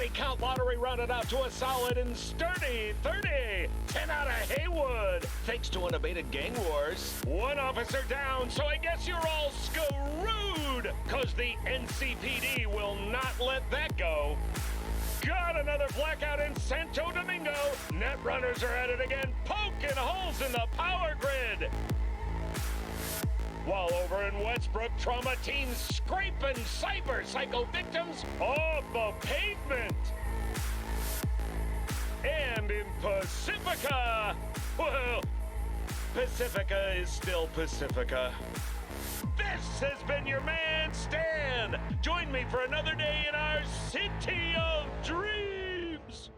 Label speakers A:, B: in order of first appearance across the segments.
A: body count lottery rounded out to a solid and sturdy 30. 10 out of Haywood, thanks to unabated gang wars. One officer down, so I guess you're all screwed, cause the NCPD will not let that go. Got another blackout in Santo Domingo. Net runners are at it again, poking holes in the power grid. While over in Westbrook, trauma teams scraping cyber psycho victims off the pavement. And in Pacifica, well, Pacifica is still Pacifica. This has been your man, Stan. Join me for another day in our City of Dreams.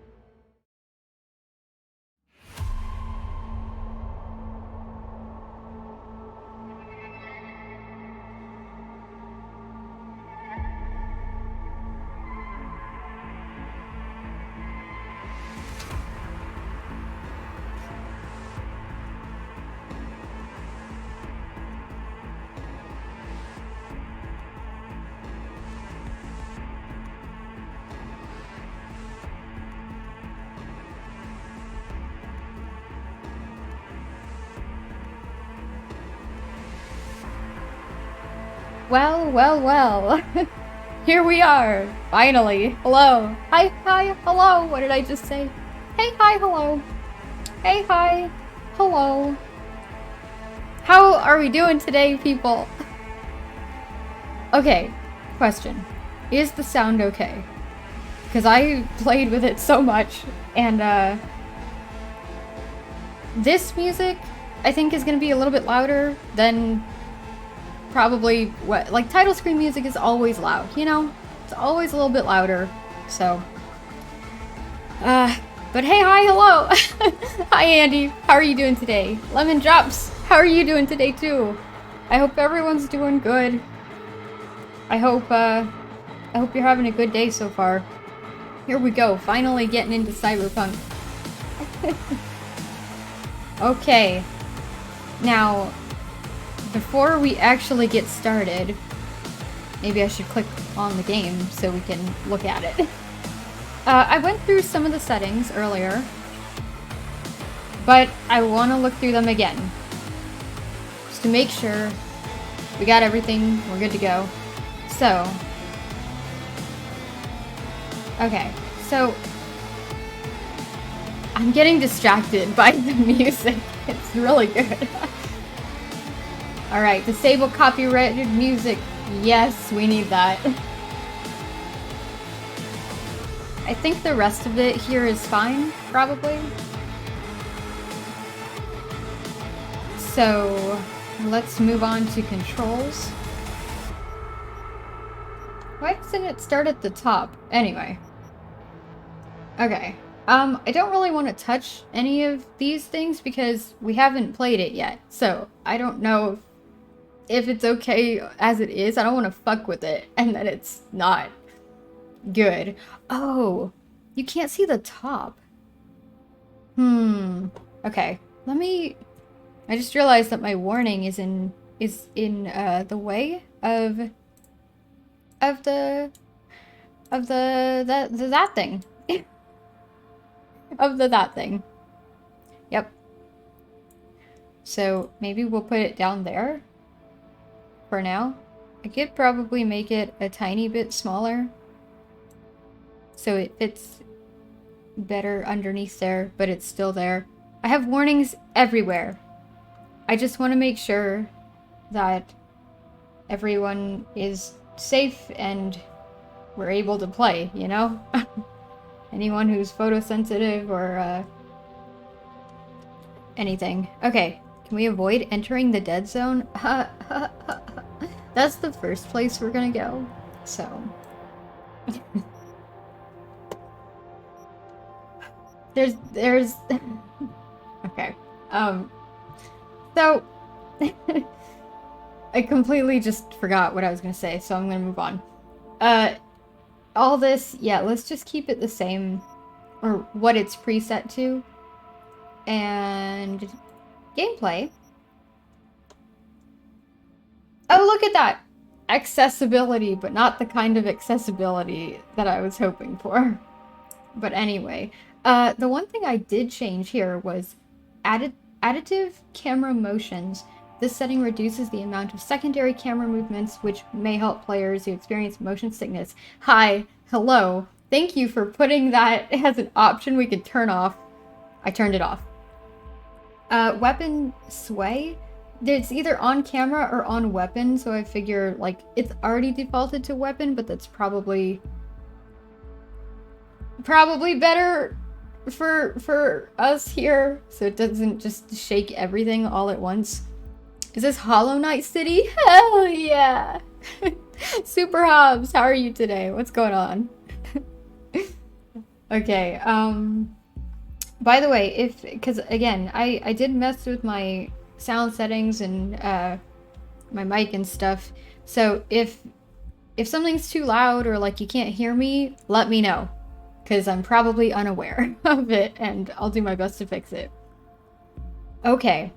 B: Well, well, well. Here we are, finally. Hello. Hi, hello. What did I just say? Hey, hi, hello. Hey, hi, hello. How are we doing today, people? Okay, question. Is the sound okay? Because I played with it so much, and this music, I think, is going to be a little bit louder than probably what, like, title screen music is always loud, you know? It's always a little bit louder, so. But hey, hi, hello! Hi, Andy. How are you doing today? Lemon Drops, how are you doing today, too? I hope everyone's doing good. I hope you're having a good day so far. Here we go, finally getting into Cyberpunk. Okay. Now, before we actually get started, maybe I should click on the game so we can look at it. I went through some of the settings earlier, but I want to look through them again, just to make sure we got everything, we're good to go. So, okay, so I'm getting distracted by the music. It's really good. Alright, disable copyrighted music. Yes, we need that. I think the rest of it here is fine, probably. So, let's move on to controls. Why doesn't it start at the top? Anyway. Okay. I don't really want to touch any of these things because we haven't played it yet. So, I don't know if it's okay as it is. I don't want to fuck with it and then it's not good. Oh, you can't see the top. Okay, let me. I just realized that my warning is in the way of that thing. Of that thing. Yep. So maybe we'll put it down there for now. I could probably make it a tiny bit smaller so it fits better underneath there, but it's still there. I have warnings everywhere. I just want to make sure that everyone is safe and we're able to play, you know? Anyone who's photosensitive or anything. Okay, can we avoid entering the dead zone? That's the first place we're gonna go, so. there's okay, so I completely just forgot what I was gonna say, so I'm gonna move on. All this, yeah, let's just keep it the same, or what it's preset to. And gameplay. Oh, look at that! Accessibility, but not the kind of accessibility that I was hoping for. But anyway, the one thing I did change here was additive camera motions. This setting reduces the amount of secondary camera movements, which may help players who experience motion sickness. Hi, hello. Thank you for putting that as an option we could turn off. I turned it off. Weapon sway. It's either on camera or on weapon, so I figure, like, it's already defaulted to weapon, but that's probably better for us here, so it doesn't just shake everything all at once. Is this Hollow Knight City? Hell yeah! Super Hobbs, how are you today? What's going on? Okay, by the way, because again, I did mess with my sound settings and my mic and stuff, so if something's too loud or like you can't hear me, let me know, because I'm probably unaware of it and I'll do my best to fix it. Okay.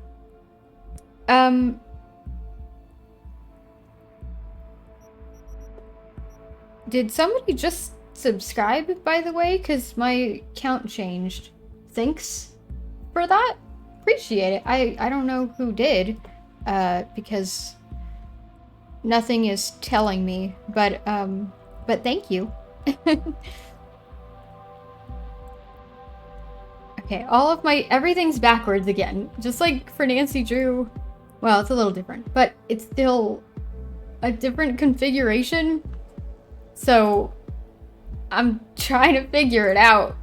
B: Did somebody just subscribe, by the way? Because my count changed. Thanks for that. Appreciate it. I don't know who did, because nothing is telling me, but thank you. Okay, everything's backwards again. Just like for Nancy Drew. Well, it's a little different, but it's still a different configuration. So I'm trying to figure it out.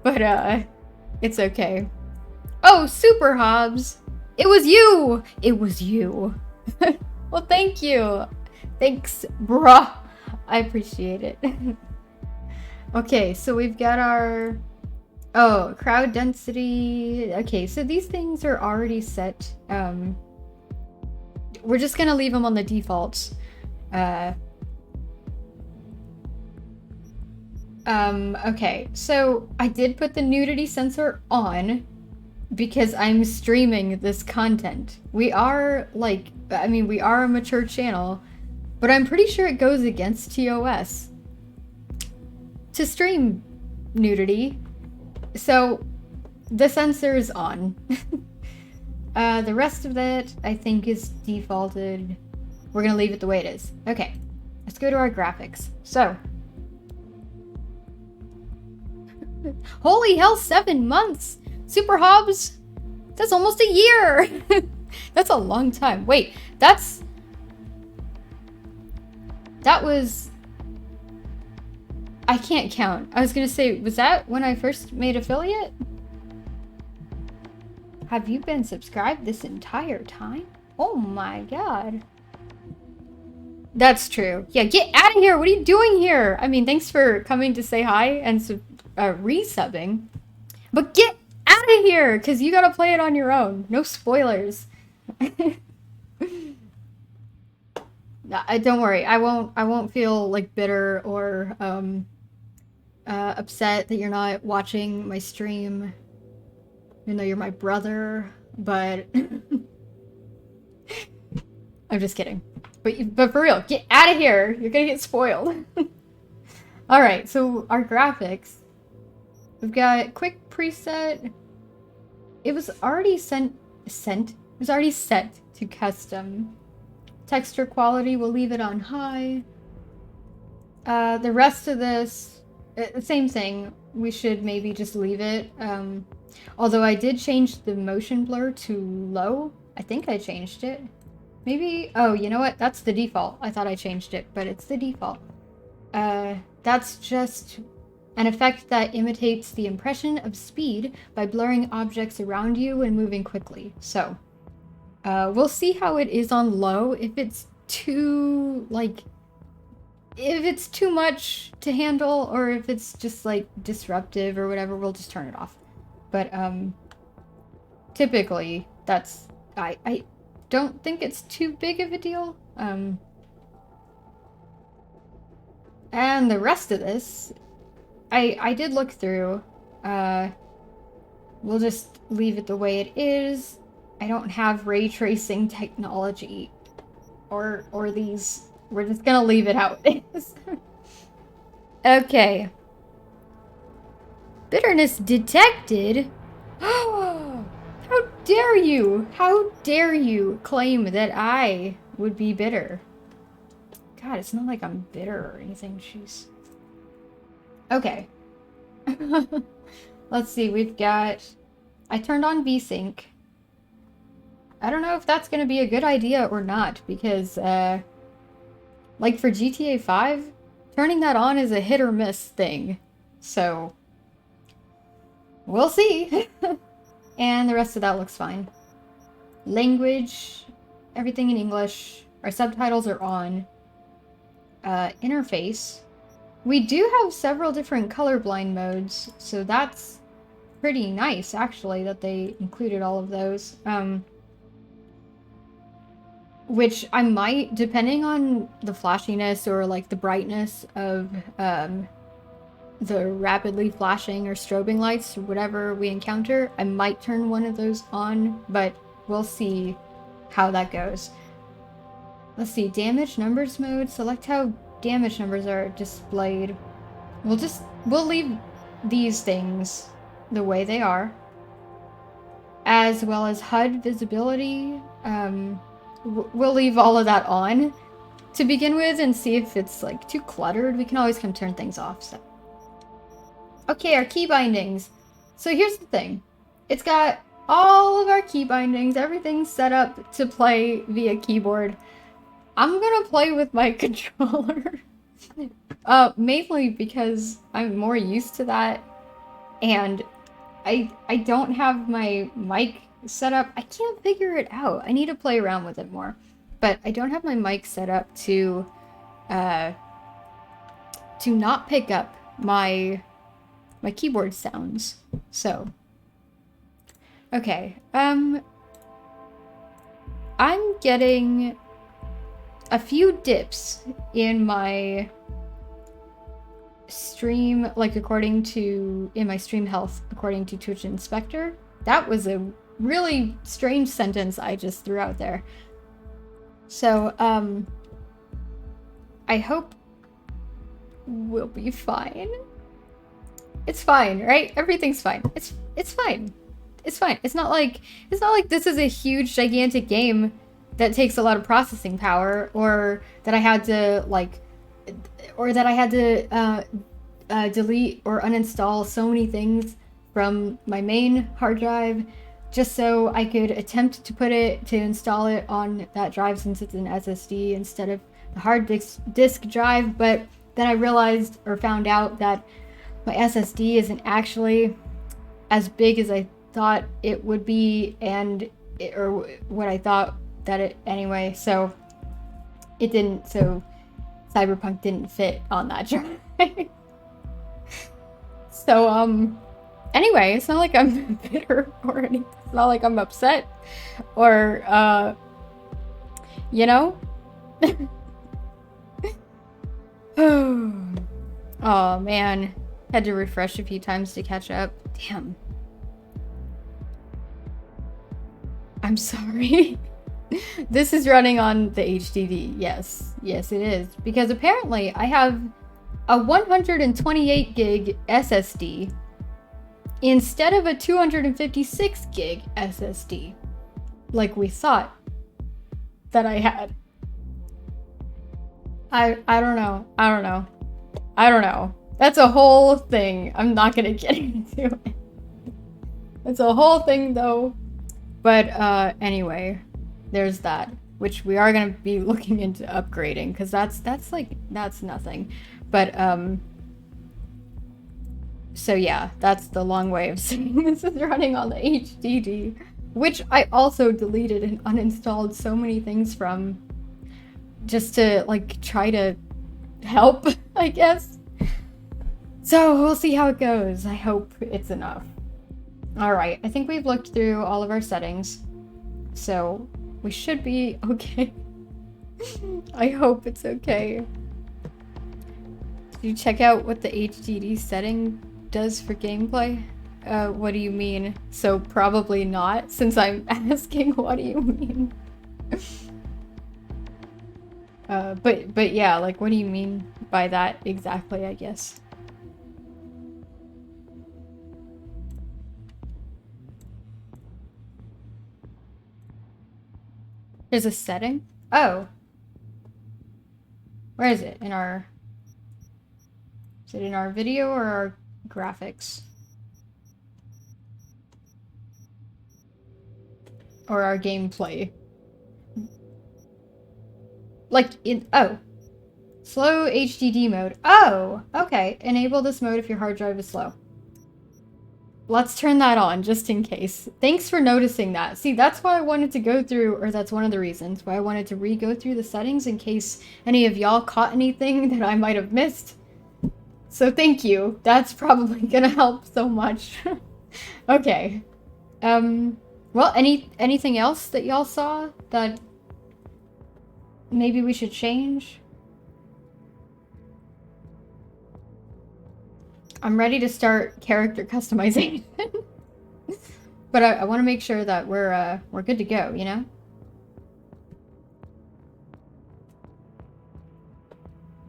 B: But it's okay. Oh, Super Hobbs! It was you! It was you. Well, thank you. Thanks, bruh. I appreciate it. Okay, so we've got our... Oh, crowd density. Okay, so these things are already set. We're just gonna leave them on the defaults. Okay, so I did put the nudity sensor on because I'm streaming this content. We are, like, we are a mature channel, but I'm pretty sure it goes against TOS to stream nudity. So the sensor is on. The rest of that, I think, is defaulted. We're gonna leave it the way it is. Okay, let's go to our graphics. So, holy hell, 7 months! Super Hobbs! That's almost a year! That's a long time. Wait, that was... I can't count. I was gonna say, was that when I first made affiliate? Have you been subscribed this entire time? Oh my god. That's true. Yeah, get out of here! What are you doing here? I mean, thanks for coming to say hi and resubbing. But get out of here! Because you gotta play it on your own. No spoilers. Don't worry. I won't feel like bitter or upset that you're not watching my stream, even though you're my brother. But I'm just kidding. But for real, get out of here! You're gonna get spoiled. All right. So our graphics, we've got quick preset. It was already It was already set to custom. Texture quality, we'll leave it on high. The rest of this, same thing. We should maybe just leave it. Although I did change the motion blur to low. I think I changed it. Maybe, oh, you know what? That's the default. I thought I changed it, but it's the default. That's just an effect that imitates the impression of speed by blurring objects around you and moving quickly. So, we'll see how it is on low. If it's too, like, if it's too much to handle, or if it's just, like, disruptive or whatever, we'll just turn it off. But, typically, that's, I don't think it's too big of a deal. And the rest of this, I did look through. We'll just leave it the way it is. I don't have ray tracing technology or these. We're just gonna leave it how it is. Okay. Bitterness detected? How dare you? How dare you claim that I would be bitter? God, it's not like I'm bitter or anything. Jeez. Okay. Let's see. We've got... I turned on VSync. I don't know if that's going to be a good idea or not, because, like for GTA 5, turning that on is a hit or miss thing. So, we'll see. And the rest of that looks fine. Language, everything in English. Our subtitles are on. Interface. We do have several different colorblind modes, so that's pretty nice, actually, that they included all of those. Which I might, depending on the flashiness or like the brightness of the rapidly flashing or strobing lights, or whatever we encounter, I might turn one of those on, but we'll see how that goes. Let's see, damage numbers mode, select how damage numbers are displayed. We'll leave these things the way they are, as well as HUD visibility. We'll leave all of that on to begin with and see if it's like too cluttered. We can always come turn things off. So, okay, our key bindings. So here's the thing. It's got all of our key bindings, everything's set up to play via keyboard. I'm gonna play with my controller. Mainly because I'm more used to that, and I don't have my mic set up. I can't figure it out. I need to play around with it more. But I don't have my mic set up to not pick up my keyboard sounds. So, okay. I'm getting a few dips in my stream, like in my stream health, according to Twitch Inspector. That was a really strange sentence I just threw out there. So, I hope we'll be fine. It's fine, right? Everything's fine. It's fine. It's fine. It's not like this is a huge, gigantic game that takes a lot of processing power, or that I had to delete or uninstall so many things from my main hard drive just so I could attempt to install it on that drive, since it's an SSD instead of the hard disk drive. But then I realized or found out that my SSD isn't actually as big as I thought it would be, or what I thought that it anyway. So it didn't. So Cyberpunk didn't fit on that drive. So anyway, it's not like I'm bitter or anything. It's not like I'm upset or you know. Oh man, had to refresh a few times to catch up. Damn. I'm sorry. This is running on the HDD. Yes, it is. Because apparently I have a 128 gig SSD instead of a 256 gig SSD, like we thought that I had. I don't know. That's a whole thing. I'm not gonna get into it. It's a whole thing though. But anyway, there's that, which we are gonna be looking into upgrading, because that's nothing. But so yeah, that's the long way of saying this is running on the HDD, which I also deleted and uninstalled so many things from, just to like try to help, I guess. So we'll see how it goes. I hope it's enough. Alright, I think we've looked through all of our settings, so we should be okay. I hope it's okay. Did you check out what the HDD setting does for gameplay? What do you mean? So probably not, since I'm asking what do you mean? But yeah, like what do you mean by that exactly, I guess? There's a setting? Oh. Where is it? Is it in our video or our graphics? Or our gameplay? Like oh. Slow HDD mode. Oh, okay. Enable this mode if your hard drive is slow. Let's turn that on just in case. Thanks for noticing that. See, that's why I wanted to go through, or that's one of the reasons why I wanted to re-go through the settings in case any of y'all caught anything that I might have missed. So thank you. That's probably gonna help so much. Okay. Well, anything else that y'all saw that maybe we should change? I'm ready to start character customization. But I want to make sure that we're good to go, you know?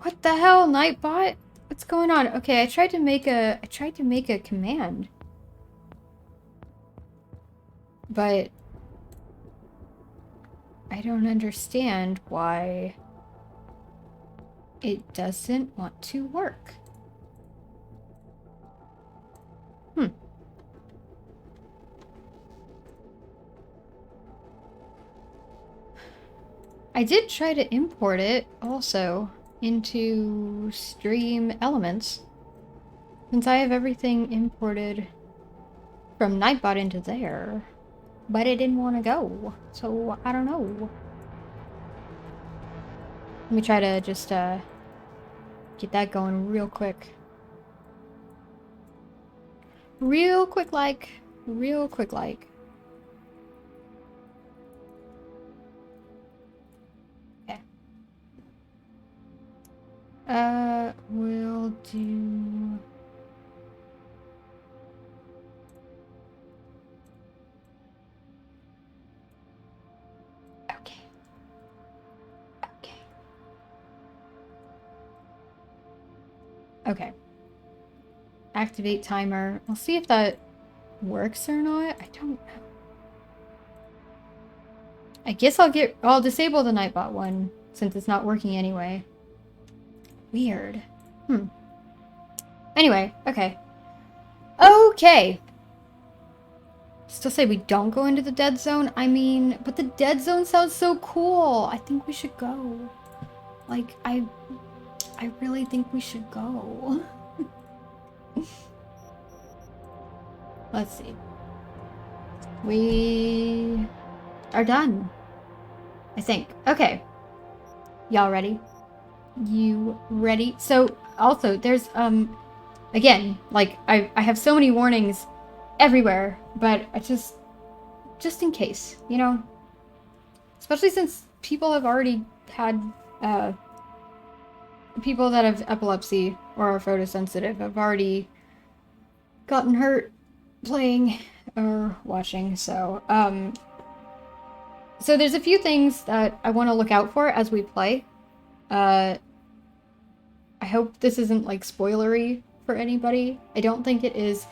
B: What the hell, Nightbot? What's going on? Okay, I tried to make a command. But I don't understand why it doesn't want to work. I did try to import it also into Stream Elements, since I have everything imported from Nightbot into there, but it didn't want to go, so I don't know. Let me try to just get that going real quick. Real quick like. We'll do... Okay. Activate timer. I'll see if that works or not. I don't know. I guess I'll disable the Nightbot one since it's not working anyway. Weird. Anyway, okay. Okay. Still say we don't go into the dead zone? I mean, but the dead zone sounds so cool. I think we should go. Like, I really think we should go. Let's see. We are done. I think. Okay. Y'all ready? You ready? So, also, there's, again, like, I have so many warnings everywhere, but I just in case, you know? Especially since people have already had, people that have epilepsy or are photosensitive have already gotten hurt playing or watching, so, so there's a few things that I want to look out for as we play. I hope this isn't, like, spoilery for anybody. I don't think it is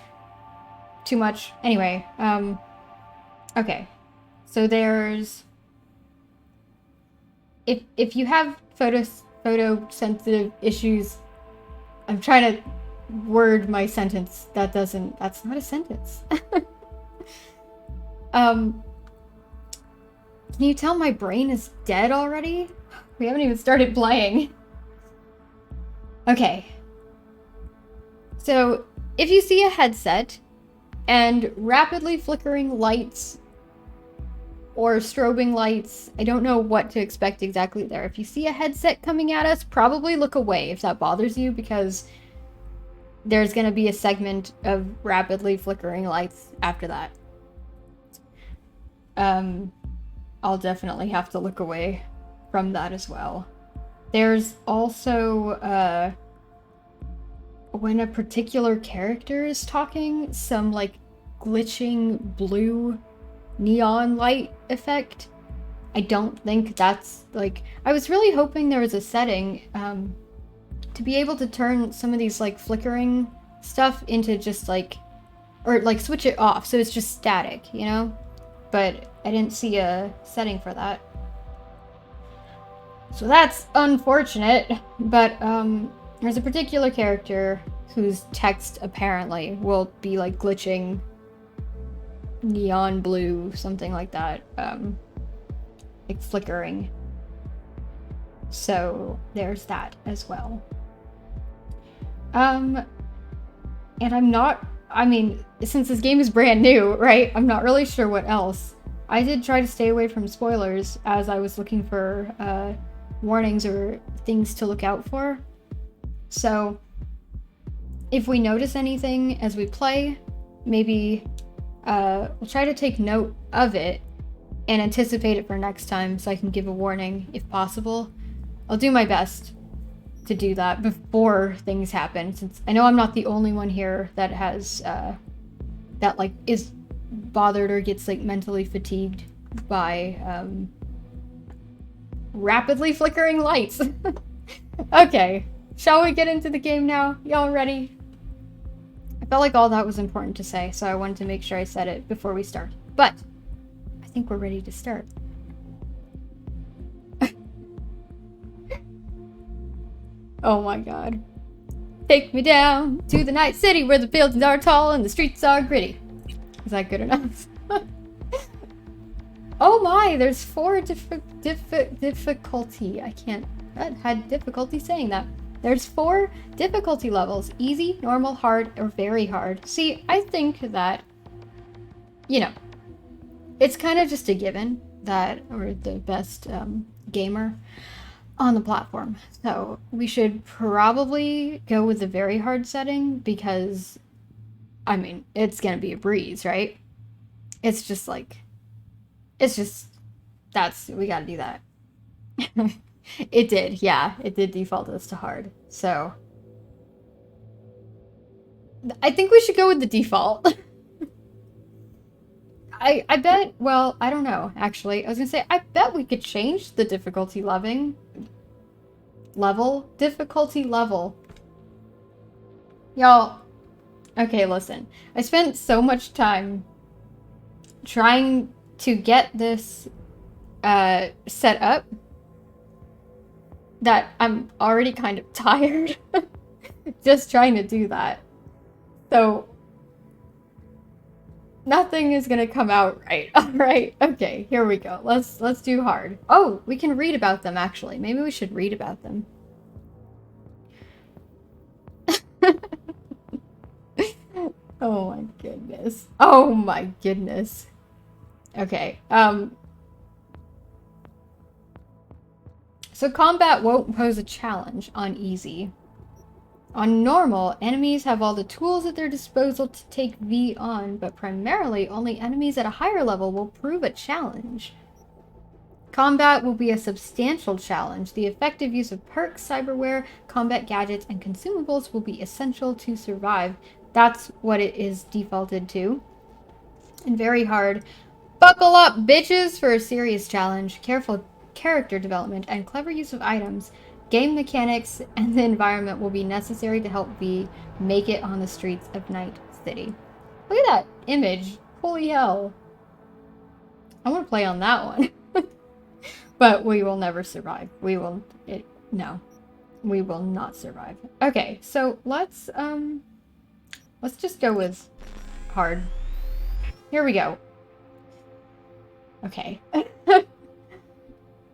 B: too much. Anyway, okay. So there's... If you have photosensitive issues... I'm trying to word my sentence. That's not a sentence. Can you tell my brain is dead already? We haven't even started playing. Okay. So, if you see a headset and rapidly flickering lights or strobing lights, I don't know what to expect exactly there. If you see a headset coming at us, probably look away if that bothers you, because there's going to be a segment of rapidly flickering lights after that. I'll definitely have to look away from that as well. There's also, when a particular character is talking, some, like, glitching blue neon light effect. I don't think that's, like... I was really hoping there was a setting, to be able to turn some of these, like, flickering stuff into just, like... Or, like, switch it off so it's just static, you know? But I didn't see a setting for that. So that's unfortunate, but there's a particular character whose text apparently will be like glitching neon blue, something like that, like flickering. So there's that as well. And I mean, since this game is brand new, right? I'm not really sure what else. I did try to stay away from spoilers as I was looking for warnings or things to look out for. So if we notice anything as we play, maybe we'll try to take note of it and anticipate it for next time so I can give a warning if possible. I'll do my best to do that before things happen, since I know I'm not the only one here that has that like is bothered or gets like mentally fatigued by rapidly flickering lights. Okay, shall we get into the game now? Y'all ready? I felt like all that was important to say, so I wanted to make sure I said it before we start. But I think we're ready to start. Oh my god. Take me down to the night city where the buildings are tall and the streets are gritty. Is that good enough? Oh my, there's 4 difficulty. I had difficulty saying that. There's 4 difficulty levels: easy, normal, hard, or very hard. See, I think that, you know, it's kind of just a given that we're the best gamer on the platform. So we should probably go with the very hard setting because, I mean, it's gonna be a breeze, right? It's just, we gotta do that. It did, yeah, it did default us to hard. So I think we should go with the default. I bet, well, I don't know, actually. I was gonna say, I bet we could change the difficulty difficulty level. Y'all, okay, listen. I spent so much time trying to get this set up that I'm already kind of tired just trying to do that. So nothing is gonna come out right. All right. Okay, here we go. Let's do hard. Oh, we can read about them, actually. Maybe we should read about them. Oh my goodness. Oh my goodness. Okay. So combat won't pose a challenge on easy. On normal, enemies have all the tools at their disposal to take V on, but primarily only enemies at a higher level will prove a challenge. Combat will be a substantial challenge. The effective use of perks, cyberware, combat gadgets, and consumables will be essential to survive. That's what it is defaulted to. And very hard. Buckle up, bitches, for a serious challenge. Careful character development and clever use of items, game mechanics, and the environment will be necessary to help V make it on the streets of Night City. Look at that image. Holy hell. I want to play on that one. But we will never survive. No. We will not survive. Okay, so let's just go with hard. Here we go. Okay.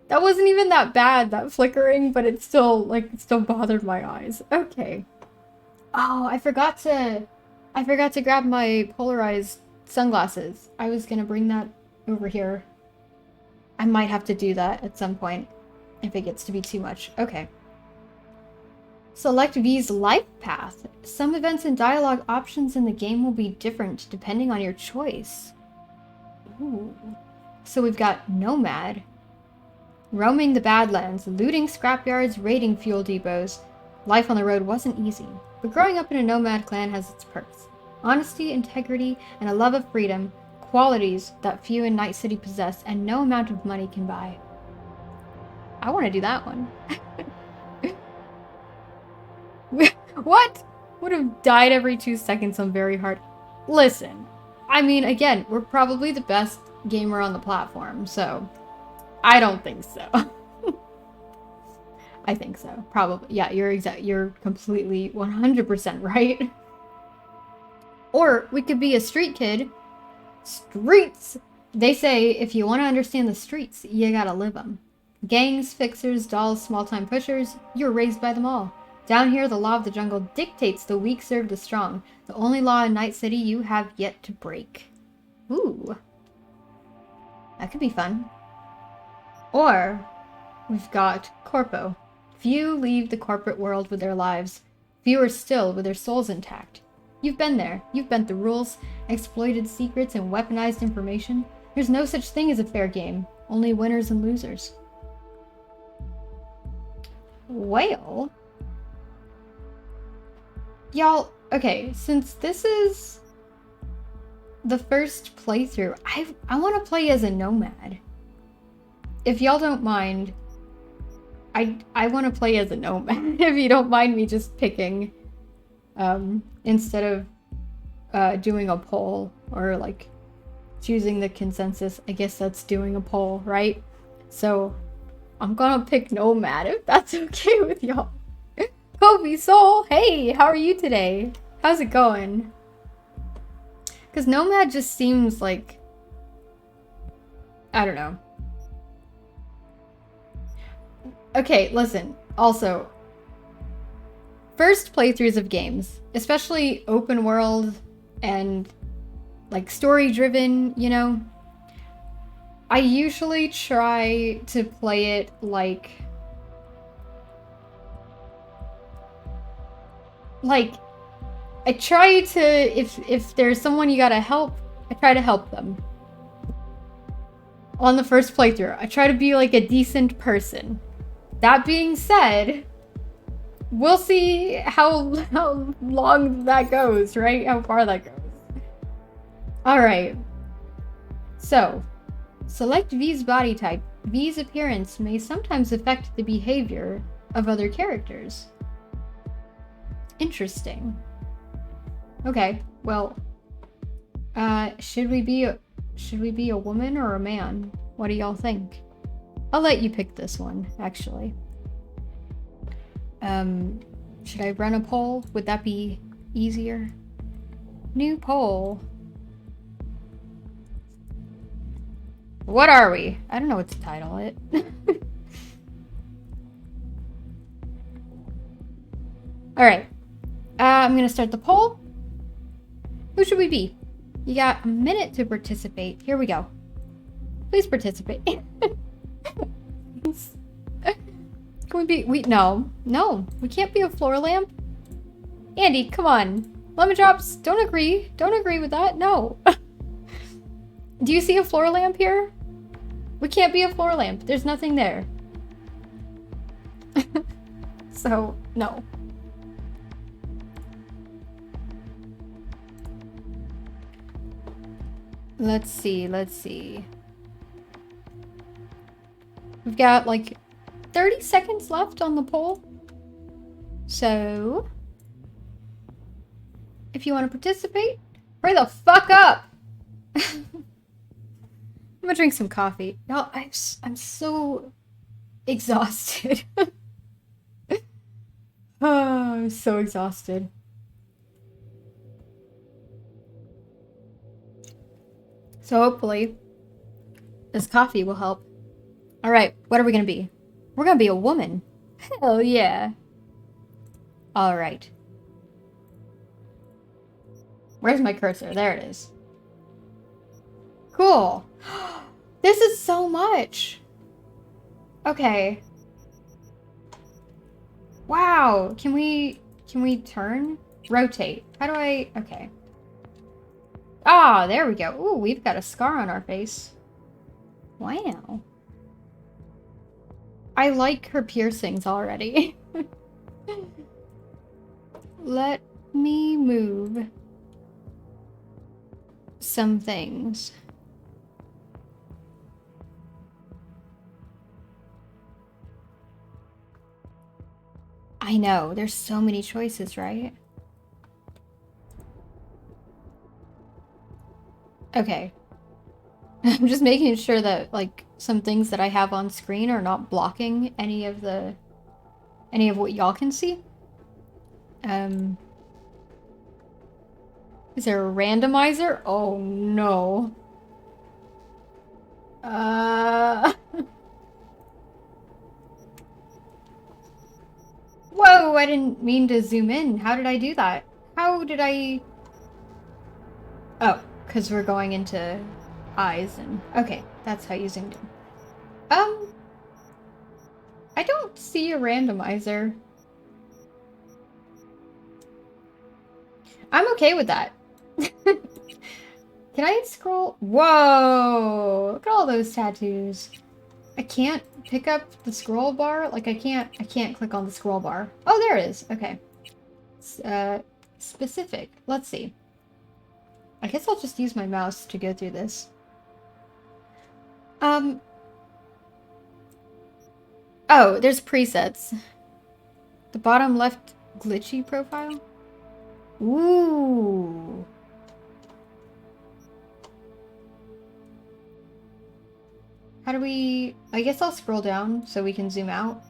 B: That wasn't even that bad, that flickering, but it still bothered my eyes. Okay. Oh, I forgot to grab my polarized sunglasses. I was gonna bring that over here. I might have to do that at some point if it gets to be too much. Okay. Select V's life path. Some events and dialogue options in the game will be different depending on your choice. Ooh. So we've got Nomad. Roaming the Badlands, looting scrapyards, raiding fuel depots. Life on the road wasn't easy, but growing up in a nomad clan has its perks. Honesty, integrity, and a love of freedom, qualities that few in Night City possess and no amount of money can buy. I want to do that one. What? Would have died every 2 seconds on very hard. Listen, I mean, again, we're probably the best gamer on the platform, so I don't think so. I think so. Probably. Yeah, you're completely 100% right. Or we could be a street kid. Streets! They say if you want to understand the streets, you gotta live them. Gangs, fixers, dolls, small-time pushers, you're raised by them all. Down here, the law of the jungle dictates the weak serve the strong. The only law in Night City you have yet to break. Ooh. That could be fun. Or, we've got Corpo. Few leave the corporate world with their lives. Fewer still with their souls intact. You've been there. You've bent the rules, exploited secrets, and weaponized information. There's no such thing as a fair game. Only winners and losers. Well... Y'all, okay, since this is the first playthrough, I want to play as a nomad. If y'all don't mind, I want to play as a nomad, if you don't mind me just picking, instead of doing a poll, or like choosing the consensus. I guess that's doing a poll, right? So I'm gonna pick nomad, if that's okay with y'all. Kobe Soul, hey, how are you today? How's it going? Because nomad just seems like, I don't know. Okay, listen, also, first playthroughs of games, especially open world and like story driven, you know, I usually try to play it like I try to, if there's someone you gotta help, I try to help them. On the first playthrough, I try to be like a decent person. That being said, we'll see how long that goes, right? How far that goes. Alright. So, select V's body type. V's appearance may sometimes affect the behavior of other characters. Interesting. Okay, well, should we be a woman or a man? What do y'all think? I'll let you pick this one, actually. Should I run a poll? Would that be easier? New poll. What are we? I don't know what to title it. Alright. I'm gonna start the poll. Who should we be? You got a minute to participate. Here we go. Please participate. Can we be... No, we can't be a floor lamp. Andy, come on. Lemon Drops, don't agree. Don't agree with that. No. Do you see a floor lamp here? We can't be a floor lamp. There's nothing there. So, no. Let's see. We've got like 30 seconds left on the poll. So, if you want to participate, hurry the fuck up! I'm gonna drink some coffee. Y'all, I'm so exhausted. Oh, I'm so exhausted. So hopefully, this coffee will help. Alright, what are we gonna be? We're gonna be a woman. Hell yeah. Alright. Where's my cursor? There it is. Cool. This is so much. Okay. Wow. Can we turn? Rotate. How do I... Okay. Ah, there we go. Ooh, we've got a scar on our face. Wow. I like her piercings already. Let me move some things. I know, there's so many choices, right? Okay. I'm just making sure that, like, some things that I have on screen are not blocking any of the any of what y'all can see. Is there a randomizer? Oh no. Whoa, I didn't mean to zoom in. How did I do that? How did I... Oh, because we're going into eyes and... Okay, that's how you zoomed in. I don't see a randomizer. I'm okay with that. Can I scroll? Whoa! Look at all those tattoos. I can't pick up the scroll bar? Like I can't click on the scroll bar. Oh, there it is. Okay. Specific. Let's see. I guess I'll just use my mouse to go through this. Oh, there's presets. The bottom left glitchy profile. Ooh. How do we... I guess I'll scroll down so we can zoom out.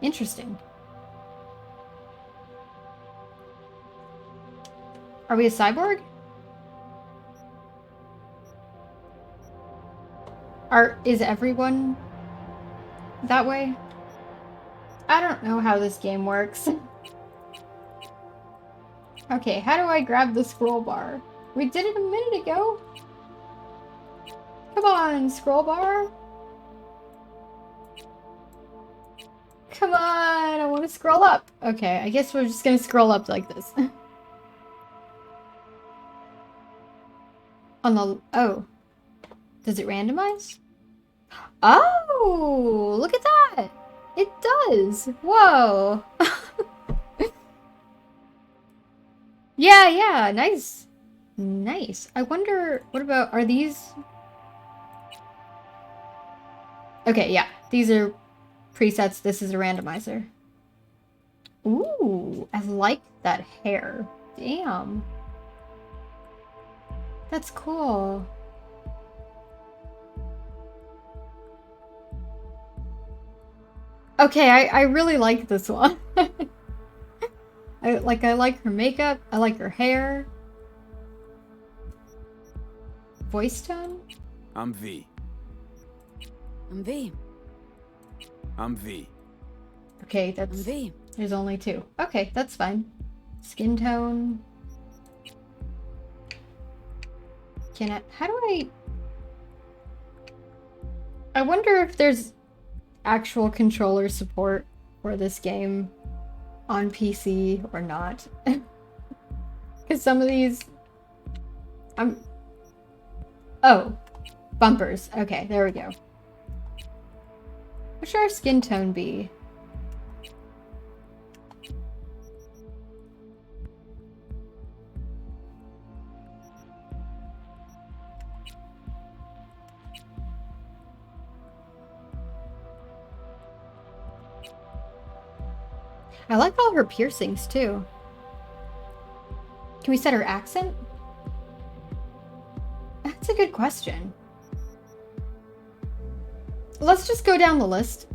B: Interesting. Are we a cyborg? Is everyone that way? I don't know how this game works. Okay, how do I grab the scroll bar? We did it a minute ago. Come on, scroll bar. Come on, I want to scroll up. Okay, I guess we're just gonna scroll up like this. On the... Oh. Does it randomize? Oh! Look at that! It does! Whoa! Yeah, nice. Nice. I wonder, what about, are these... Okay, yeah. These are presets. This is a randomizer. Ooh, I like that hair. Damn. That's cool. Okay, I really like this one. I like her makeup. I like her hair. Voice tone?
C: I'm V.
D: I'm V.
C: I'm V.
B: Okay, that's...
D: I'm V.
B: There's only two. Okay, that's fine. Skin tone. Can I... How do I wonder if there's actual controller support for this game on PC or not. Because some of these... Oh. Bumpers. Okay, there we go. What should our skin tone be? I like all her piercings too. Can we set her accent? That's a good question. Let's just go down the list.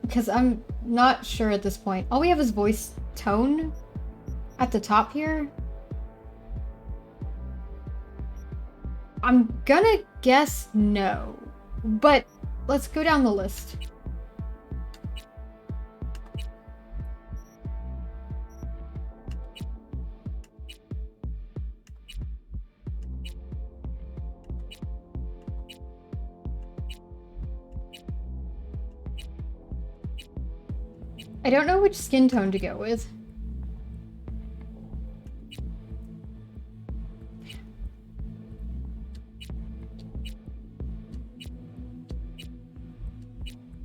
B: Because I'm not sure at this point. All we have is voice tone at the top here. I'm gonna guess no. But let's go down the list. I don't know which skin tone to go with.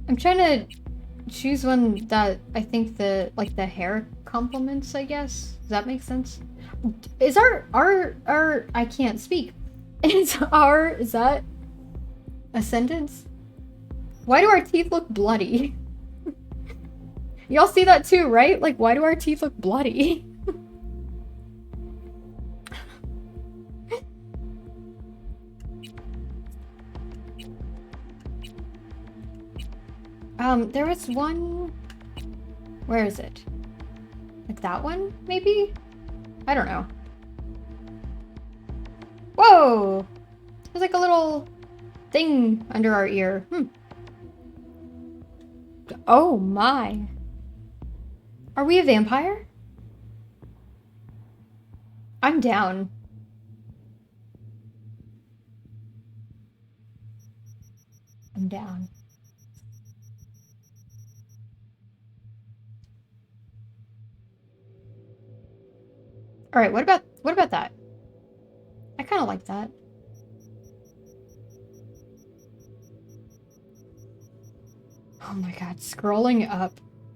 B: I'm trying to choose one that I think the hair complements, I guess. Does that make sense? Is our I can't speak. Is that a sentence? Why do our teeth look bloody? Y'all see that too, right? Like, why do our teeth look bloody? There was one... Where is it? Like that one, maybe? I don't know. Whoa! There's like a little thing under our ear. Oh my. Are we a vampire? I'm down. I'm down. All right, what about that? I kind of like that. Oh my god, scrolling up,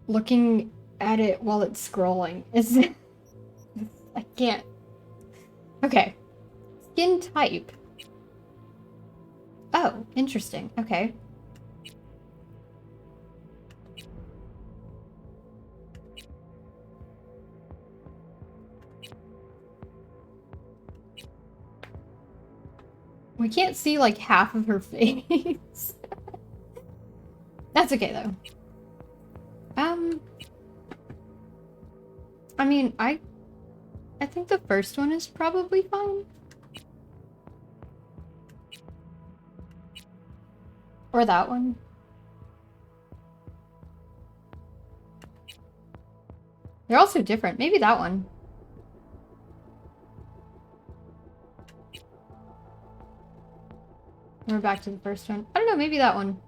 B: looking at it while it's scrolling is I can't. Okay. Skin type. Oh, interesting. Okay. We can't see like half of her face. That's okay though. I mean, I think the first one is probably fine. Or that one. They're also different. Maybe that one. We're back to the first one. I don't know, maybe that one.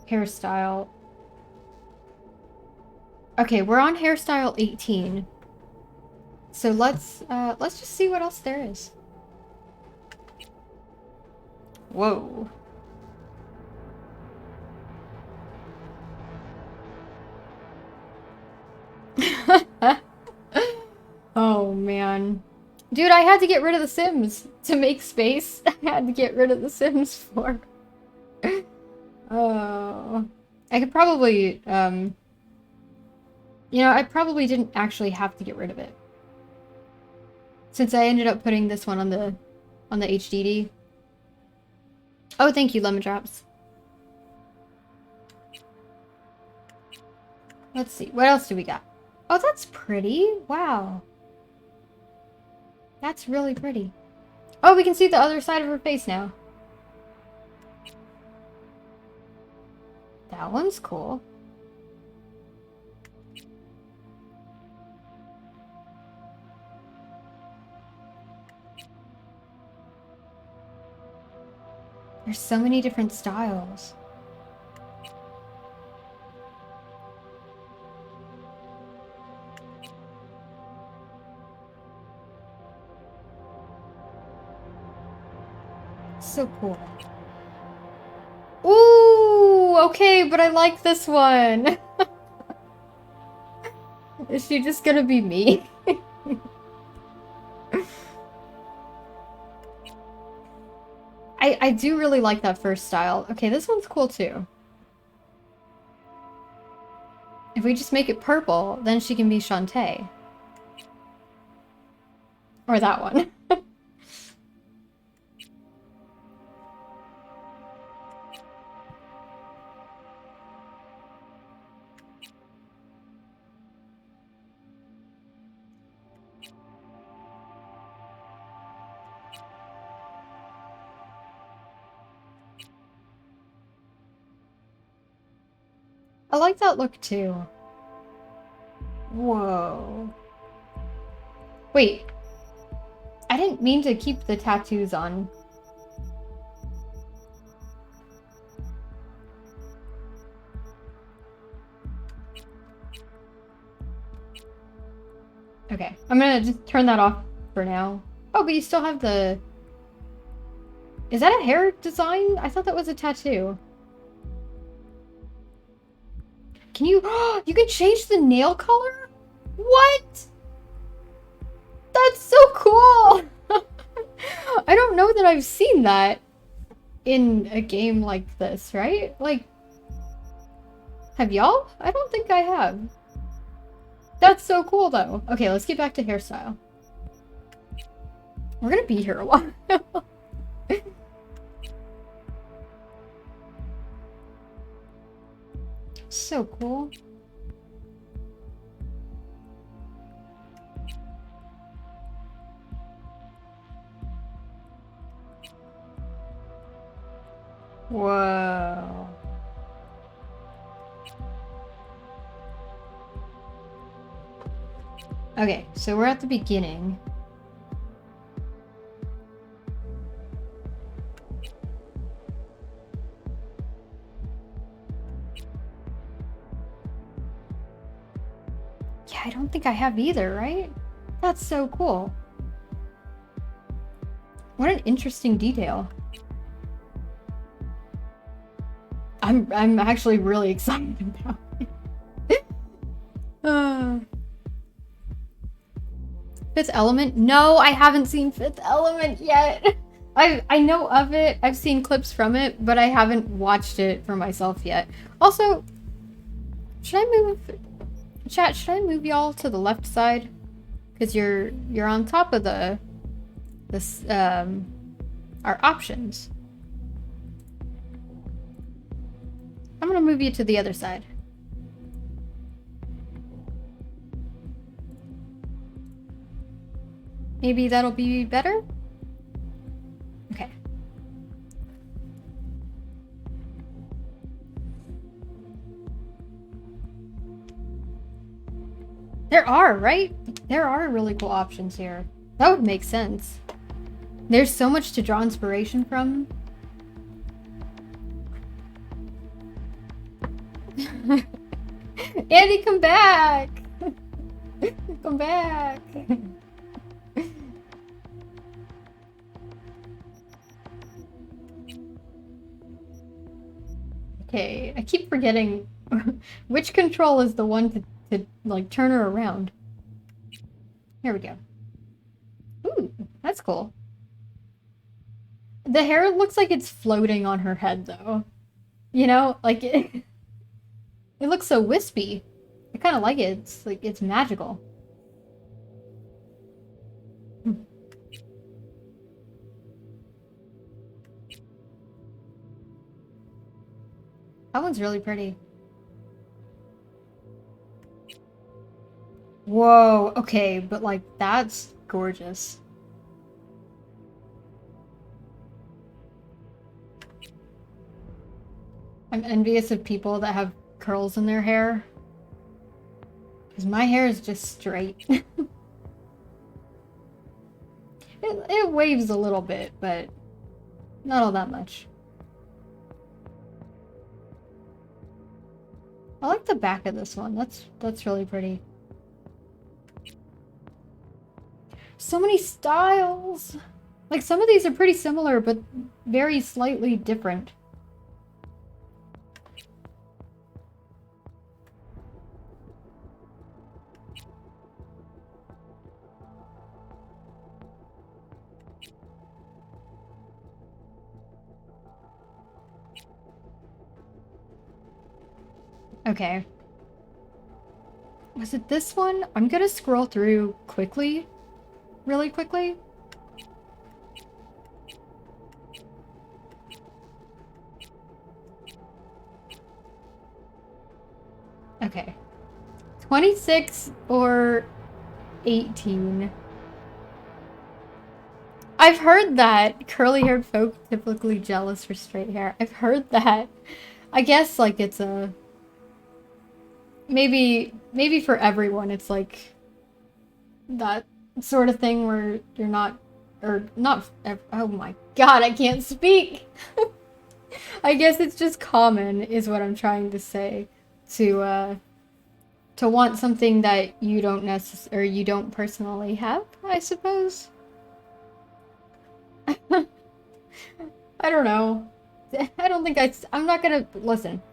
B: Hairstyle. Okay, we're on hairstyle 18. So let's just see what else there is. Whoa. Oh man. Dude, I had to get rid of the Sims to make space. I had to get rid of the Sims for. Oh. I could probably, you know, I probably didn't actually have to get rid of it. Since I ended up putting this one on the HDD. Oh, thank you, Lemon Drops. Let's see. What else do we got? Oh, that's pretty. Wow. That's really pretty. Oh, we can see the other side of her face now. That one's cool. There's so many different styles. So cool. Ooh, okay, but I like this one. Is she just gonna be me? I do really like that first style. Okay, this one's cool too. If we just make it purple, then she can be Shantae. Or that one. I like that look too. Whoa. Wait. I didn't mean to keep the tattoos on. Okay, I'm gonna just turn that off for now. Oh, but you still have the... Is that a hair design? I thought that was a tattoo. Can you... You can change the nail color? What? That's so cool! I don't know that I've seen that in a game like this, right? Like... Have y'all? I don't think I have. That's so cool, though. Okay, let's get back to hairstyle. We're gonna be here a while. So cool. Whoa. Okay, so we're at the beginning. Yeah, I don't think I have either, right? That's so cool. What an interesting detail. I'm actually really excited about it. Fifth Element? No, I haven't seen Fifth Element yet. I know of it. I've seen clips from it, but I haven't watched it for myself yet. Also, should I move chat, should I move y'all to the left side? Because you're on top of our options. I'm gonna move you to the other side. Maybe that'll be better? Okay. There are, right? There are really cool options here. That would make sense. There's so much to draw inspiration from. Andy, come back! Come back! Okay, I keep forgetting which control is the one to like turn her around. Here we go. Ooh, that's cool. The hair looks like it's floating on her head though. You know, like it looks so wispy. I kind of like it. It's like it's magical. That one's really pretty. Whoa, okay, but like that's gorgeous. I'm envious of people that have curls in their hair. Because my hair is just straight. It waves a little bit, but not all that much. I like the back of this one. That's really pretty. So many styles! Like some of these are pretty similar, but very slightly different. Okay. Was it this one? I'm gonna scroll through quickly. Really quickly. Okay. 26 or 18. I've heard that curly-haired folk typically jealous for straight hair. I've heard that. I guess like it's a maybe for everyone it's like that sort of thing where you're not oh my god, I can't speak. I guess it's just common is what I'm trying to say to want something that you don't personally have, I suppose. I don't know. I don't think I'm not gonna listen.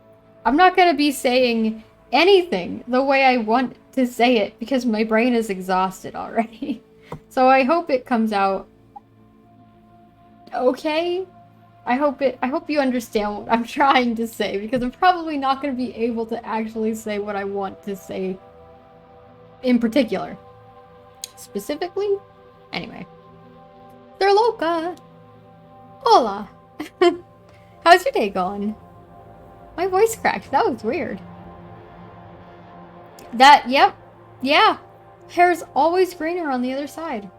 B: I'm not gonna be saying anything the way I want to say it because my brain is exhausted already. So I hope it comes out okay. I hope you understand what I'm trying to say because I'm probably not going to be able to actually say what I want to say in particular. Specifically? Anyway. They're loca. Hola. How's your day going? My voice cracked. That was weird. Yep. Yeah. Hair's always greener on the other side.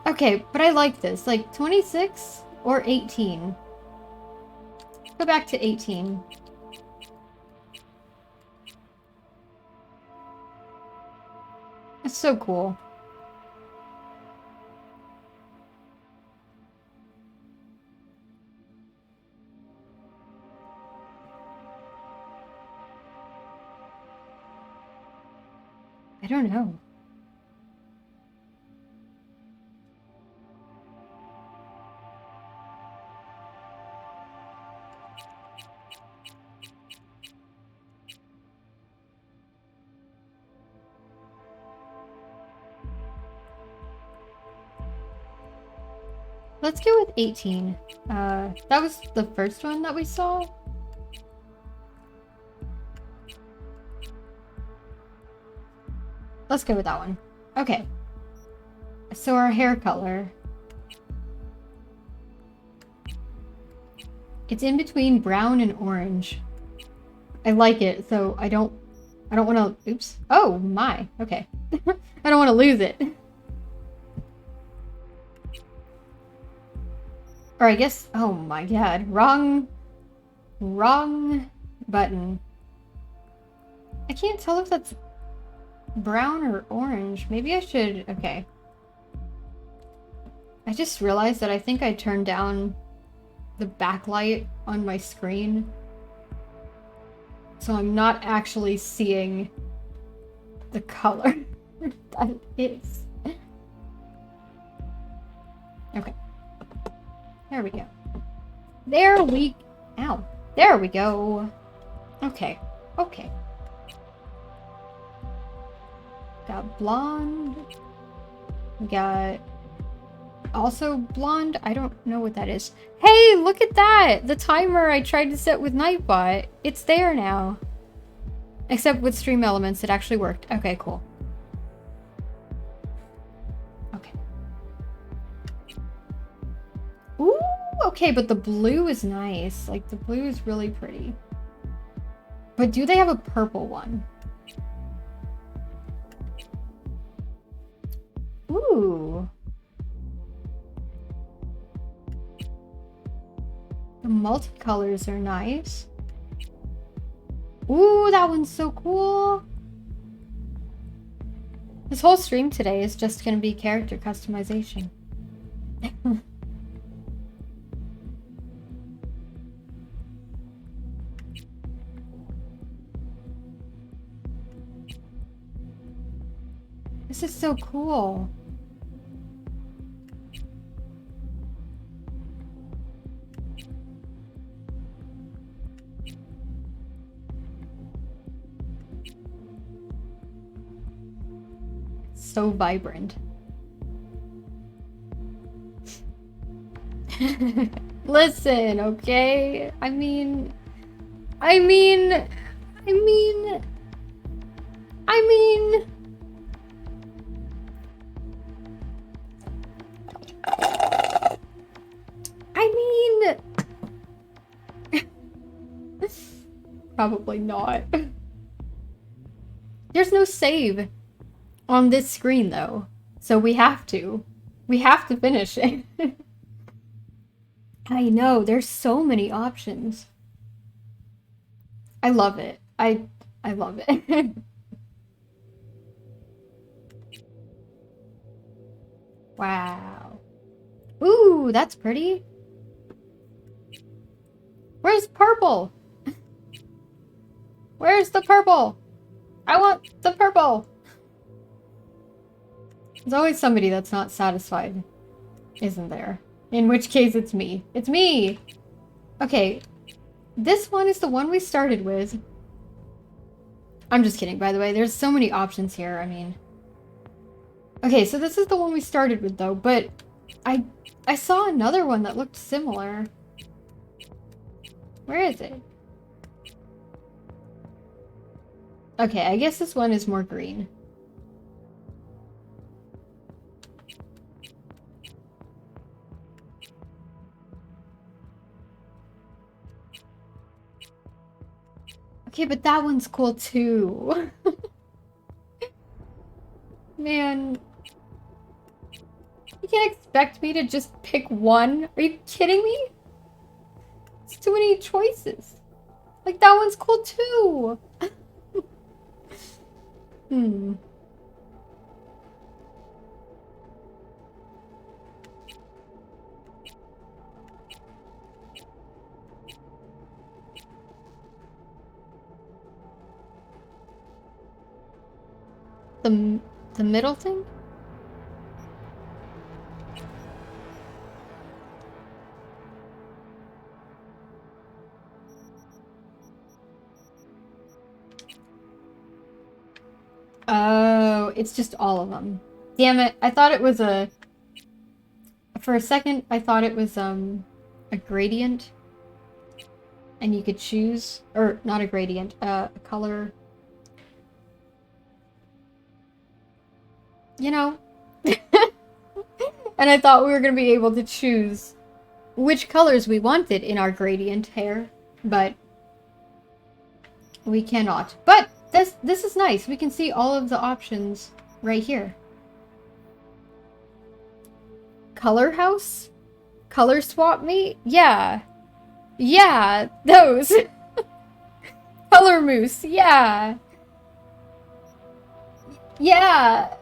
B: Okay, but I like this. Like 26 or 18. Go back to 18. It's so cool. I don't know. Let's go with 18. That was the first one that we saw. Let's go with that one. Okay. So our hair color. It's in between brown and orange. I like it, so I don't want to... Oops. Oh, my. Okay. I don't want to lose it. Or I guess... Oh, my God. Wrong button. I can't tell if that's brown or orange. Maybe I should... Okay. I just realized that I think I turned down the backlight on my screen. So I'm not actually seeing the color that it is. Okay. There we go. There we... Ow. There we go. Okay. Okay. Got blonde. We got... Also blonde. I don't know what that is. Hey, look at that! The timer I tried to set with Nightbot. It's there now. Except with Stream Elements, it actually worked. Okay, cool. Okay. Ooh, okay, but the blue is nice. Like, the blue is really pretty. But do they have a purple one? Ooh. The multicolors are nice. Ooh, that one's so cool. This whole stream today is just going to be character customization. This is so cool. So vibrant. Listen, okay? I mean... Probably not. There's no save on this screen, though. So we have to. We have to finish it. I know, there's so many options. I love it. I love it. Wow. Ooh, that's pretty. Where's purple? Where's the purple? I want the purple. There's always somebody that's not satisfied, isn't there? In which case, it's me. It's me! Okay, this one is the one we started with. I'm just kidding, by the way. There's so many options here, I mean. Okay, so this is the one we started with, though, but I saw another one that looked similar. Where is it? Okay, I guess this one is more green. Okay, but that one's cool too. Man. You can't expect me to just pick one. Are you kidding me? It's too many choices. Like, that one's cool too. Hmm. The middle thing? Oh, it's just all of them. Damn it. I thought it was a... For a second, I thought it was, a gradient. And you could choose... Or, not a gradient, a color... You know? And I thought we were going to be able to choose which colors we wanted in our gradient hair. But... we cannot. But! This is nice. We can see all of the options right here. Color house? Color swap me? Yeah. Yeah, those. Color moose, yeah. Yeah.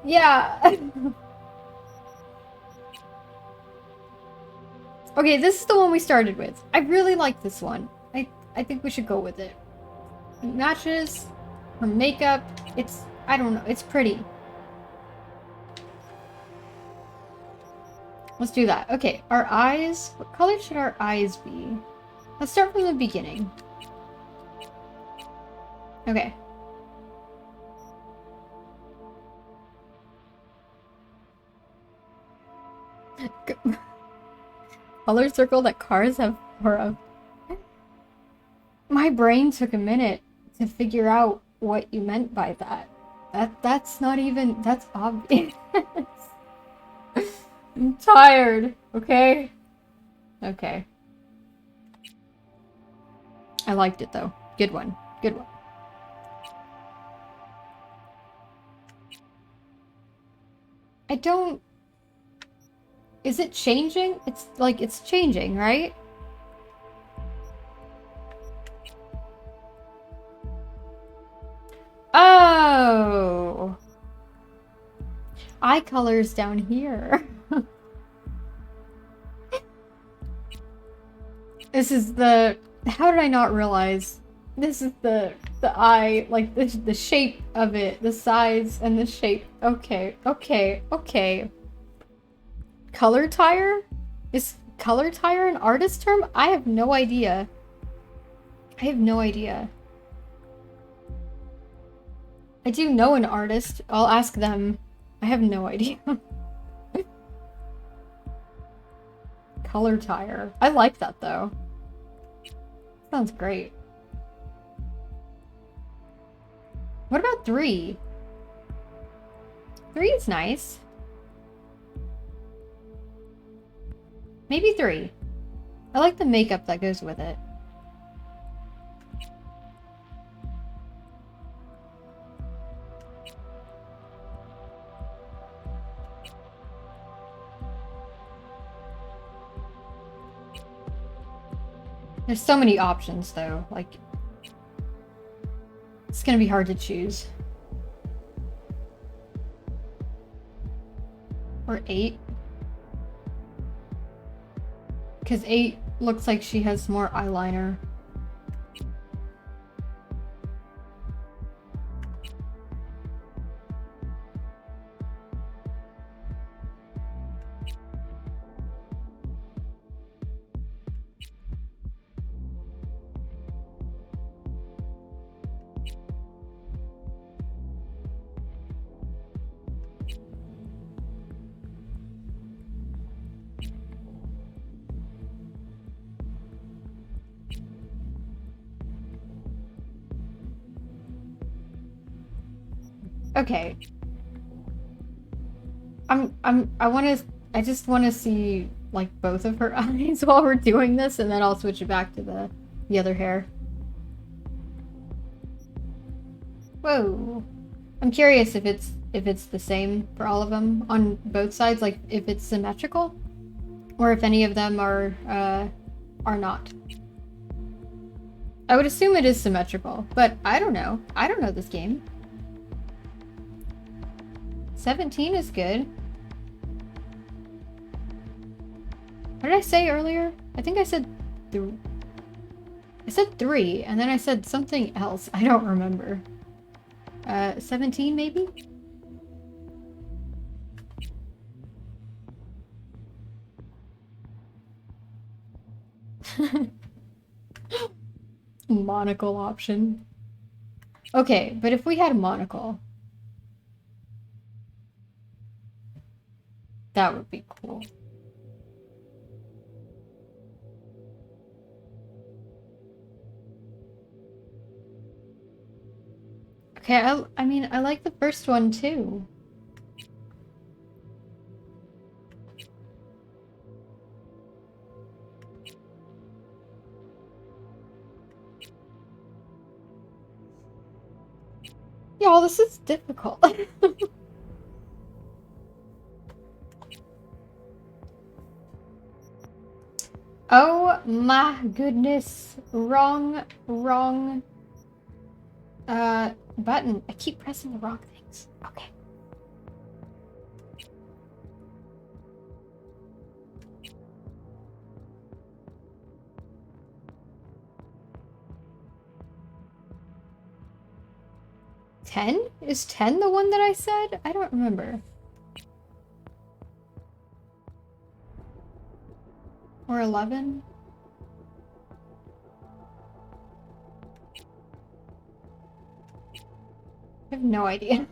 B: Yeah. Okay, this is the one we started with. I really like this one. I think we should go with it. It matches her makeup. It's, I don't know, it's pretty. Let's do that. Okay, our eyes. What color should our eyes be? Let's start from the beginning. Okay. Color circle that cars have more of. My brain took a minute to figure out what you meant by that. That's not even, that's obvious. I'm tired, okay? Okay. I liked it though. Good one. Good one. I don't... Is it changing? It's like, it's changing, right? Oh! Eye color's down here. This is the... How did I not realize? This is the eye, like the shape of it, the size and the shape. Okay, okay, okay. Color tire? Is color tire an artist term? I have no idea. I have no idea. I do know an artist. I'll ask them. I have no idea. Color tire. I like that though. Sounds great. What about 3? 3 is nice. Maybe 3. I like the makeup that goes with it. There's so many options though, like... It's gonna be hard to choose. Or 8. Because 8 looks like she has more eyeliner. Okay. I just want to see like both of her eyes while we're doing this, and then I'll switch it back to the other hair. Whoa. I'm curious if it's the same for all of them on both sides, like if it's symmetrical, or if any of them are not. I would assume it is symmetrical, but I don't know. I don't know this game. 17 is good. What did I say earlier? I think I said I said 3, and then I said something else. I don't remember. 17 maybe? Monocle option. Okay, but if we had a monocle, that would be cool. Okay, I mean, I like the first one too. Y'all, this is difficult. Oh my goodness. Wrong button. I keep pressing the wrong things. Okay. $10? Is 10 the one that I said? I don't remember. Or 11? I have no idea.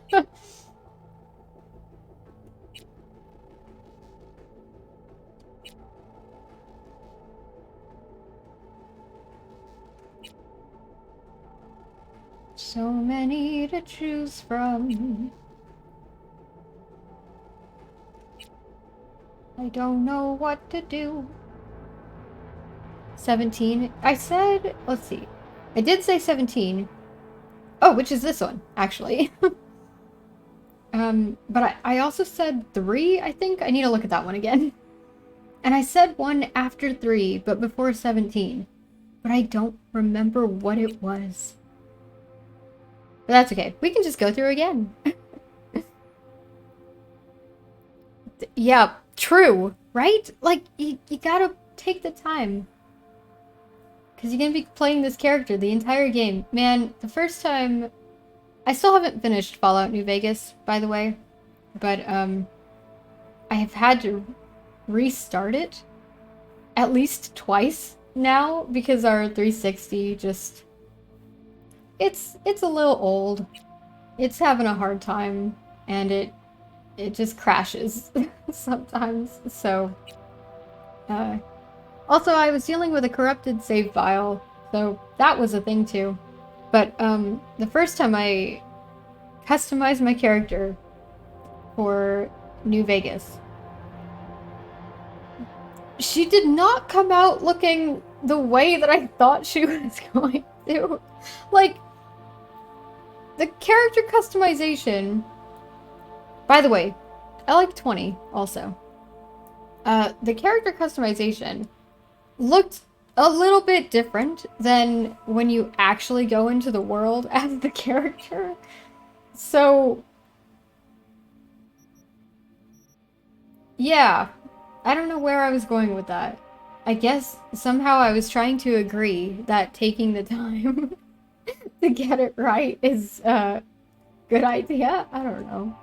B: So many to choose from. I don't know what to do. 17. I said, let's see. I did say 17. Oh, which is this one, actually. But I also said 3, I think. I need to look at that one again. And I said 1 after 3, but before 17. But I don't remember what it was. But that's okay. We can just go through again. Yeah, true, right? Like, you gotta take the time. Because you're gonna be playing this character the entire game. Man, the first time... I still haven't finished Fallout New Vegas, by the way. But, I have had to restart it at least twice now, because our 360 just... It's a little old. It's having a hard time, and it just crashes sometimes, so... Also, I was dealing with a corrupted save file, so that was a thing too. But, the first time I customized my character for New Vegas, she did not come out looking the way that I thought she was going to. Like, the character customization... By the way, I like 20 also. The character customization looked a little bit different than when you actually go into the world as the character. So, yeah, I don't know where I was going with that. I guess somehow I was trying to agree that taking the time to get it right is a good idea. I don't know.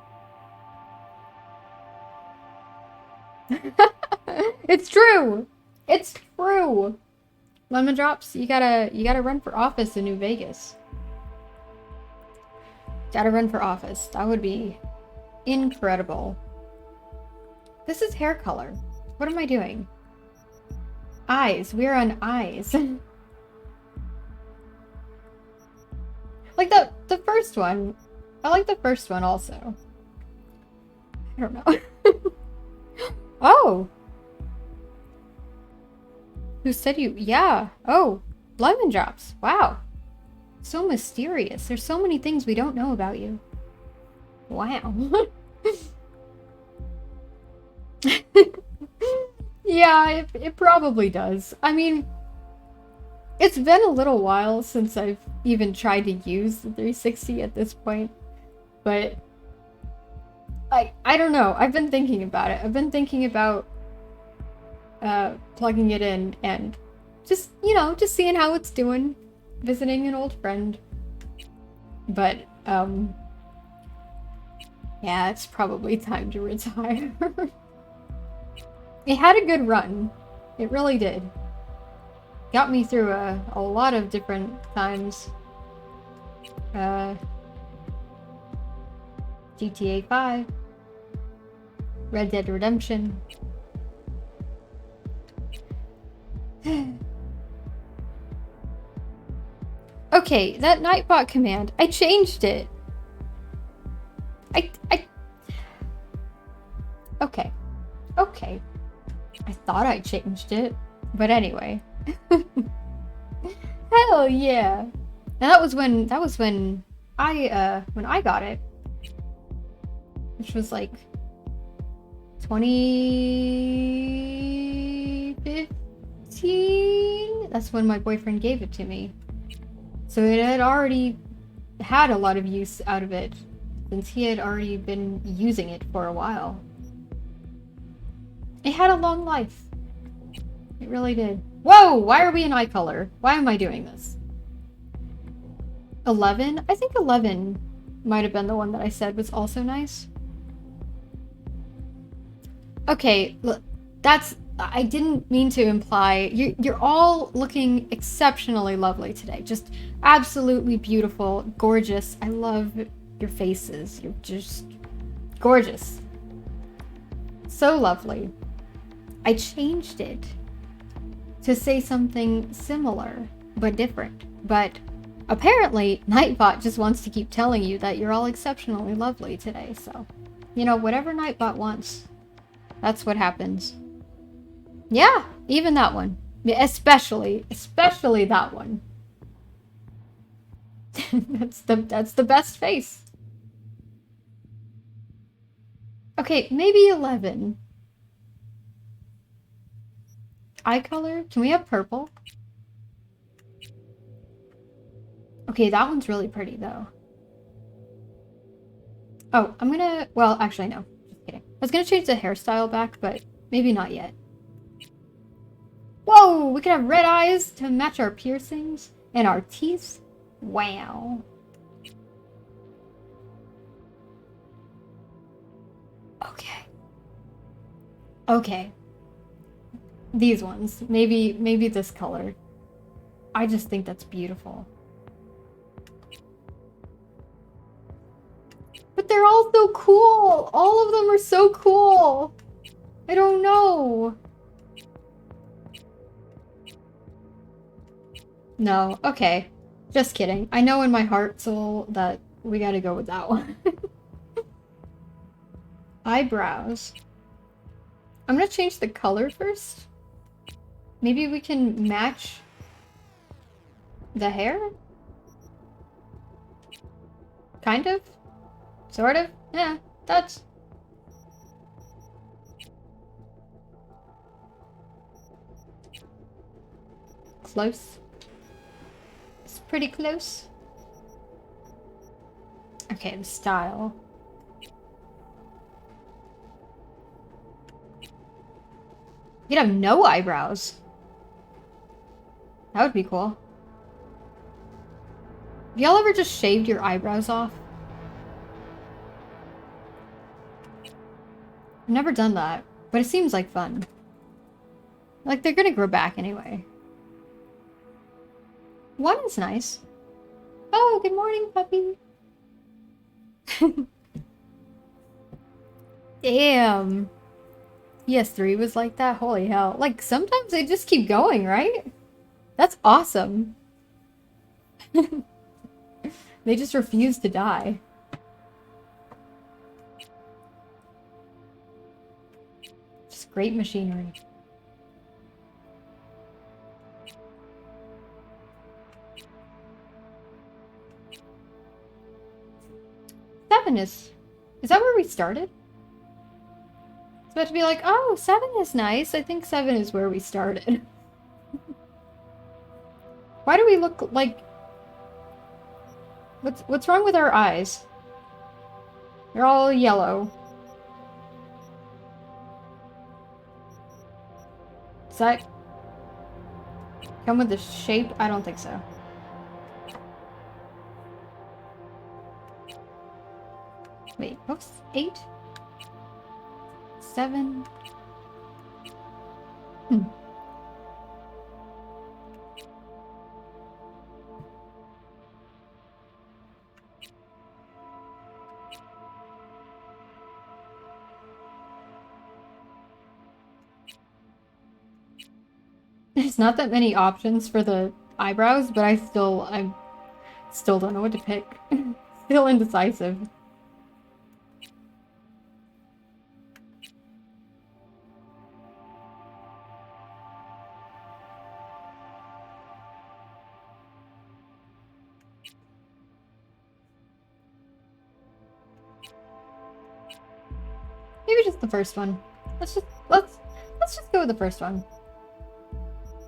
B: It's true. It's true. Lemon Drops, you gotta run for office in New Vegas. Gotta run for office. That would be incredible. This is hair color. What am I doing? Eyes. We're on eyes. Like the first one. I like the first one also. I don't know. Oh. Who said you? Yeah. Oh, Lemon Drops. Wow. so mysterious. There's so many things we don't know about you. Wow. Yeah, it probably does. I mean, it's been a little while since I've even tried to use the 360 at this point, but I don't know. I've been thinking about it. I've been thinking about plugging it in and just, you know, just seeing how it's doing, visiting an old friend. But yeah, it's probably time to retire. It had a good run. It really did. Got me through a lot of different times. GTA 5. Red Dead Redemption. Okay, that Nightbot command. I changed it. Okay. Okay. I thought I changed it. But anyway. Hell yeah. And that was when I got it. Which was like 2015. That's when my boyfriend gave it to me. So it had already had a lot of use out of it, since he had already been using it for a while. It had a long life. It really did. Whoa! Why are we in eye color? Why am I doing this? 11? I think 11 might have been the one that I said was also nice. Okay, look, I didn't mean to imply, you're all looking exceptionally lovely today. Just absolutely beautiful, gorgeous. I love your faces. You're just gorgeous. So lovely. I changed it to say something similar, but different. But apparently, Nightbot just wants to keep telling you that you're all exceptionally lovely today, so, you know, whatever Nightbot wants, that's what happens. Yeah, even that one. Yeah, especially that one. That's the best face. Okay, maybe 11. Eye color? Can we have purple? Okay, that one's really pretty though. Oh, I'm gonna, well, actually no, just kidding. I was gonna change the hairstyle back, but maybe not yet. Whoa, we can have red eyes to match our piercings and our teeth. Wow. Okay. Okay. These ones. Maybe this color. I just think that's beautiful. But they're all so cool. All of them are so cool. I don't know. No, okay. Just kidding. I know in my heart soul that we gotta go with that one. Eyebrows. I'm gonna change the color first. Maybe we can match the hair? Kind of? Sort of? Yeah, that's... close. It's pretty close. Okay, the style. You'd have no eyebrows. That would be cool. Have y'all ever just shaved your eyebrows off? I've never done that, but it seems like fun. Like, they're gonna grow back anyway. One is nice. Oh, good morning, puppy. Damn. PS3 was like that? Holy hell. Like, sometimes they just keep going, right? That's awesome. They just refuse to die. Just great machinery. 7 is... Is that where we started? It's about to be like, oh, 7 is nice. I think 7 is where we started. Why do we look like... What's wrong with our eyes? They're all yellow. Does that come with the shape? I don't think so. Wait, whoops. 8? 7? There's not that many options for the eyebrows, but I still don't know what to pick. Still indecisive. Maybe just the first one. Let's just go with the first one.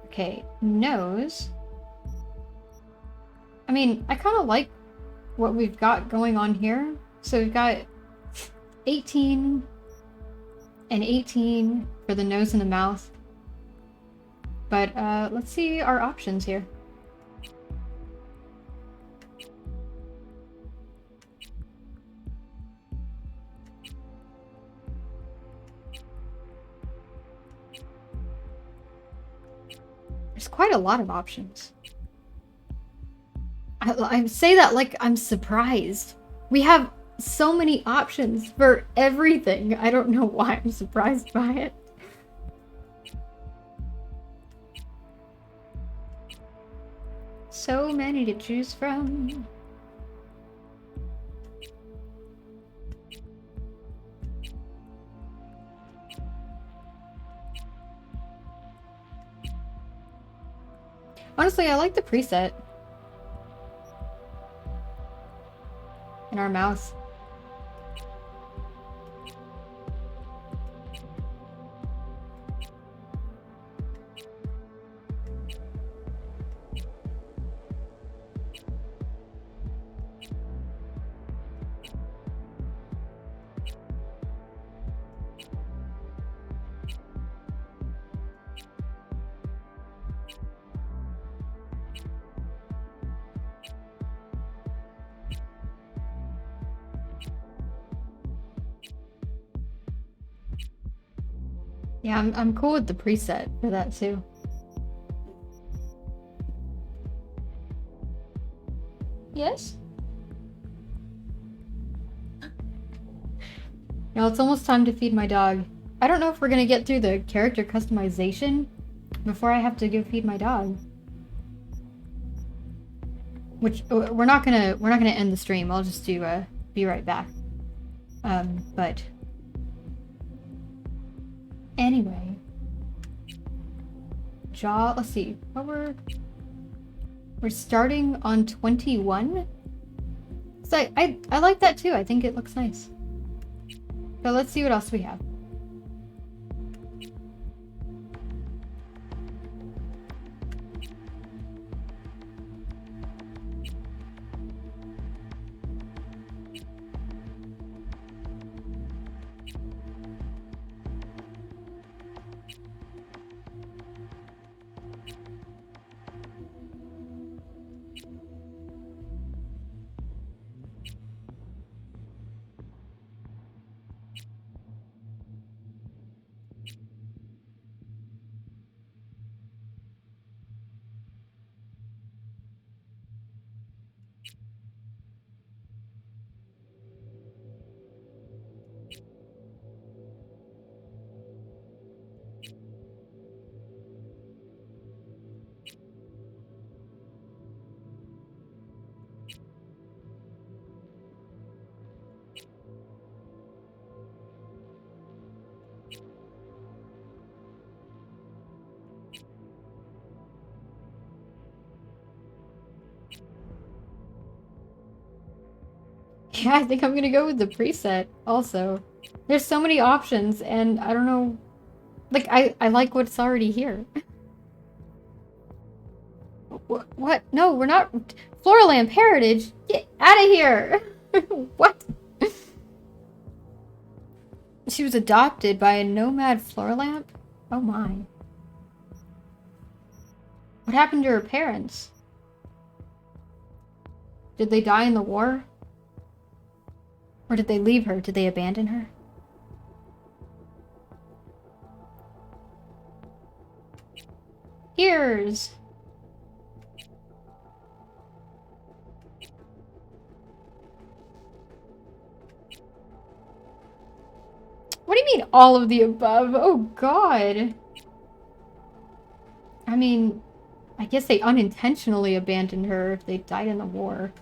B: Okay, nose. I mean, I kind of like what we've got going on here. So we've got 18 and 18 for the nose and the mouth. But let's see our options here. There's quite a lot of options. I say that like I'm surprised. We have so many options for everything. I don't know why I'm surprised by it. So many to choose from. Honestly, I like the preset. In our mouth. Yeah, I'm cool with the preset for that too. Yes? Now it's almost time to feed my dog. I don't know if we're gonna get through the character customization before I have to go feed my dog. Which we're not gonna end the stream. I'll just do be right back. But anyway, jaw. Let's see. What we're starting on 21. So I like that too. I think it looks nice. So let's see what else we have. Yeah, I think I'm gonna go with the preset also. There's so many options and I don't know. Like, I like what's already here. What? No, we're not. Floral Lamp Heritage? Get out of here! What? She was adopted by a nomad floral lamp? Oh my. What happened to her parents? Did they die in the war? Or did they leave her? Did they abandon her? Here's. What do you mean all of the above? Oh god. I mean, I guess they unintentionally abandoned her if they died in the war.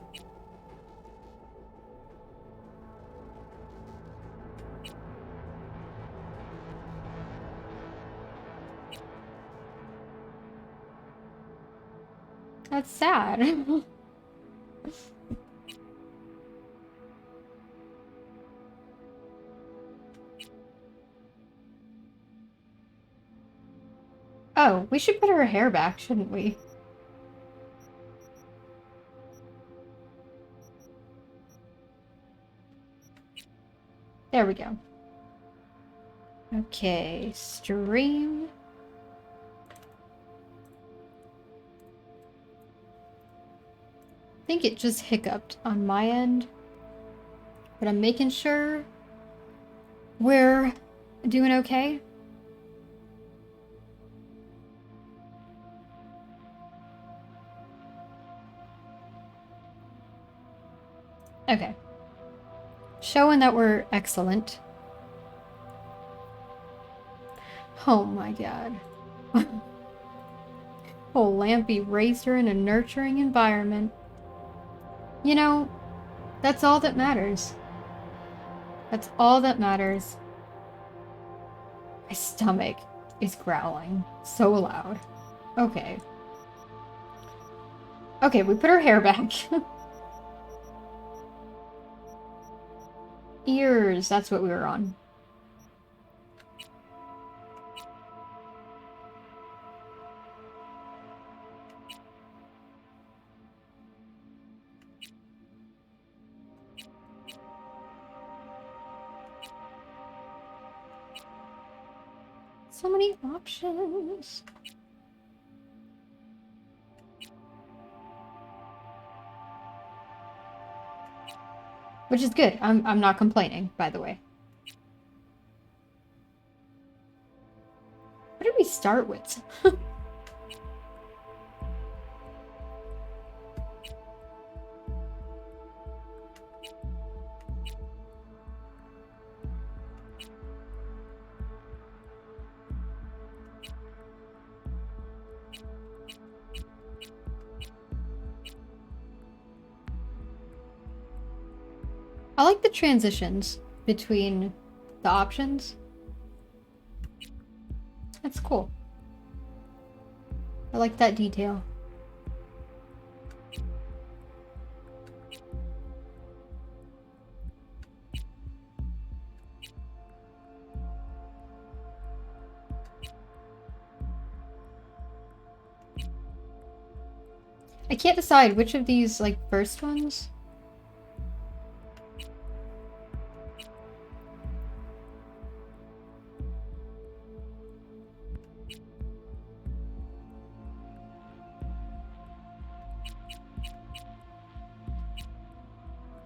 B: That's sad. Oh, we should put her hair back, shouldn't we? There we go. Okay, stream. I think it just hiccuped on my end, but I'm making sure we're doing okay. Okay. Showing that we're excellent. Oh my god. Oh, Lampy raised her in a nurturing environment. You know, that's all that matters. That's all that matters. My stomach is growling so loud. Okay. Okay, we put her hair back. Ears, that's what we were on. So many options. Which is good. I'm not complaining, by the way. What did we start with? I like the transitions between the options. That's cool. I like that detail. I can't decide which of these, like, first ones.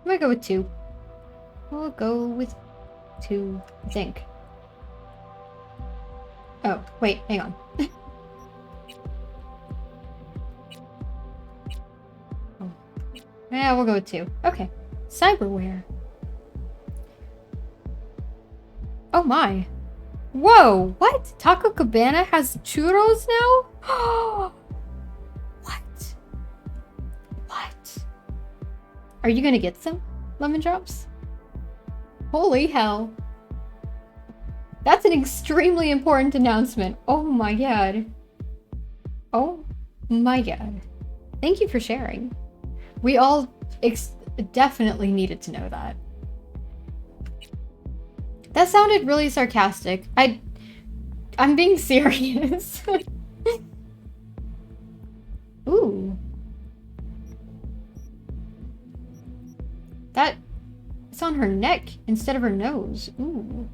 B: I'm gonna go with 2. We'll go with 2, I think. Oh, wait, hang on. Oh. Yeah, we'll go with 2. Okay. Cyberware. Oh my. Whoa, what? Taco Cabana has churros now? What? What? Are you gonna get some lemon drops? Holy hell. That's an extremely important announcement. Oh my god. Oh my god. Thank you for sharing. We all definitely needed to know that. That sounded really sarcastic. I'm being serious. Ooh. It's on her neck instead of her nose. Ooh.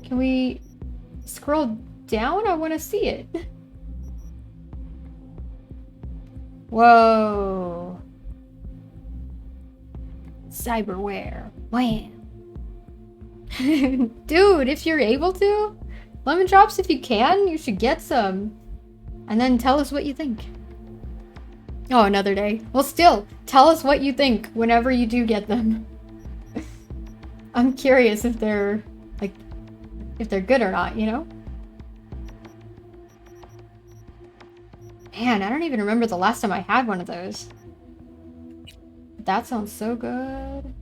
B: Can we scroll down? I want to see it. Whoa. Cyberware. Wham. Dude, if you're able to, lemon drops if you can, you should get some. And then tell us what you think. Oh, another day. Well, still, tell us what you think whenever you do get them. I'm curious if they're, like, if they're good or not, you know? Man, I don't even remember the last time I had one of those. That sounds so good.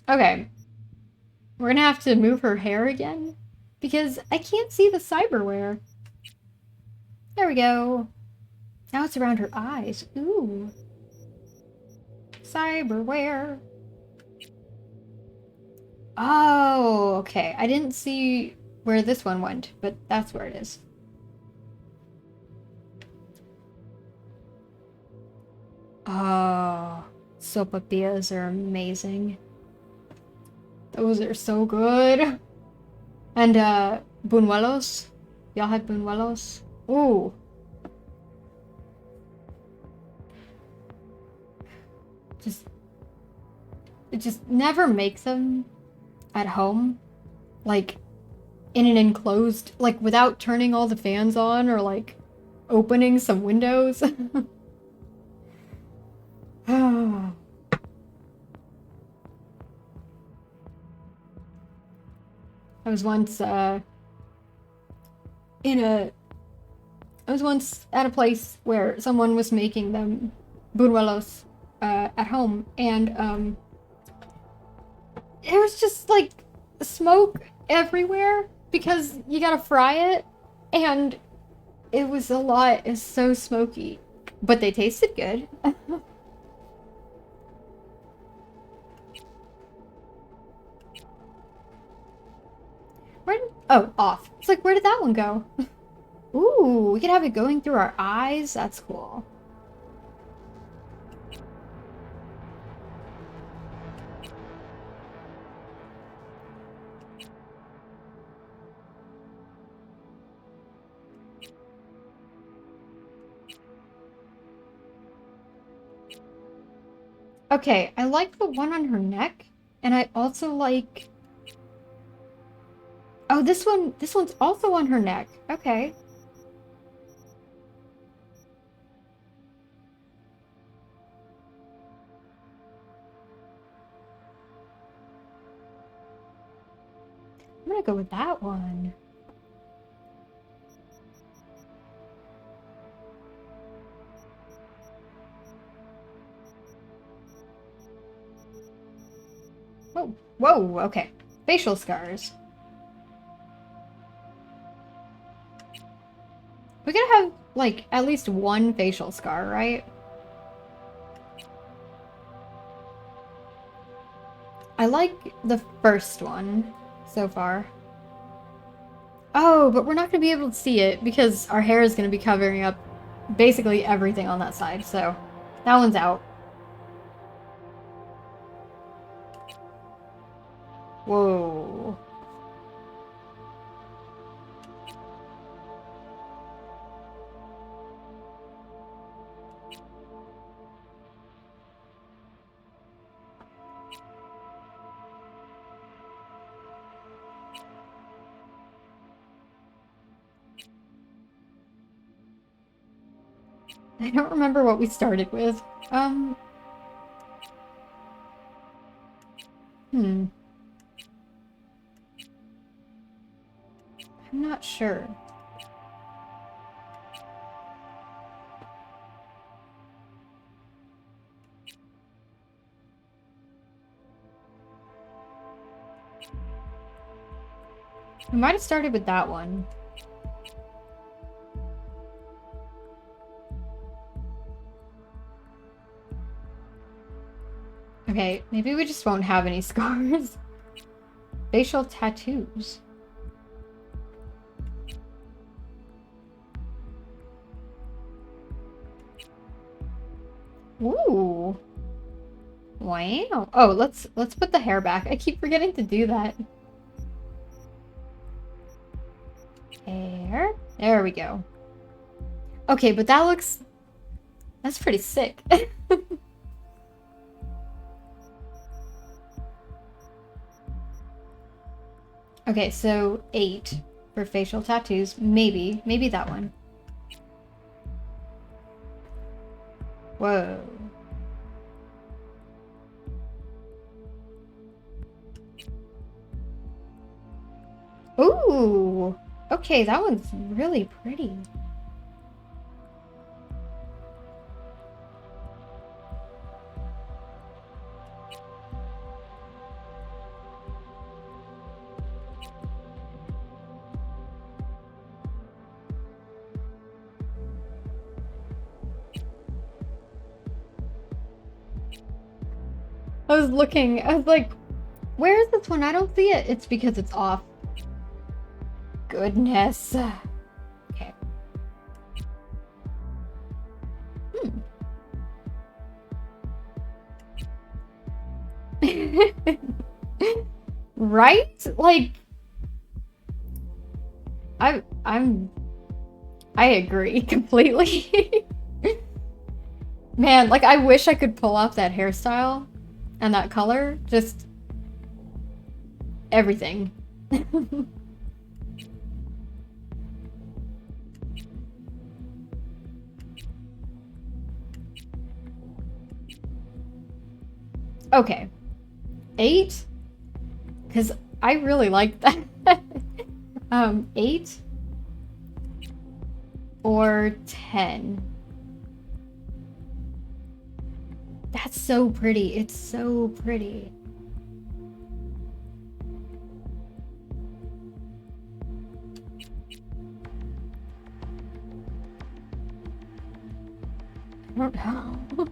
B: Okay. We're gonna have to move her hair again because I can't see the cyberware. There we go. Now it's around her eyes. Ooh. Cyberware. Oh, okay. I didn't see where this one went, but that's where it is. Oh, sopapillas are amazing. Those are so good. And, buñuelos. Y'all had buñuelos? Ooh. It just never makes them at home. Like, in an enclosed, like, without turning all the fans on or, like, opening some windows. I was once at a place where someone was making them buñuelos at home, and there was just like smoke everywhere because you gotta fry it, and it was a lot. It's so smoky, but they tasted good. Oh, off. It's like, where did that one go? Ooh, we could have it going through our eyes. That's cool. Okay, I like the one on her neck, and I also like... Oh, this one's also on her neck. Okay. I'm gonna go with that one. Whoa, whoa, okay. Facial scars. We gotta have, like, at least one facial scar, right? I like the first one so far. Oh, but we're not gonna be able to see it because our hair is gonna be covering up basically everything on that side, so that one's out. Whoa. I don't remember what we started with. I'm not sure. I might have started with that one. Okay, maybe we just won't have any scars. Facial tattoos. Ooh. Wow. Oh, let's put the hair back. I keep forgetting to do that. Hair. There we go. Okay, but that's pretty sick. Okay, so 8 for facial tattoos. Maybe that one. Whoa. Ooh. Okay, that one's really pretty. I was looking, I was like, where is this one? I don't see it. It's because it's off. Goodness. Okay. Right? Like, I agree completely. Man, like I wish I could pull off that hairstyle and that color. Just everything. Okay. 8? Because I really like that. 8 or 10. That's so pretty. It's so pretty. I don't know.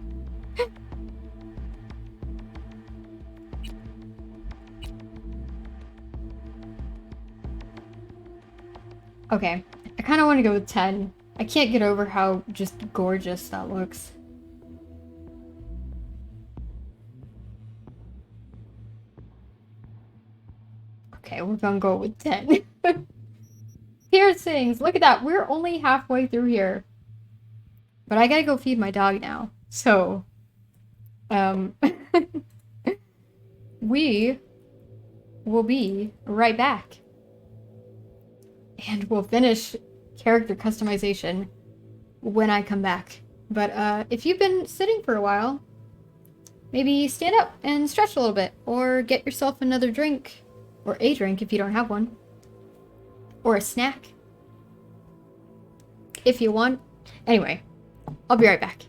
B: Okay, I kind of want to go with 10. I can't get over how just gorgeous that looks. Okay, we're gonna go with 10. Piercings! Look at that! We're only halfway through here. But I gotta go feed my dog now. So, we will be right back. And we'll finish character customization when I come back. But if you've been sitting for a while, maybe stand up and stretch a little bit, or get yourself another drink, or a drink if you don't have one, or a snack if you want. Anyway, I'll be right back.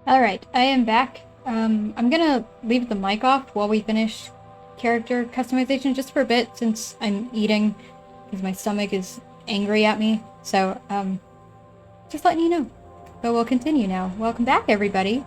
B: Alright, I am back. I'm gonna leave the mic off while we finish character customization just for a bit since I'm eating because my stomach is angry at me. So, just letting you know. But we'll continue now. Welcome back, everybody.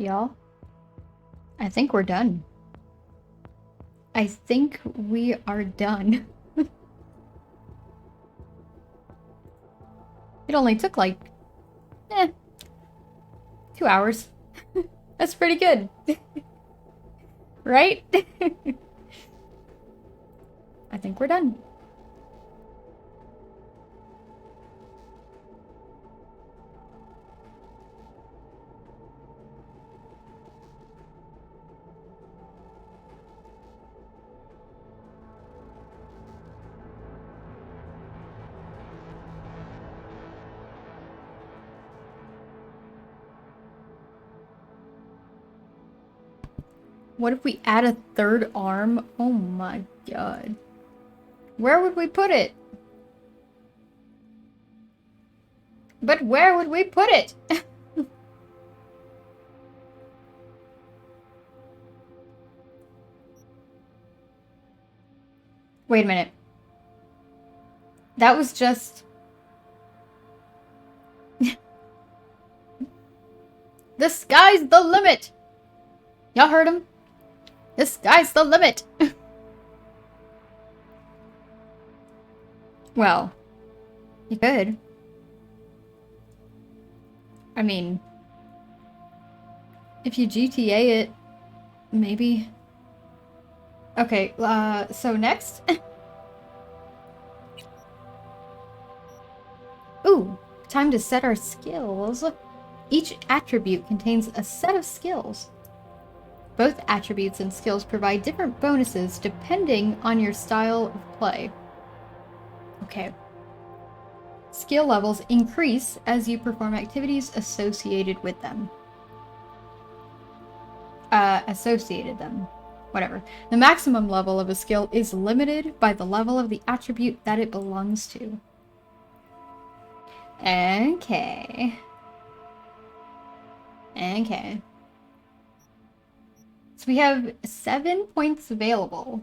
B: y'all. I think we're done. I think we are done. It only took like, 2 hours. That's pretty good. Right? I think we're done. What if we add a third arm? Oh my god. Where would we put it? But where would we put it? Wait a minute. That was just... The sky's the limit! Y'all heard him? The sky's the limit! Well, you could. I mean, if you GTA it, maybe. Okay, so next. Ooh, time to set our skills. Each attribute contains a set of skills. Both attributes and skills provide different bonuses depending on your style of play. Okay. Skill levels increase as you perform activities associated with them. Whatever. The maximum level of a skill is limited by the level of the attribute that it belongs to. Okay. Okay. So we have 7 points available.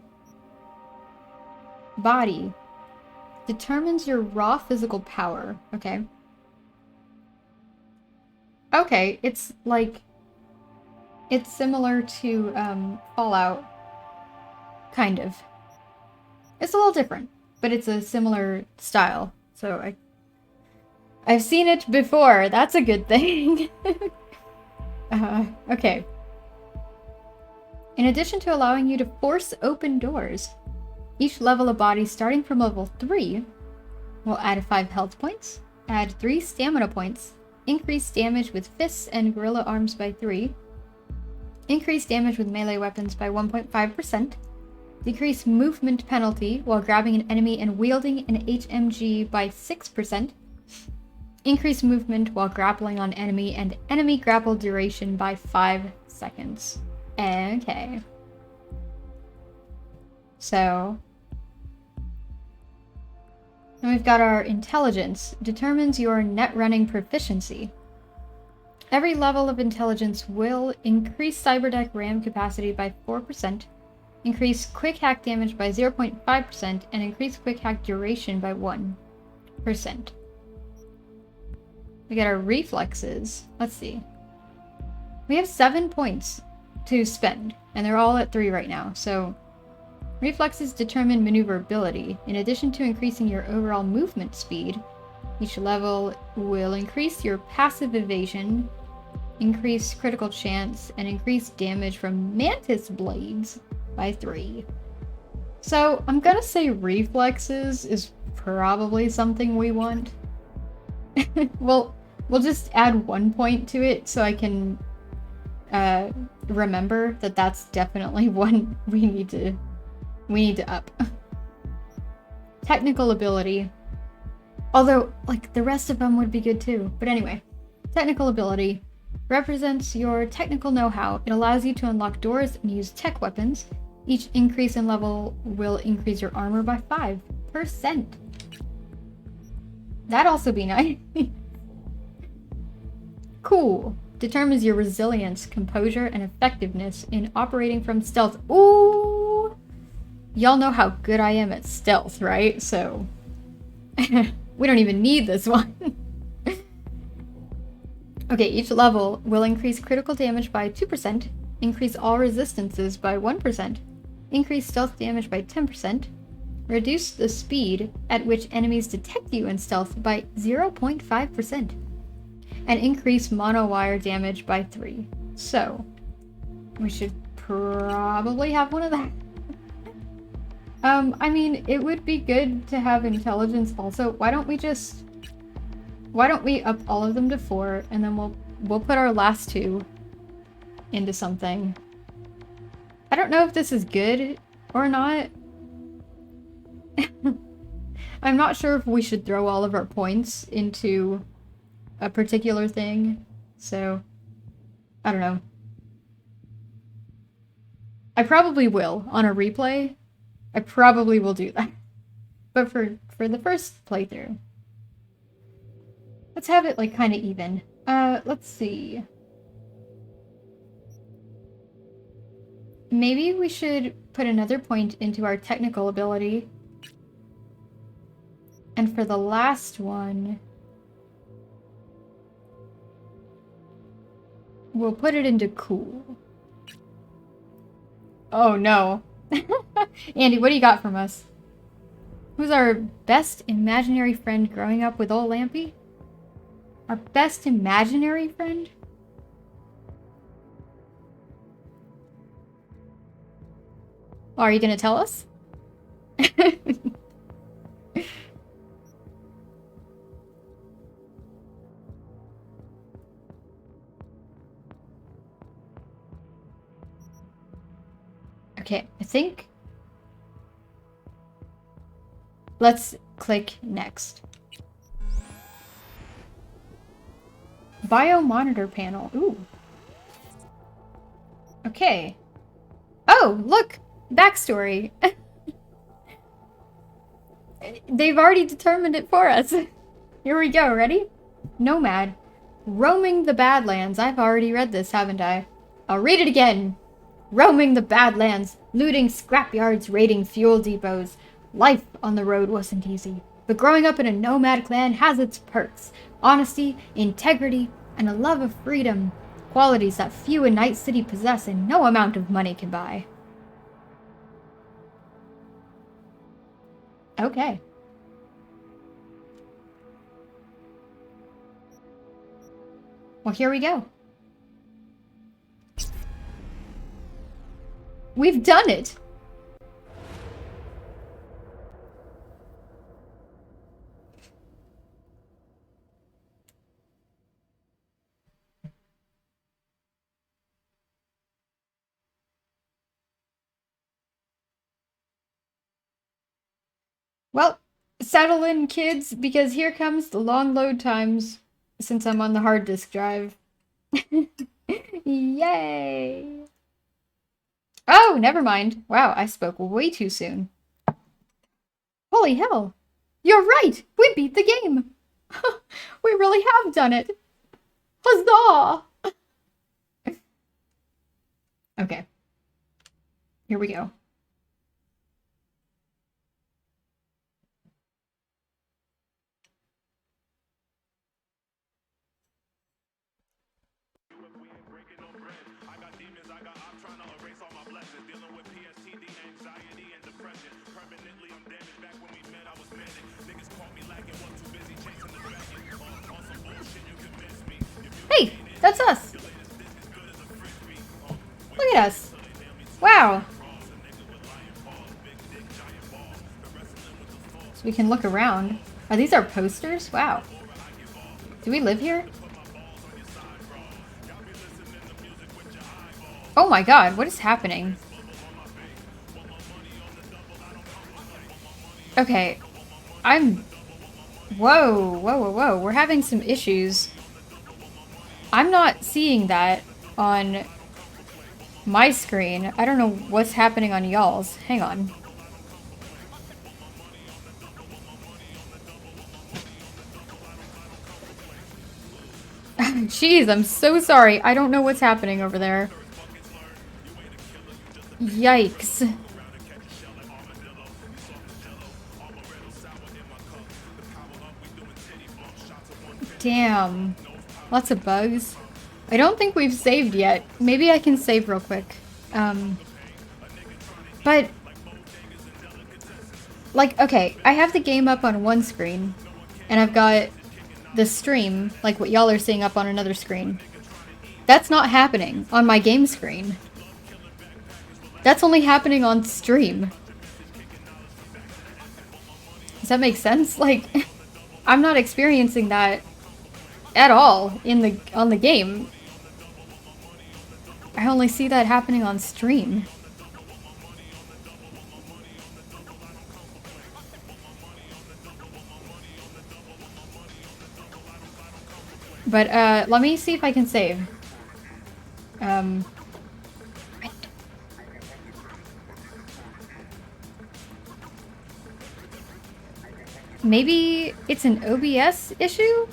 B: Body. Determines your raw physical power. Okay. Okay, it's like... It's similar to Fallout. Kind of. It's a little different, but it's a similar style. So I've seen it before. That's a good thing. Okay. In addition to allowing you to force open doors, each level of body starting from level 3 will add 5 health points, add 3 stamina points, increase damage with fists and gorilla arms by 3, increase damage with melee weapons by 1.5%, decrease movement penalty while grabbing an enemy and wielding an HMG by 6%, increase movement while grappling on enemy and enemy grapple duration by 5 seconds. Okay. So... Then we've got our intelligence. Determines your net running proficiency. Every level of intelligence will increase cyberdeck RAM capacity by 4%, increase quick hack damage by 0.5%, and increase quick hack duration by 1%. We got our reflexes. Let's see. We have 7 points to spend, and they're all at 3 right now, so... Reflexes determine maneuverability. In addition to increasing your overall movement speed, each level will increase your passive evasion, increase critical chance, and increase damage from mantis blades by 3. So I'm gonna say reflexes is probably something we want. We'll just add 1 point to it so I can remember that that's definitely one we need to up. Technical ability. Although, like, the rest of them would be good too. But anyway, technical ability represents your technical know-how. It allows you to unlock doors and use tech weapons. Each increase in level will increase your armor by 5%. That'd also be nice. Cool. Determines your resilience, composure, and effectiveness in operating from stealth. Ooh! Y'all know how good I am at stealth, right? So, we don't even need this one. Okay, each level will increase critical damage by 2%, increase all resistances by 1%, increase stealth damage by 10%, reduce the speed at which enemies detect you in stealth by 0.5%, and increase monowire damage by 3. So, we should probably have one of that. I mean, it would be good to have intelligence also. Why don't we up all of them to 4, and then we'll put our last 2 into something. I don't know if this is good or not. I'm not sure if we should throw all of our points into a particular thing, so I don't know. I probably will on a replay. I probably will do that. But for the first playthrough, let's have it like kind of even. Let's see. Maybe we should put another point into our technical ability. And for the last one, we'll put it into cool. Oh no. Andy, what do you got from us? Who's our best imaginary friend growing up with old Lampy? Our best imaginary friend? Oh, are you gonna tell us? Okay, I think... Let's click next. Biomonitor panel. Ooh. Okay. Oh, look! Backstory. They've already determined it for us. Here we go, ready? Nomad. Roaming the Badlands. I've already read this, haven't I? I'll read it again. Roaming the Badlands, looting scrapyards, raiding fuel depots. Life on the road wasn't easy, but growing up in a nomad clan has its perks. Honesty, integrity, and a love of freedom. Qualities that few in Night City possess and no amount of money can buy. Okay. Well, here we go. We've done it! Well, settle in, kids, because here comes the long load times since I'm on the hard disk drive. Yay! Oh, never mind. Wow, I spoke way too soon. Holy hell! You're right! We beat the game! We really have done it! Huzzah! Okay. Here we go. Hey, that's us. Look at us. Wow. So we can look around. Are these our posters? Wow. Do we live here? Oh my god, what is happening? Okay. Whoa, whoa, whoa, whoa. We're having some issues. I'm not seeing that on my screen. I don't know what's happening on y'all's. Hang on. Jeez, I'm so sorry. I don't know what's happening over there. Yikes. Damn. Lots of bugs. I don't think we've saved yet. Maybe I can save real quick. But... like, okay, I have the game up on one screen. And I've got the stream, like what y'all are seeing, up on another screen. That's not happening on my game screen. That's only happening on stream. Does that make sense? Like, I'm not experiencing that at all on the game. I only see that happening on stream. But let me see if I can save. Maybe it's an OBS issue?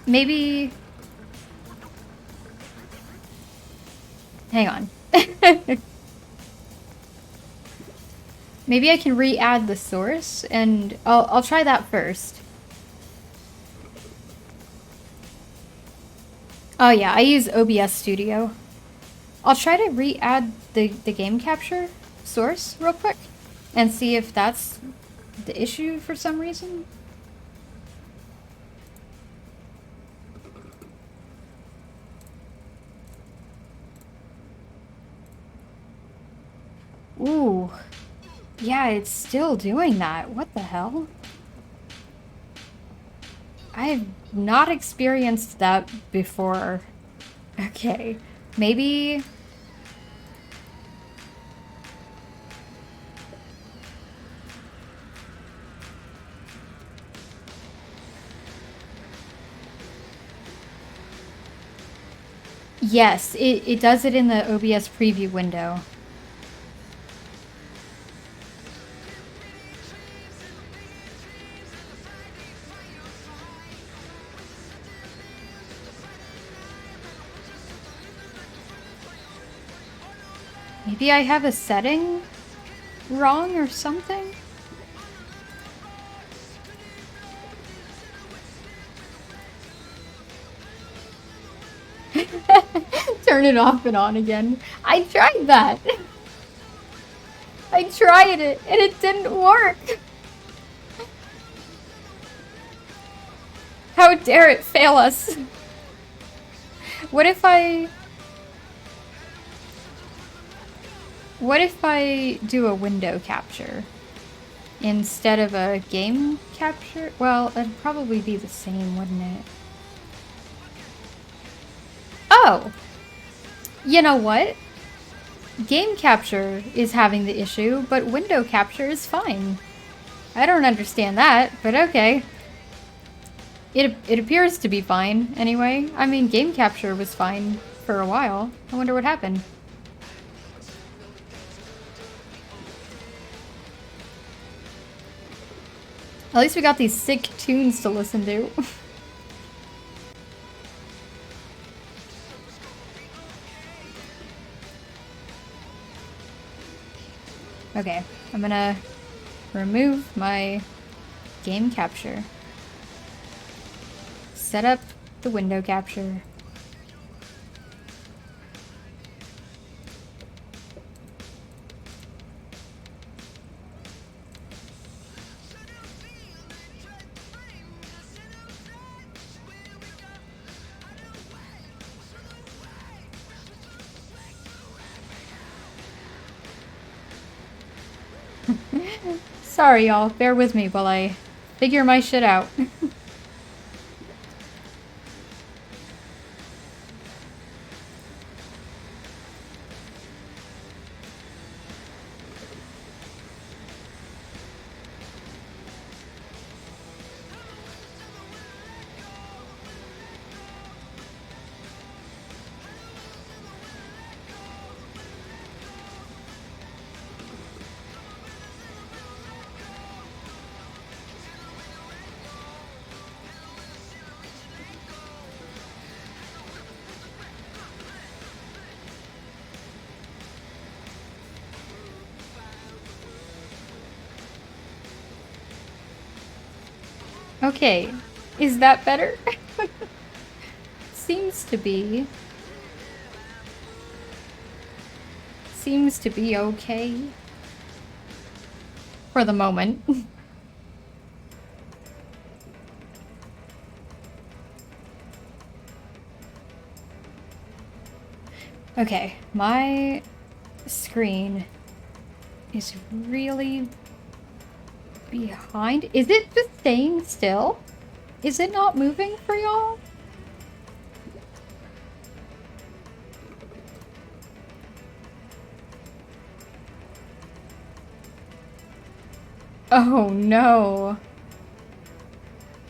B: Maybe... hang on. Maybe I can re-add the source, and I'll try that first. Oh yeah, I use OBS Studio. I'll try to re-add the game capture source real quick and see if that's the issue for some reason. Ooh. Yeah, it's still doing that. What the hell? I have not experienced that before. Okay. Maybe... yes, it does it in the OBS preview window. Maybe I have a setting wrong or something? Turn it off and on again. I tried that. I tried it and it didn't work. How dare it fail us? What if I do a window capture instead of a game capture? Well, it'd probably be the same, wouldn't it? Oh! You know what? Game capture is having the issue, but window capture is fine. I don't understand that, but okay. It appears to be fine, anyway. I mean, game capture was fine for a while. I wonder what happened. At least we got these sick tunes to listen to. Okay, I'm gonna remove my game capture. Set up the window capture. Sorry, y'all. Bear with me while I figure my shit out. Okay, Is that better? Seems to be. Seems to be okay. For the moment. Okay, my screen is really behind. Is it just staying still? Is it not moving for y'all? Oh no.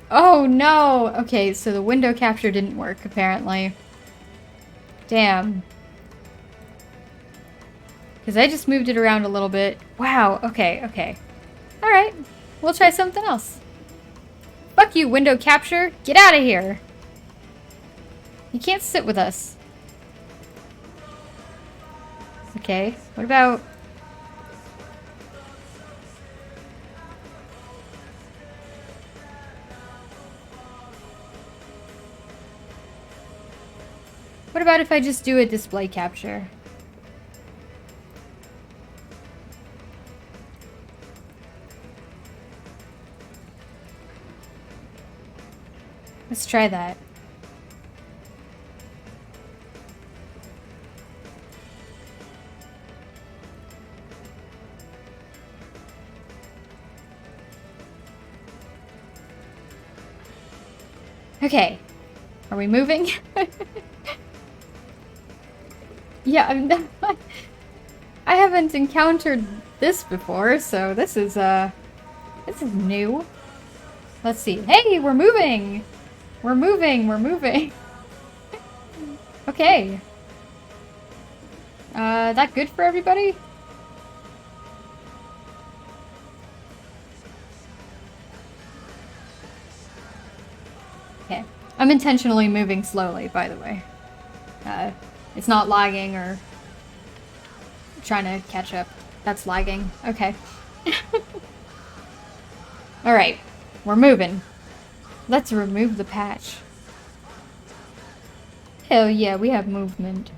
B: Oh no! Okay, so the window capture didn't work apparently. Damn. Because I just moved it around a little bit. Wow, okay, okay. Alright, we'll try something else. Fuck you, window capture! Get out of here! You can't sit with us. Okay, what about... What about if I just do a display capture? Let's try that. Okay. Are we moving? Yeah, I haven't encountered this before, so this is new. Let's see. Hey, we're moving! We're moving, we're moving. Okay. That good for everybody? Okay. I'm intentionally moving slowly, by the way. It's not lagging or trying to catch up. That's lagging. Okay. Alright. We're moving. Let's remove the patch. Hell yeah, we have movement.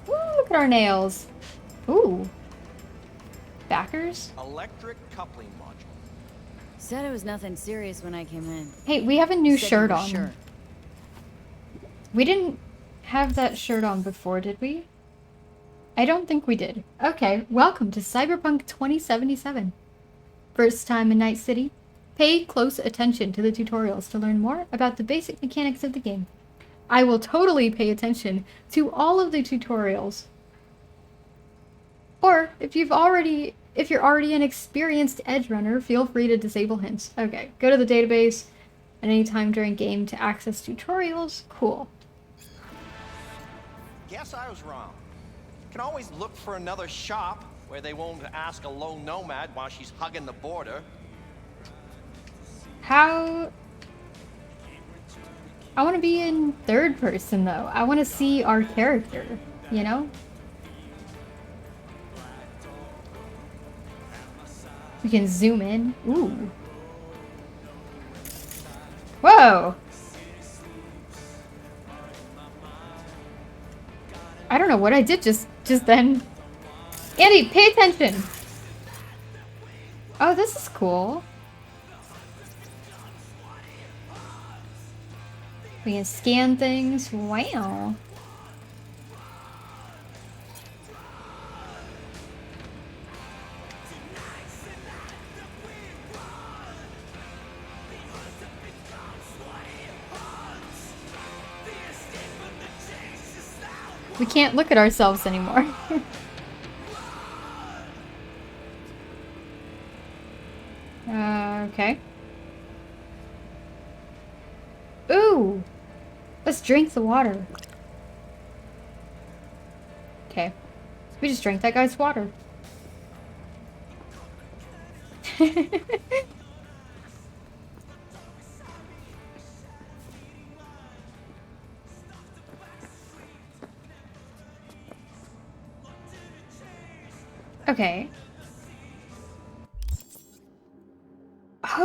B: Ooh, look at our nails. Ooh. Backers?
E: Electric coupling module.
D: Said it was nothing serious when I came in.
B: Hey, we have a new
D: Said you
B: shirt
D: were
B: on.
D: sure.
B: We didn't have that shirt on before, did we? I don't think we did. Okay, welcome to Cyberpunk 2077. First time in Night City? Pay close attention to the tutorials to learn more about the basic mechanics of the game. I will totally pay attention to all of the tutorials. Or, if you're already an experienced edge runner, feel free to disable hints. Okay, go to the database at any time during game to access tutorials. Cool.
E: Guess I was wrong. Can always look for another shop where they won't ask a lone nomad while she's hugging the border.
B: How... I want to be in third person, though. I want to see our character, you know? We can zoom in. Ooh. Whoa! I don't know what I did just then. Andy, pay attention! Oh, this is cool. We can scan things. Wow. We can't look at ourselves anymore. Okay. Ooh! Let's drink the water. Okay. We just drank that guy's water. Okay.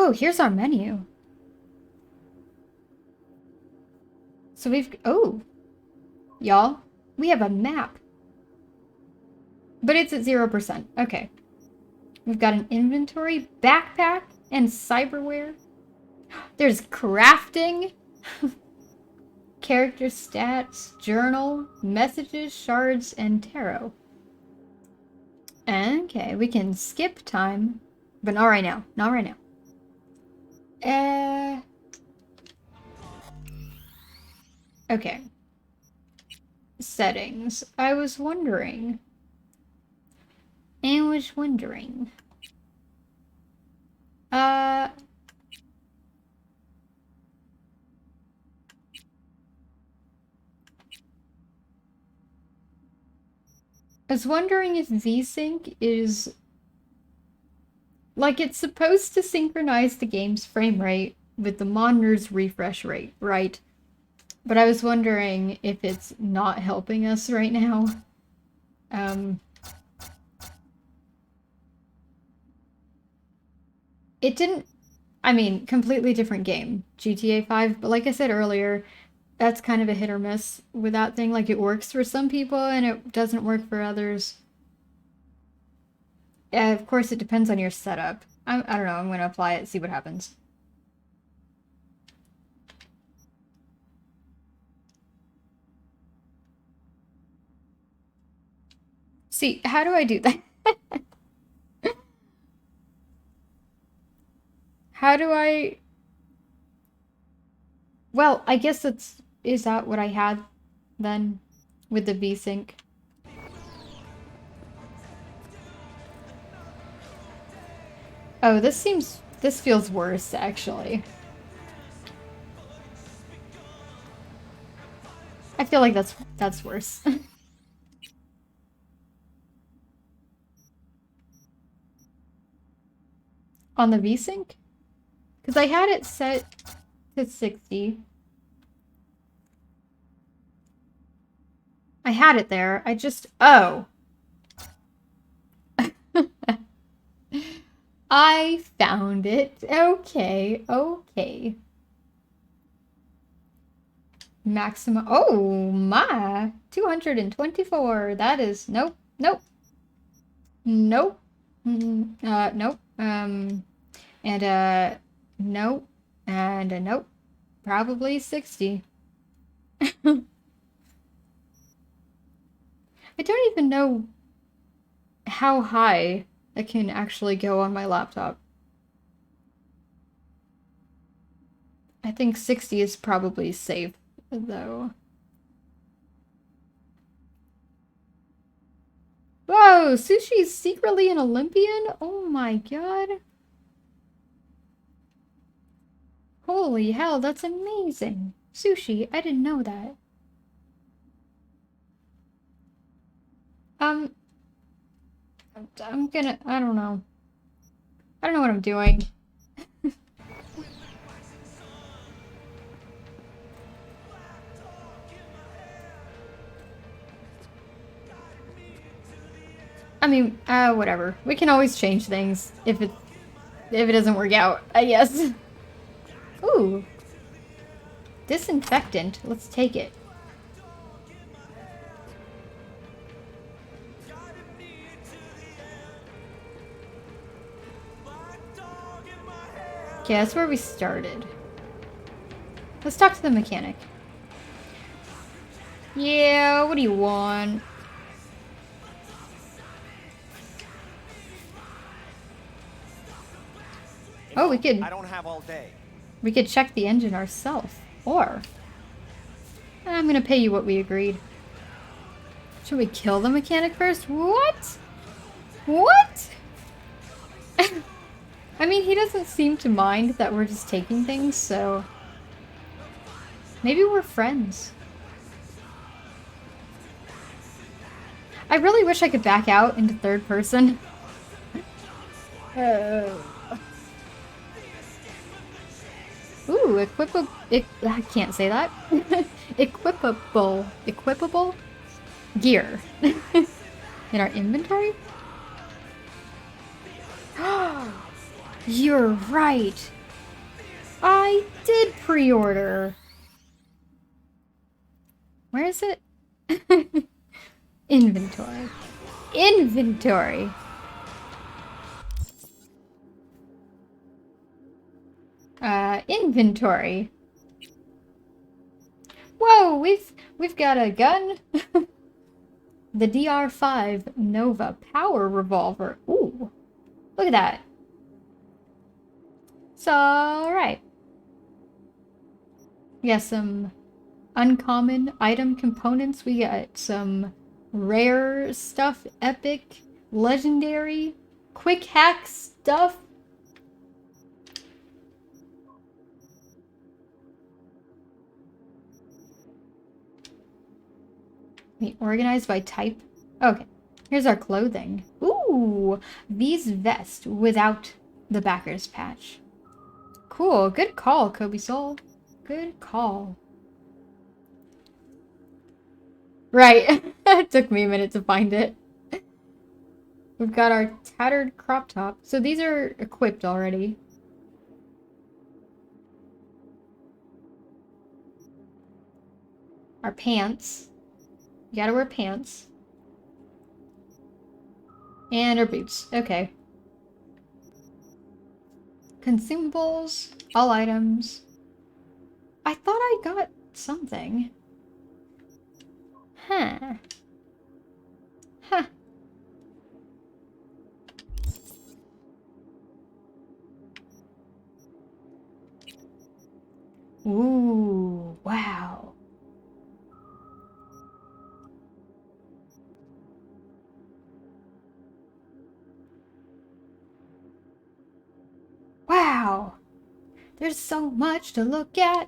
B: Oh, here's our menu. So oh, y'all, we have a map. But it's at 0%. Okay. We've got an inventory, backpack, and cyberware. There's crafting, character stats, journal, messages, shards, and tarot. Okay, we can skip time, but not right now. Not right now. Okay. Settings. I was wondering. I was wondering if VSync is... Like, it's supposed to synchronize the game's frame rate with the monitor's refresh rate, right? But I was wondering if it's not helping us right now. It didn't... I mean, completely different game, GTA 5, but like I said earlier, that's kind of a hit or miss with that thing. Like, it works for some people and it doesn't work for others. Of course, it depends on your setup. I don't know, I'm going to apply it, see what happens. See, how do I do that? How do I... Well, I guess is that what I had then with the VSync? Oh, this feels worse, actually. I feel like that's worse. On the VSync? Because I had it set to 60. I had it there. I just... Oh. I found it. Okay, okay. Maximum... Oh, my. 224. That is... Nope, nope. Nope. Nope. Nope. And nope. Probably 60. I don't even know how high it can actually go on my laptop. I think 60 is probably safe, though. Whoa, Sushi's secretly an Olympian? Oh my god. Holy hell, that's amazing. Sushi, I didn't know that. I don't know. I don't know what I'm doing. I mean, whatever. We can always change things if it doesn't work out, I guess. Ooh. Disinfectant. Let's take it. Okay, that's where we started. Let's talk to the mechanic. Yeah, what do you want? Oh, we could...
E: I don't have all day.
B: We could check the engine ourselves. Or... I'm gonna pay you what we agreed. Should we kill the mechanic first? What? What? I mean, he doesn't seem to mind that we're just taking things, so... Maybe we're friends. I really wish I could back out into third person. Ooh, equipable... I can't say that. Equipable gear. In our inventory? You're right. I did pre-order. Where is it? Inventory. Inventory. Inventory. Whoa, we've got a gun. The DR5 Nova Power Revolver. Ooh, look at that. It's alright. We got some uncommon item components. We got some rare stuff, epic, legendary, quick hack stuff. Wait, organized by type? Okay, here's our clothing. Ooh, V's vest without the backers patch. Cool, good call, Kobe Soul. Good call. Right, it took me a minute to find it. We've got our tattered crop top. So these are equipped already. Our pants. You gotta wear pants. And our boots. Okay. Consumables. All items. I thought I got something. Huh. Huh. Ooh, wow. Wow. There's so much to look at.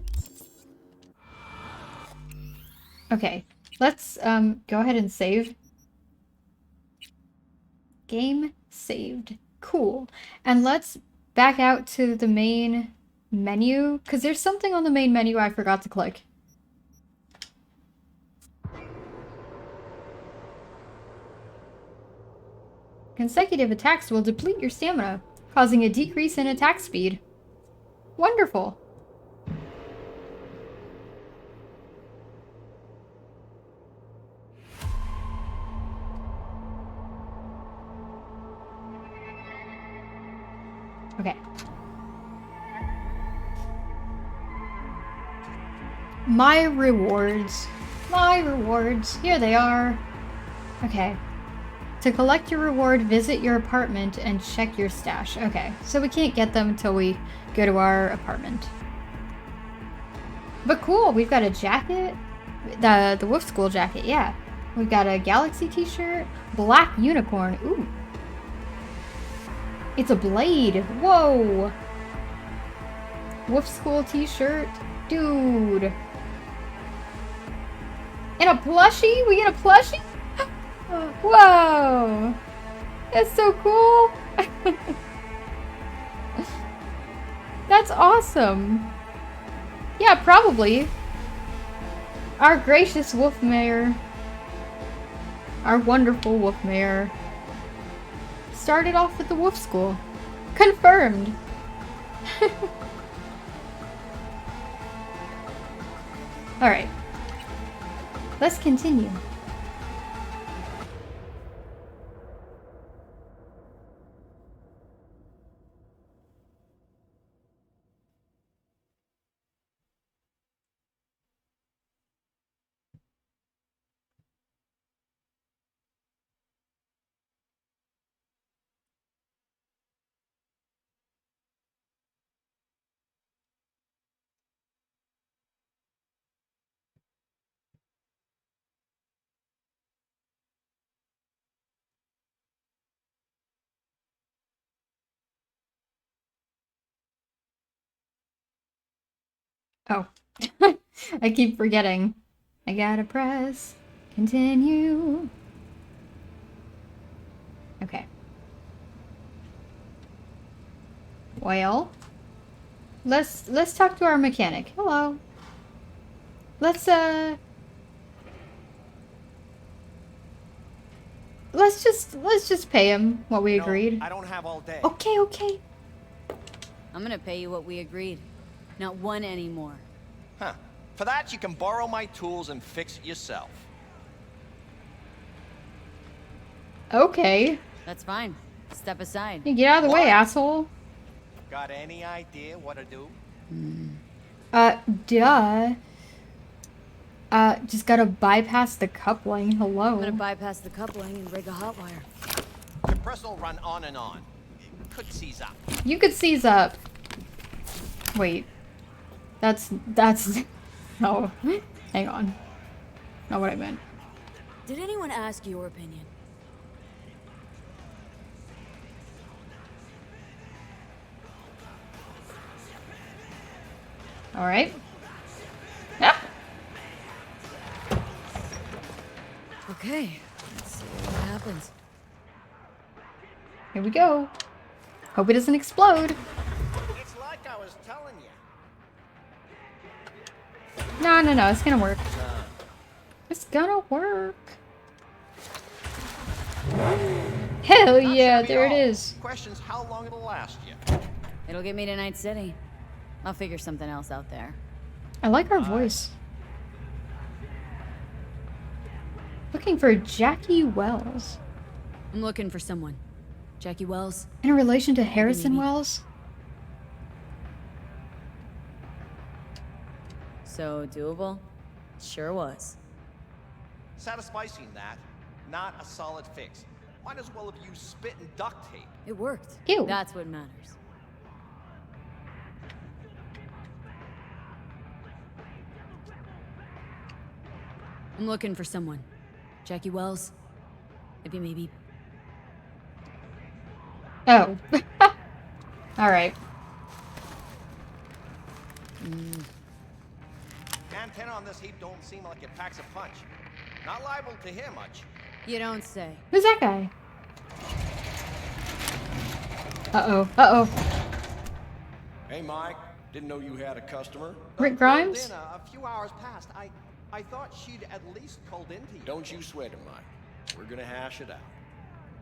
B: Okay, let's go ahead and save. Game saved. Cool. And let's back out to the main menu, because there's something on the main menu I forgot to click. Consecutive attacks will deplete your stamina, causing a decrease in attack speed. Wonderful. Okay. My rewards. My rewards. Here they are. Okay. To collect your reward, visit your apartment and check your stash. Okay, so we can't get them until we go to our apartment. But cool, we've got a jacket. The Wolf School jacket, yeah. We've got a Galaxy t-shirt. Black unicorn. Ooh. It's a blade. Whoa. Wolf School t-shirt. Dude. And a plushie? We get a plushie? Whoa. That's so cool. That's awesome. Yeah, probably. Our gracious wolf mayor. Our wonderful wolf mayor. Started off with the wolf school. Confirmed. Alright. Let's continue. Oh. I keep forgetting. I gotta press continue. Okay. Well, let's talk to our mechanic. Hello. Let's just pay him what we agreed.
E: I don't have all day.
B: Okay, okay.
D: I'm gonna pay you what we agreed. Not one anymore.
E: Huh. For that, you can borrow my tools and fix it yourself.
B: Okay.
D: That's fine. Step aside.
B: You get out of the way,
E: What?
B: asshole.
E: Got any idea what to do?
B: Duh. Just gotta bypass the coupling. Hello.
D: I'm gonna bypass the coupling and rig a hot wire.
E: Compressor will run on and on. It could seize up.
B: You could seize up. Wait. That's no. Hang on. Not what I meant.
D: Did anyone ask your opinion?
B: All right. Yep.
D: Okay, let's see what happens.
B: Here we go. Hope it doesn't explode.
E: It's like I was telling you.
B: No. It's gonna work. It's gonna work. Hell yeah, there it is.
E: Question's how long it'll last you.
D: It'll get me to Night City. I'll figure something else out there.
B: I like our voice. Looking for Jackie Wells.
D: I'm looking for someone. Jackie Wells?
B: In relation to Harrison
D: Maybe.
B: Wells?
D: So doable? Sure was.
E: Satisficing that, not a solid fix. Might as well have used spit and duct tape.
D: It worked.
B: Ew.
D: That's what matters. I'm looking for someone. Jackie Wells? Maybe.
B: Oh. Alright.
E: The antenna on this heap don't seem like it packs a punch. Not liable to hear much.
D: You don't say.
B: Who's that guy? Uh-oh.
F: Hey, Mike. Didn't know you had a customer.
B: Rick Grimes?
E: Then a few hours passed. I thought she'd at least called into you.
F: Don't you sweat it, Mike. We're gonna hash it out.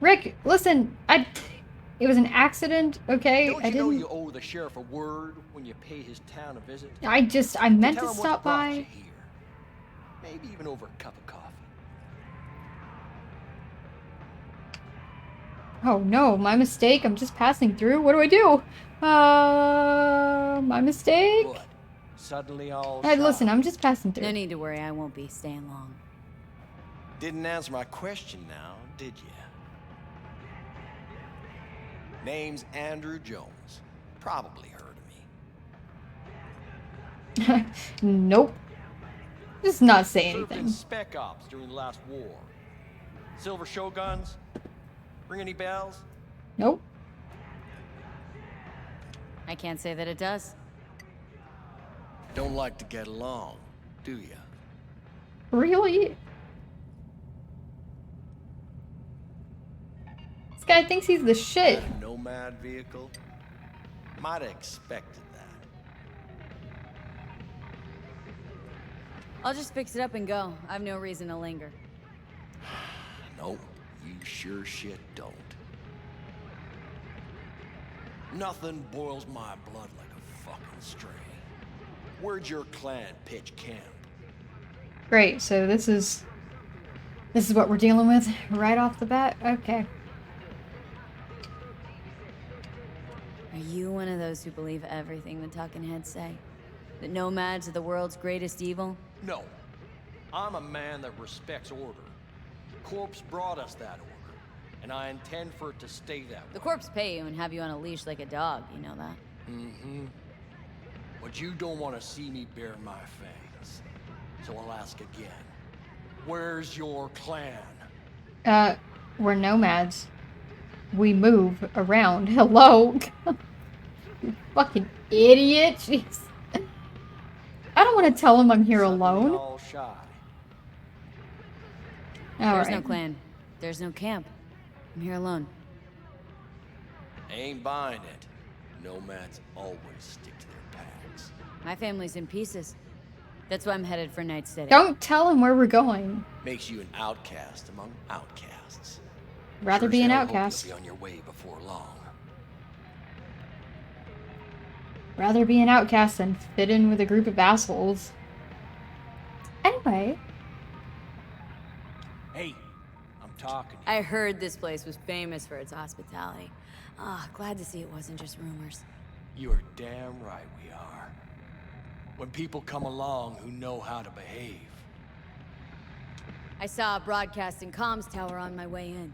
B: Rick, listen, it was an accident, okay?
E: Don't
B: I
E: you know
B: didn't...
E: you owe the sheriff a word when you pay his town a visit?
B: I meant
E: Tell
B: to
E: him
B: stop
E: what brought you
B: by.
E: here. Maybe even over a cup of coffee.
B: Oh no, my mistake. I'm just passing through. What do I do? My mistake?
E: What? Suddenly all
B: Hey,
E: shy.
B: listen, I'm just passing
D: No
B: through.
D: need to worry, I won't be staying long.
E: Didn't answer my question now, did you? Name's Andrew Jones. Probably heard of me.
B: Nope. Just not say
E: Served in
B: anything.
E: spec ops during the last war. Silver Shoguns? Ring any bells?
B: Nope.
D: I can't say that it does.
E: Don't like to get along, do you?
B: Really? This guy thinks he's the shit.
E: A nomad vehicle? Might have expected that.
D: I'll just fix it up and go. I've no reason to linger.
E: No, you sure shit don't. Nothing boils my blood like a fucking stray. Where'd your clan pitch camp?
B: Great, so this is what we're dealing with right off the bat? Okay.
D: Are you one of those who believe everything the talking heads say? That nomads are the world's greatest evil?
E: No. I'm a man that respects order. The corpse brought us that order, and I intend for it to stay that way.
D: The corpse pay you and have you on a leash like a dog, you know that?
E: Mm-hmm. But you don't want to see me bare my fangs. So I'll ask again. Where's your clan?
B: We're nomads. We move around. Hello? You fucking idiot. Jeez. I don't want to tell him I'm here
E: Suddenly
B: alone.
E: all shy.
D: There's no
B: Alright.
D: clan. There's no camp. I'm here alone.
E: Ain't buying it. Nomads always stick to their packs.
D: My family's in pieces. That's why I'm headed for Night City.
B: Don't tell him where we're going.
E: Makes you an outcast among outcasts.
B: Rather
E: Sure
B: be
E: as
B: an
E: hell hope
B: outcast.
E: You'll be on your way before long.
B: Rather be an outcast than fit in with a group of assholes. Anyway.
F: Hey, I'm talking.
D: I heard this place was famous for its hospitality. Ah, glad to see it wasn't just rumors.
E: You are damn right we are. When people come along who know how to behave.
D: I saw a broadcasting comms tower on my way in.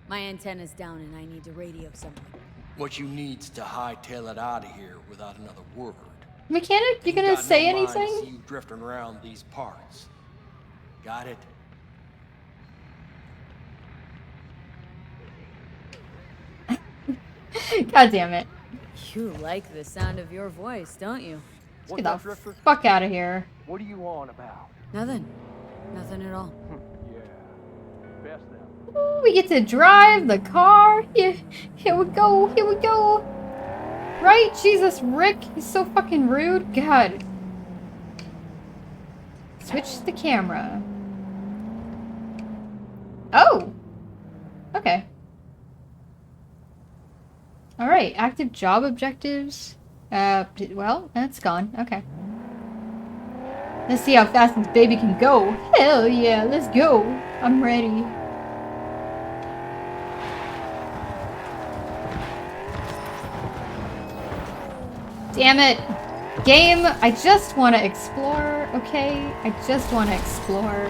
D: My antenna's down and I need to radio someone.
E: What you need's to hightail it out of here without another word.
B: Mechanic, you
E: Ain't
B: gonna
E: got
B: say
E: no mind to
B: anything?
E: see you drifting around these parts. Got it?
B: God damn it.
D: You like the sound of your voice, don't you?
B: Let's get the fuck out of here.
F: What are you on about?
D: Nothing. Nothing at all.
F: Yeah, best now.
B: Ooh, we get to drive the car. Here we go. Here we go. Right? Jesus, Rick. He's so fucking rude. God. Switch the camera. Oh. Okay. Alright, active job objectives. Well, that's gone. Okay. Let's see how fast this baby can go. Hell yeah, let's go. I'm ready. Damn it. Game, I just want to explore, okay? I just want to explore.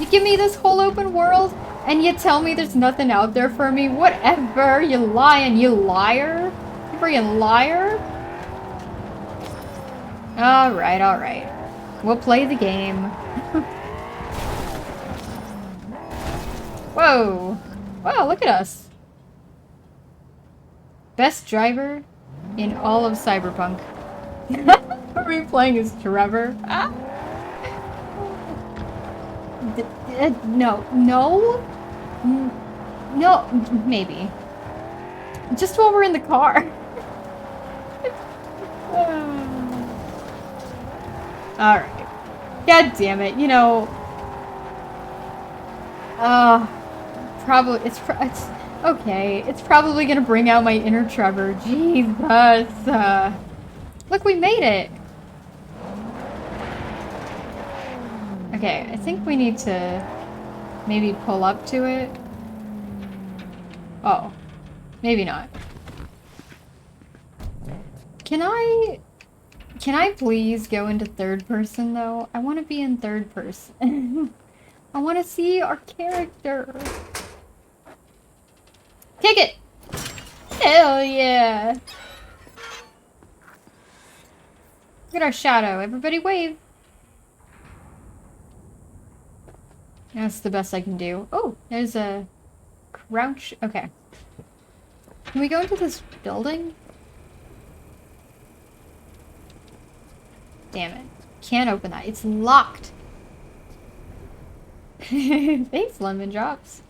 B: You give me this whole open world, and you tell me there's nothing out there for me? Whatever, you lying, you liar. You freaking liar. Alright, alright. We'll play the game. Whoa. Wow, look at us. Best driver in all of Cyberpunk. Are we playing as Trevor? Ah. No. No? No, maybe. Just while we're in the car. Alright. God damn it, you know. Probably, it's okay. It's probably gonna bring out my inner Trevor. Jesus. Look, we made it. Okay, I think we need to maybe pull up to it. Oh, maybe not. Can I please go into third person though? I want to be in third person. I want to see our character. Kick it! Hell yeah! Look at our shadow. Everybody wave. That's the best I can do. Oh, there's a crouch. Okay. Can we go into this building? Damn it. Can't open that. It's locked. Thanks, Lemon Drops.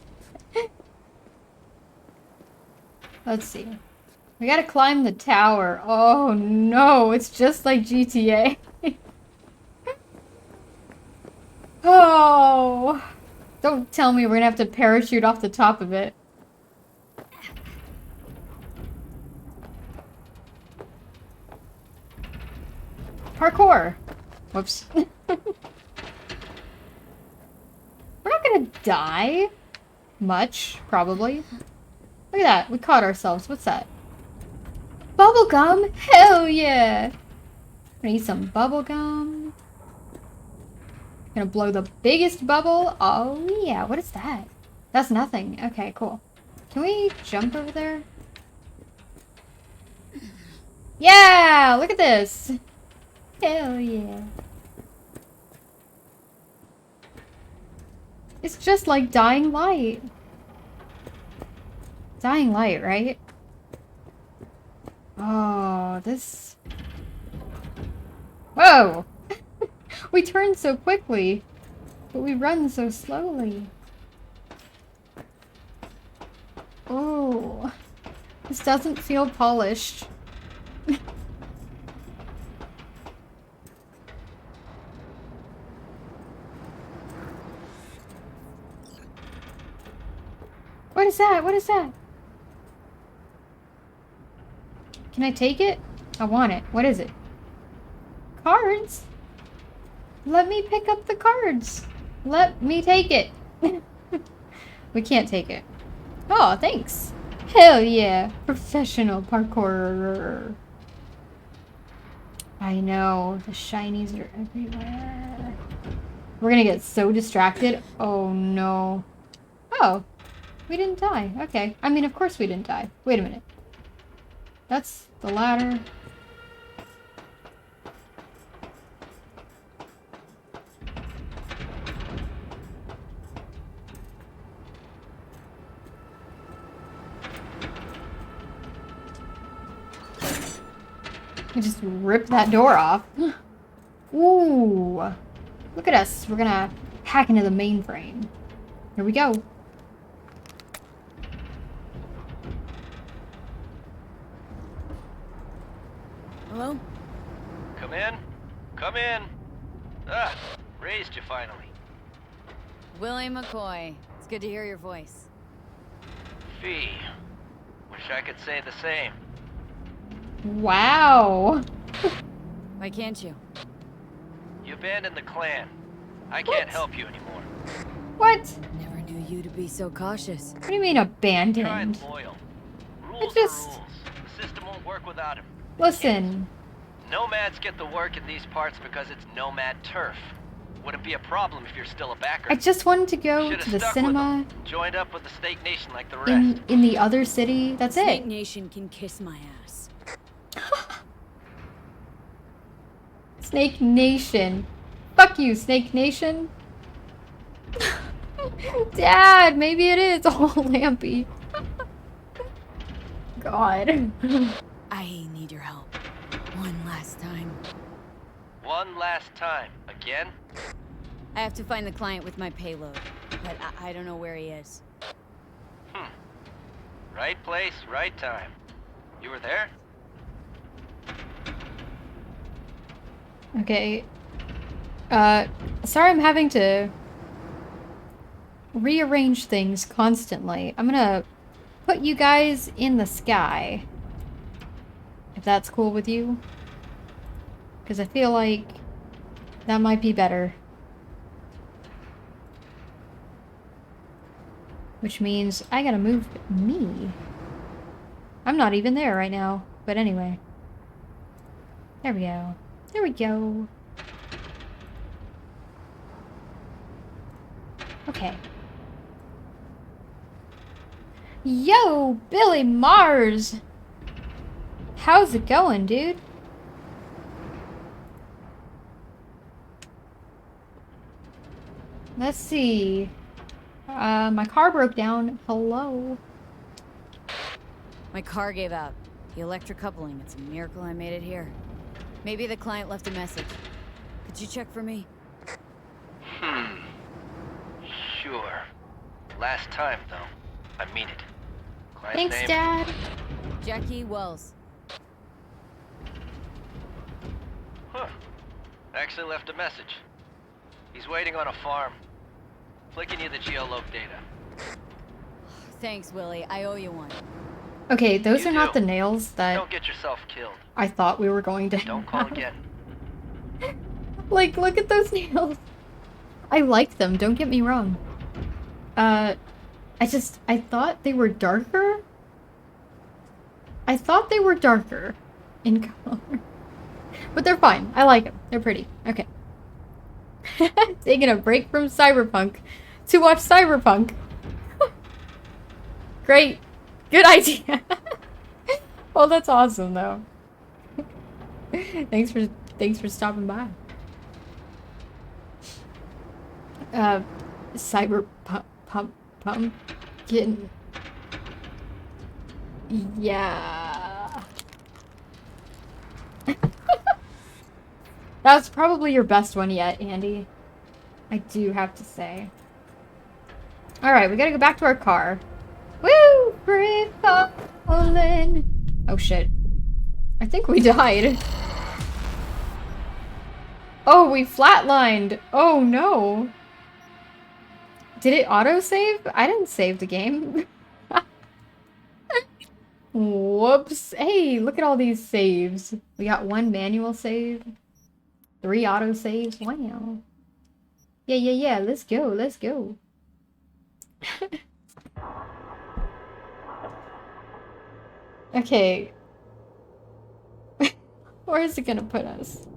B: Let's see. We gotta climb the tower. Oh no, it's just like GTA. Oh. Don't tell me we're gonna have to parachute off the top of it. Parkour. Whoops. We're not gonna die much, probably. Look at that. We caught ourselves. What's that? Bubblegum? Hell yeah! Gonna eat some bubblegum. Gonna blow the biggest bubble. Oh yeah, what is that? That's nothing. Okay, cool. Can we jump over there? Yeah! Look at this! Hell yeah. It's just like Dying Light. Dying Light, right? Oh, this... Whoa! We turn so quickly, but we run so slowly. Oh, this doesn't feel polished. What is that? What is that? Can I take it? I want it. What is it? Cards? Let me pick up the cards. Let me take it. We can't take it. Oh, thanks. Hell yeah. Professional parkourer. I know. The shinies are everywhere. We're gonna get so distracted. Oh, no. Oh. We didn't die. Okay. I mean, of course we didn't die. Wait a minute. That's the ladder. We just rip that door off. Ooh. Look at us. We're gonna hack into the mainframe. Here we go.
D: Hello?
G: Come in. Come in. Ah, raised you finally.
D: Willie McCoy. It's good to hear your voice.
G: Fee. Wish I could say the same.
B: Wow.
D: Why can't you?
G: You abandoned the clan. I can't help you anymore.
B: What?
D: Never knew you to be so cautious.
B: What do you mean
G: Try
B: abandoned?
G: loyal.
B: I
G: Rules
B: just...
G: are rules. The system won't work without him.
B: Listen.
G: Nomads get the work in these parts because it's nomad turf. Wouldn't be a problem if you're still a backer.
B: I just wanted to go
G: Should've
B: to the
G: stuck with
B: cinema
G: them. Joined up with the Snake Nation like the rest.
B: in the other city. That's
D: Snake
B: it.
D: Nation can kiss my ass.
B: Snake Nation. Fuck you, Snake Nation. Dad, maybe it is. Oh, Lampy. God.
D: I need your help. One last time.
G: One last time. Again?
D: I have to find the client with my payload, but I don't know where he is.
G: Right place, right time. You were there?
B: Okay. Sorry I'm having to rearrange things constantly. I'm gonna put you guys in the sky. If that's cool with you. Because I feel like that might be better. Which means I gotta move me. I'm not even there right now. But anyway. There we go. There we go. Okay. Yo, Billy Mars! How's it going, dude? Let's see. My car broke down. Hello.
D: My car gave out. The electric coupling. It's a miracle I made it here. Maybe the client left a message. Could you check for me?
G: Sure. Last time, though. I mean it. Client's
B: Thanks,
G: name?
B: Dad.
D: Jackie Wells.
G: Huh. Actually left a message. He's waiting on a farm. Flicking you the geoloc data.
D: Thanks, Willie. I owe you one.
B: Okay, those
G: You
B: are not
G: do.
B: the nails that
G: Don't get yourself killed.
B: I thought we were going to
G: Don't call
B: have.
G: again.
B: Like, look at those nails. I like them, don't get me wrong. I thought they were darker. I thought they were darker in color. But they're fine. I like them. They're pretty. Okay. Taking a break from Cyberpunk to watch Cyberpunk. Great. Good idea. Well, that's awesome, though. Thanks for stopping by. Pumpkin. Yeah. That was probably your best one yet, Andy. I do have to say. Alright, we gotta go back to our car. Woo! Free falling. Oh shit. I think we died. Oh, we flatlined. Oh no. Did it autosave? I didn't save the game. Whoops. Hey, look at all these saves. We got 1 manual save, 3 auto saves. Wow. Yeah. Let's go. Let's go. Okay. Where is it gonna put us?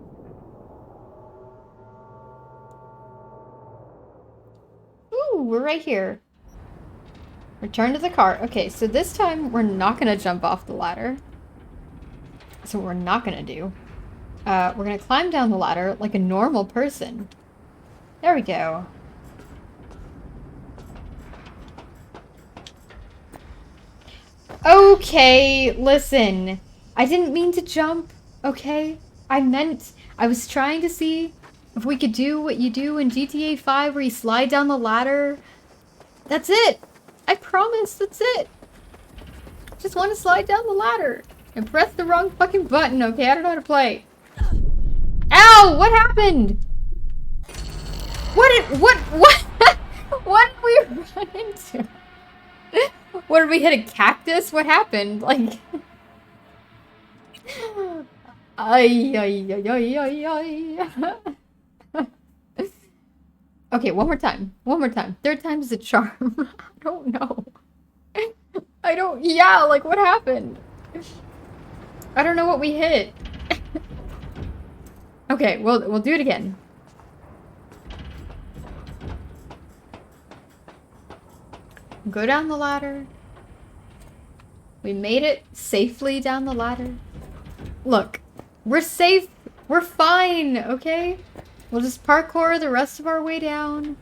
B: Ooh, we're right here. Return to the car. Okay, so this time we're not gonna jump off the ladder. So what we're not gonna do. We're gonna climb down the ladder like a normal person. There we go. Okay, listen. I didn't mean to jump, okay? I was trying to see if we could do what you do in GTA 5 where you slide down the ladder. That's it! I promise, that's it! Just want to slide down the ladder and press the wrong fucking button, okay? I don't know how to play. Ow! What happened? What did we run into? What, did we hit a cactus? What happened? Like... Okay, one more time. One more time. 3rd time's the charm. I don't know. Yeah, like what happened? I don't know what we hit. Okay, we'll do it again. Go down the ladder. We made it safely down the ladder. Look, we're safe. We're fine, okay? We'll just parkour the rest of our way down.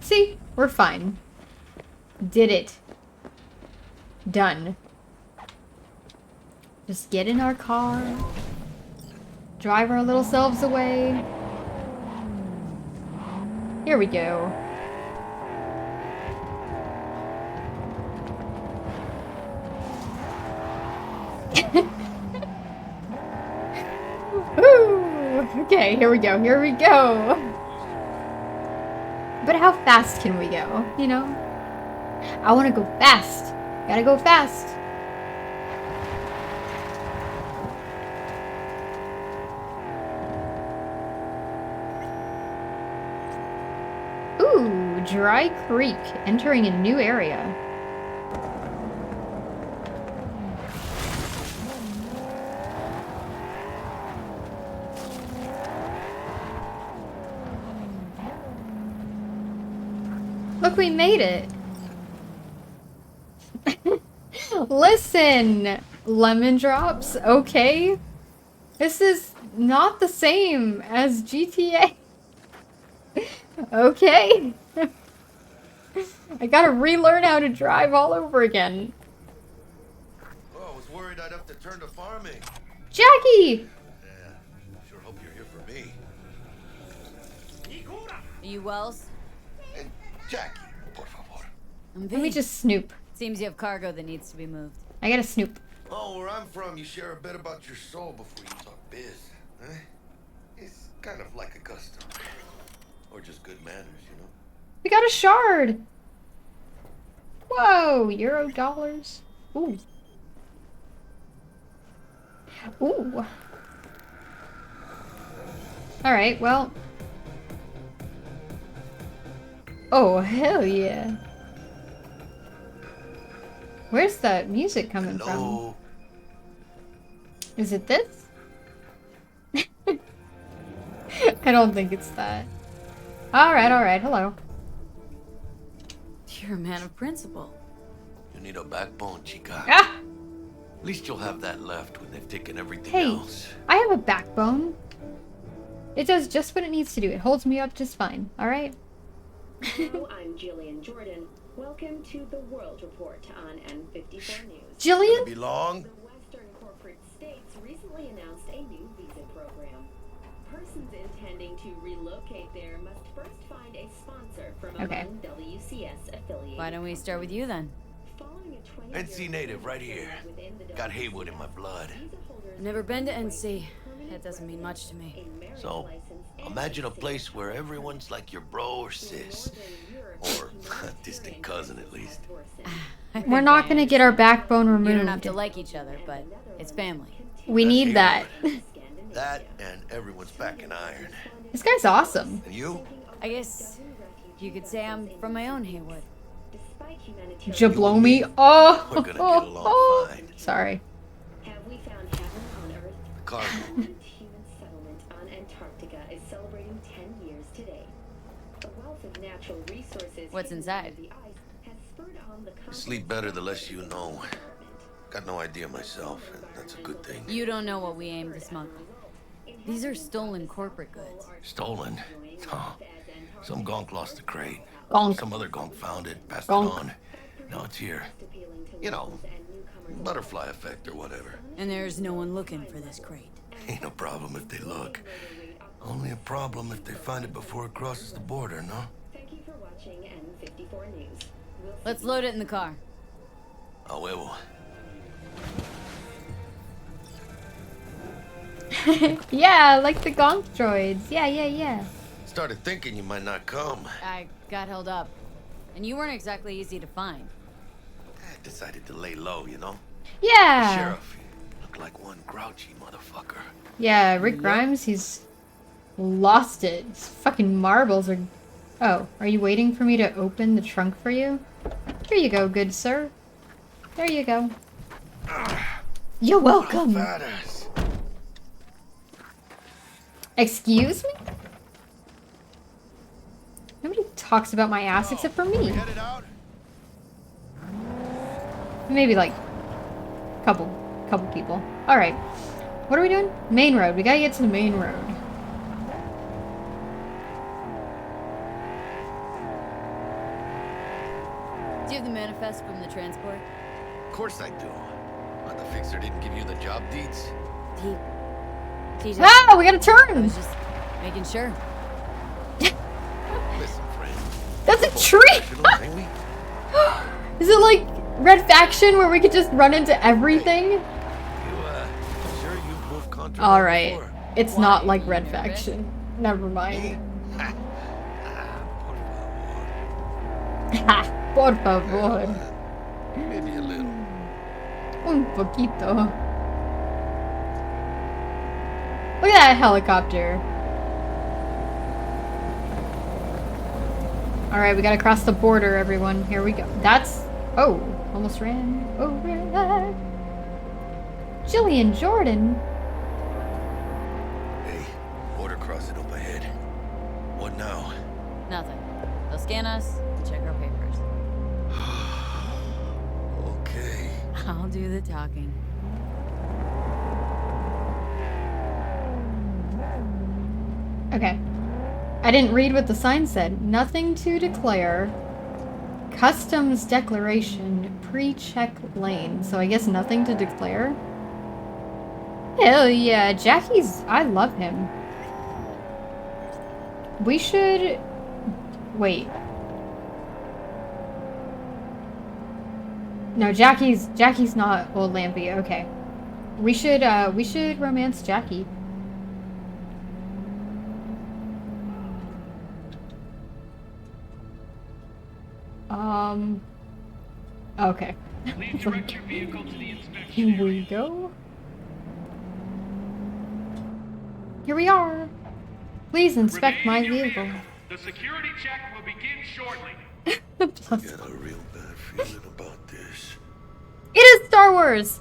B: See? We're fine. Did it. Done. Just get in our car. Drive our little selves away. Here we go. Okay, here we go, here we go. But how fast can we go, you know? I want to go fast. Gotta go fast. Ooh, Dry Creek, entering a new area. Look, we made it. Listen, lemon drops, okay? This is not the same as GTA. Okay? I gotta relearn how to drive all over again.
H: Oh, I was worried I'd have to turn to farming.
B: Jackie!
H: Yeah, sure hope you're here for me.
D: Are you Wells?
H: And Jackie, por favor.
B: Let me just snoop.
D: Seems you have cargo that needs to be moved.
B: I gotta snoop.
H: Oh, where I'm from, you share a bit about your soul before you talk biz. Huh? It's kind of like a custom. Or just good manners, you know?
B: We got a shard! Whoa, Euro dollars. Ooh. Ooh. Alright, well. Oh, hell yeah. Where's that music coming from? Is it this? I don't think it's that. Alright, hello.
D: You're a man of principle.
H: You need a backbone, chica.
B: Ah!
H: At least you'll have that left when they've taken everything
B: Hey,
H: else.
B: I have a backbone. It does just what it needs to do. It holds me up just fine, alright?
I: Hello, I'm Jillian Jordan. Welcome to the World Report on N54 News.
B: Jillian?
H: Be long?
I: The Western corporate states recently announced a new visa program. Persons intending to relocate there must first find a sponsor from among WCS affiliated.
D: Why don't we start with you then?
I: Following a 20-year
H: NC native right here.
I: within the
H: Got
I: WCS,
H: Haywood in my blood.
I: visa holders
D: I've never been to
I: must
D: NC.
I: wait permanent
D: That doesn't mean much to me.
I: a marriage
H: So,
I: license, and
H: imagine a
I: citizenship.
H: place where everyone's like your bro or sis. Or a distant cousin, at least.
B: We're not gonna get our backbone
D: You don't have
B: removed.
D: to like each other, but it's family.
B: We need that.
H: That and everyone's back in iron.
B: This guy's awesome.
H: And you?
D: I guess you could say I'm from my own Haywood.
B: Jablomi. Oh,
H: We're gonna get along fine.
B: Sorry.
I: Have we found heaven on Earth?
H: Cargo.
I: Human settlement on Antarctica is celebrating 10 years today. The wealth of natural resources.
D: What's
I: hidden
D: inside?
I: under the ice has spurred on the
H: Sleep better the less you know. Got no idea myself, and that's a good thing.
D: You don't know what we aim to smuggle. These are stolen corporate goods.
H: Stolen? Oh. Some gonk lost the crate.
B: Gonk.
H: Some other gonk found it, passed
B: Gonk.
H: it on. Now it's here. You know, butterfly effect or whatever.
D: And there's no one looking for this crate.
H: Ain't no problem if they look. Only a problem if they find it before it crosses the border, no?
I: Thank you for watching N54 News. We'll
D: Let's load it in the car.
H: A huevo.
B: Yeah, like the gonk droids. Yeah.
H: Started thinking you might not come.
D: I got held up. And you weren't exactly easy to find.
H: I decided to lay low, you know?
B: Yeah.
H: Sheriff, you look like one grouchy motherfucker.
B: Yeah, Rick Grimes, he's lost it. His fucking marbles are... Oh, are you waiting for me to open the trunk for you? Here you go, good sir. There you go. You're welcome.
H: Badass.
B: Excuse me? Nobody talks about my ass except for me.
H: Headed out?
B: Maybe like couple people. All right. What are we doing? Main road. We gotta get to the main road.
D: Do you have the manifest from the transport?
H: Of course I do. But the fixer didn't give you the job deeds?
D: TJ,
B: Ah, we gotta
D: I
B: turn.
D: was just making sure.
H: Listen, friend.
B: That's a
H: We're
B: tree.
H: professionals, ain't we?
B: Is it like Red Faction where we could just run into everything?
H: You, sure you've moved contraband
B: All right.
H: before?
B: It's
D: Why,
B: not like
D: you
B: Red
D: nervous?
B: Faction. Never mind.
H: Por favor.
B: Ha, por favor.
H: Maybe a little.
B: Un poquito. Look at that helicopter. Alright, we gotta cross the border, everyone. Here we go. That's... Oh, almost ran over that. Jillian Jordan.
H: Hey, border crossing up ahead. What now?
D: Nothing. They'll scan us and check our papers.
H: Okay.
D: I'll do the talking.
B: Okay. I didn't read what the sign said. Nothing to declare. Customs declaration. Pre-check lane. So I guess nothing to declare? Hell yeah. Jackie's... I love him. We should... Wait. No, Jackie's not old Lampy. Okay. We should romance Jackie. Okay.
J: Please direct your vehicle to the inspection
B: Here we
J: area.
B: go. Here we are. Please inspect my
J: Remain in your
B: vehicle.
J: The security check will begin shortly.
B: Plus,
H: Got a real bad feeling about this.
B: it is Star Wars.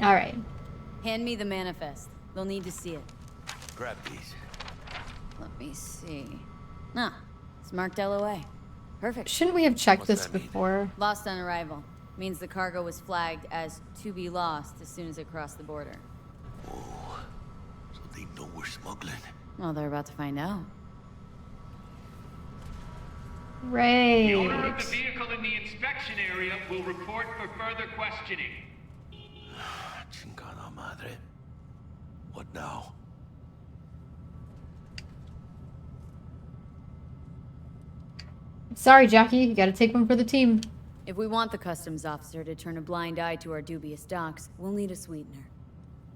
B: All right.
D: Hand me the manifest. They'll need to see it.
H: Grab these.
D: Let me see. Ah, it's marked LOA. Perfect.
B: Shouldn't we have checked
H: What's
B: this
H: that mean?
B: before?
D: Lost on arrival. Means the cargo was flagged as to be lost as soon as it crossed the border.
H: Oh, so they know we're smuggling.
D: Well, they're about to find out.
J: The owner of
B: Right.
J: the vehicle in the inspection area will report for further questioning.
H: Chingada madre. What now?
B: Sorry, Jackie. You gotta take one for the team.
D: If we want the customs officer to turn a blind eye to our dubious docks, we'll need a sweetener.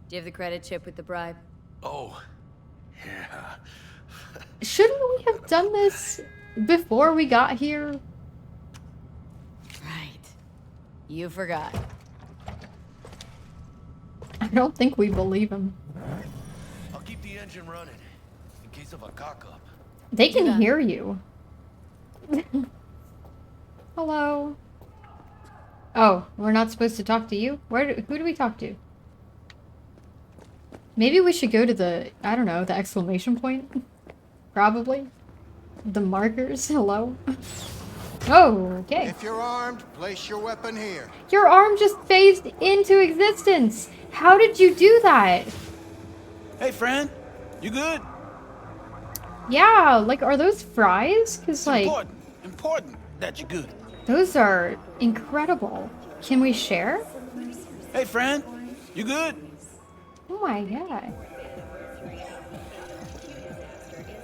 D: Do you have the credit chip with the bribe?
H: Oh, yeah.
B: Shouldn't we have done this before we got here?
D: Right. You forgot.
B: I don't think we believe him.
H: I'll keep the engine running in case of a cock-up.
B: They can hear you. Hello. Oh, we're not supposed to talk to you? Who do we talk to? Maybe we should go to the, I don't know, the exclamation point? Probably. The markers, hello? Oh, okay.
K: If you're armed, place your weapon here.
B: Your arm just phased into existence! How did you do that?
C: Hey, friend. You good?
B: Yeah, like, are those fries? Cause, like,
C: Important that you're good.
B: those are incredible. Can we share?
C: Hey, friend. You good?
B: Oh my god.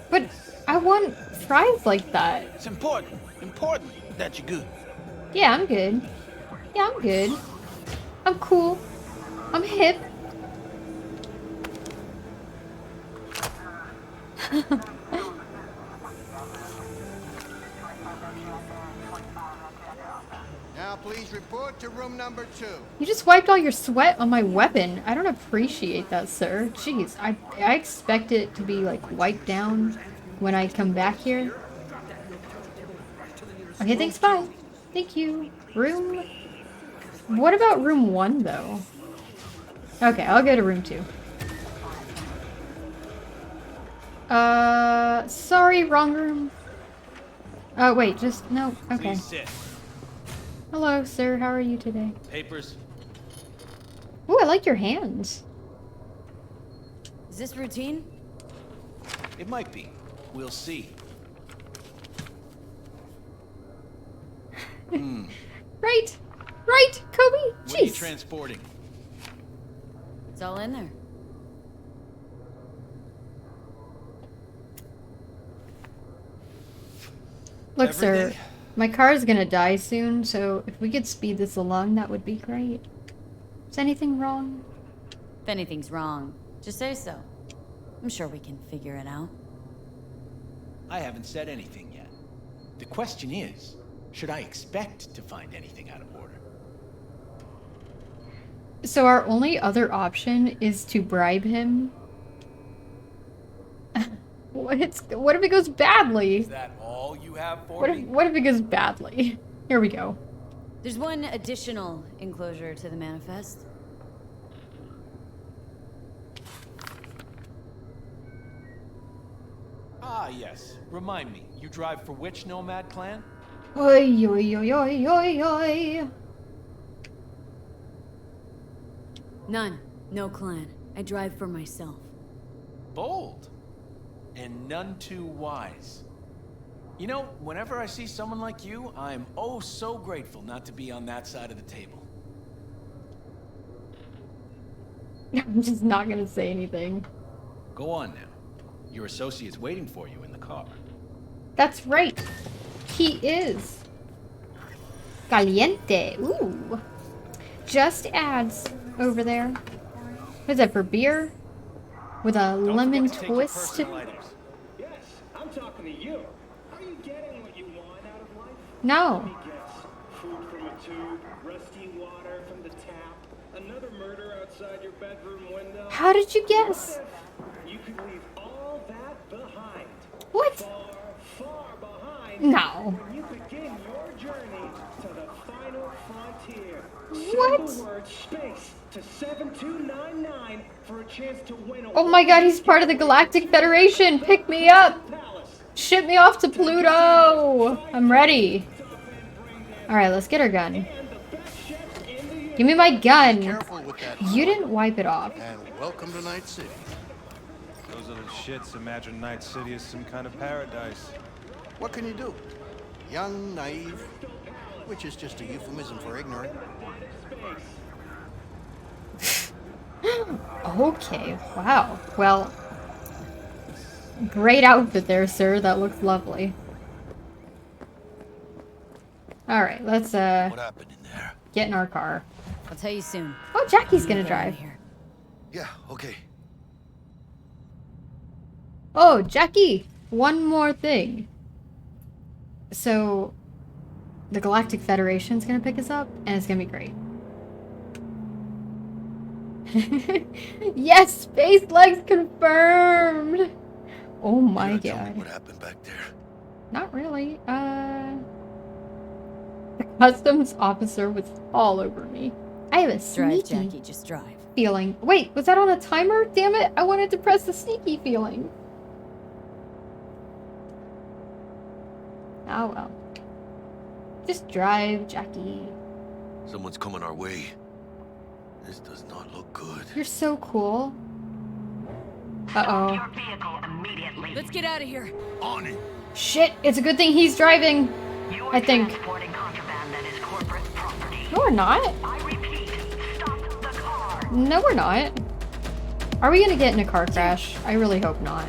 B: But I want fries like that.
C: It's important that you're good.
B: Yeah, I'm good. Yeah, I'm good. I'm cool. I'm hip.
K: Now please report to room number 2.
B: You just wiped all your sweat on my weapon. I don't appreciate that, sir. Jeez, I expect it to be, like, wiped down when I come back here. Okay, thanks, bye. Thank you. Room... What about room 1, though? Okay, I'll go to room 2. Sorry, wrong room. Oh, wait, just... No, okay. Hello, sir. How are you today?
L: Papers.
B: Ooh, I like your hands.
D: Is this routine?
L: It might be. We'll see.
B: Right! Right, Kobe!
L: What are you
B: Jeez!
L: transporting?
D: It's all in there.
B: Look, sir, my car is gonna die soon, so if we could speed this along, that would be great. Is anything wrong?
D: If anything's wrong, just say so. I'm sure we can figure it out.
L: I haven't said anything yet. The question is, should I expect to find anything out of order?
B: So our only other option is to bribe him. What if it goes badly?
F: Is that all you have for me?
B: What if it goes badly? Here we go.
D: There's one additional enclosure to the manifest.
L: Ah, yes. Remind me, you drive for which nomad clan?
B: Oi, oi, oi, oi, oi, oi.
D: None. No clan. I drive for myself.
L: Bold. And none too wise. You know, whenever I see someone like you, I'm oh so grateful not to be on that side of the table.
B: I'm just not gonna say anything.
L: Go on now. Your associate's waiting for you in the car.
B: That's right. He is. Caliente. Ooh. Just ads over there. What is that, for beer? With a lemon twist?
J: Yes, I'm talking to you. Are you getting what you want out of life?
B: No.
J: Food from a tube, rusty water from the tap, another murder outside your bedroom window.
B: How did you guess?
J: You could leave all that behind.
B: What?
J: Far, far behind.
B: No.
J: When you begin your journey to the final frontier.
B: What?
J: Send the word space to 7299 for a chance to win a
B: Oh my god, he's part of the Galactic Federation! Pick me up! Ship me off to Pluto! I'm ready. Alright, let's get our gun. Give me my gun! You didn't wipe it off.
K: And welcome to Night City.
M: Those little shits imagine Night City as some kind of paradise.
K: What can you do? Young, naive, which is just a euphemism for ignorant.
B: Okay, wow. Well, great outfit there, sir. That looks lovely. Alright, let's
H: What happened in there?
B: get in our car.
D: I'll tell you soon.
B: Oh, Jackie's gonna drive.
H: Yeah, okay.
B: Oh, Jackie! One more thing. So the Galactic Federation's gonna pick us up, and it's gonna be great. Yes, space legs confirmed. Oh my
H: Tell me
B: god.
H: what happened back there.
B: Not really. The customs officer was all over me. I have a
D: Drive,
B: sneaky
D: Jackie, just drive.
B: feeling. Wait, was that on a timer? Damn it! I wanted to press the sneaky feeling. Oh well. Just drive, Jackie.
H: Someone's coming our way. This does not look good.
B: You're so cool. Uh-oh.
D: Let's get out of here.
H: On it.
B: Shit, it's a good thing he's driving. I think. No, we're not. No, we're not. Are we gonna get in a car crash? I really hope not.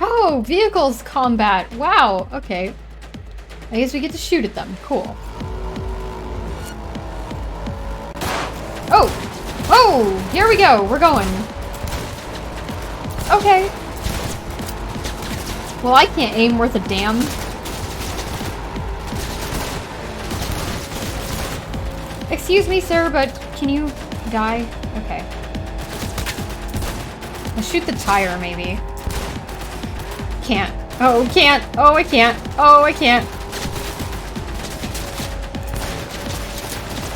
B: Oh, vehicles combat. Wow, okay. I guess we get to shoot at them. Cool. Oh! Oh! Here we go! We're going. Okay. Well, I can't aim worth a damn. Excuse me, sir, but can you die? Okay. I'll shoot the tire, maybe. Can't. Oh, can't. Oh, I can't. Oh, I can't.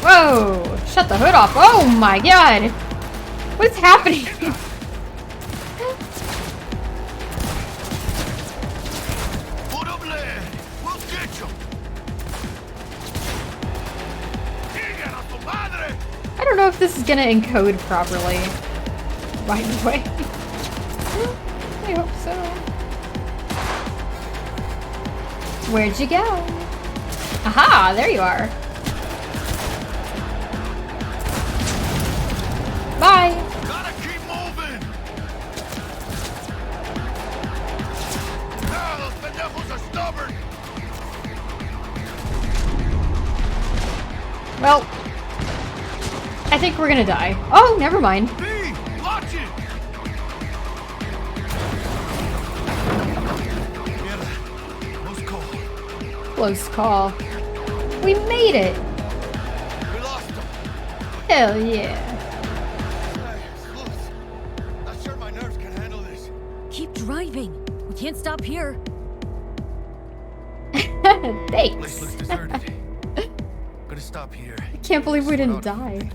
B: Whoa! Shut the hood off. Oh my god! What is happening? I don't know if this is gonna encode properly. Right away. I hope so. Where'd you go? Aha! There you are. Bye!
H: Gotta keep moving! Ah, those pendejos are stubborn!
B: Well, I think we're gonna die. Oh, never mind.
H: B, watch it!
B: Close call. We made it!
H: We lost him.
B: Hell yeah.
H: Not sure my nerves can handle this.
D: Keep driving. We can't stop here.
B: Thanks.
H: Place looks deserted. Gonna stop here.
B: I can't believe we didn't die.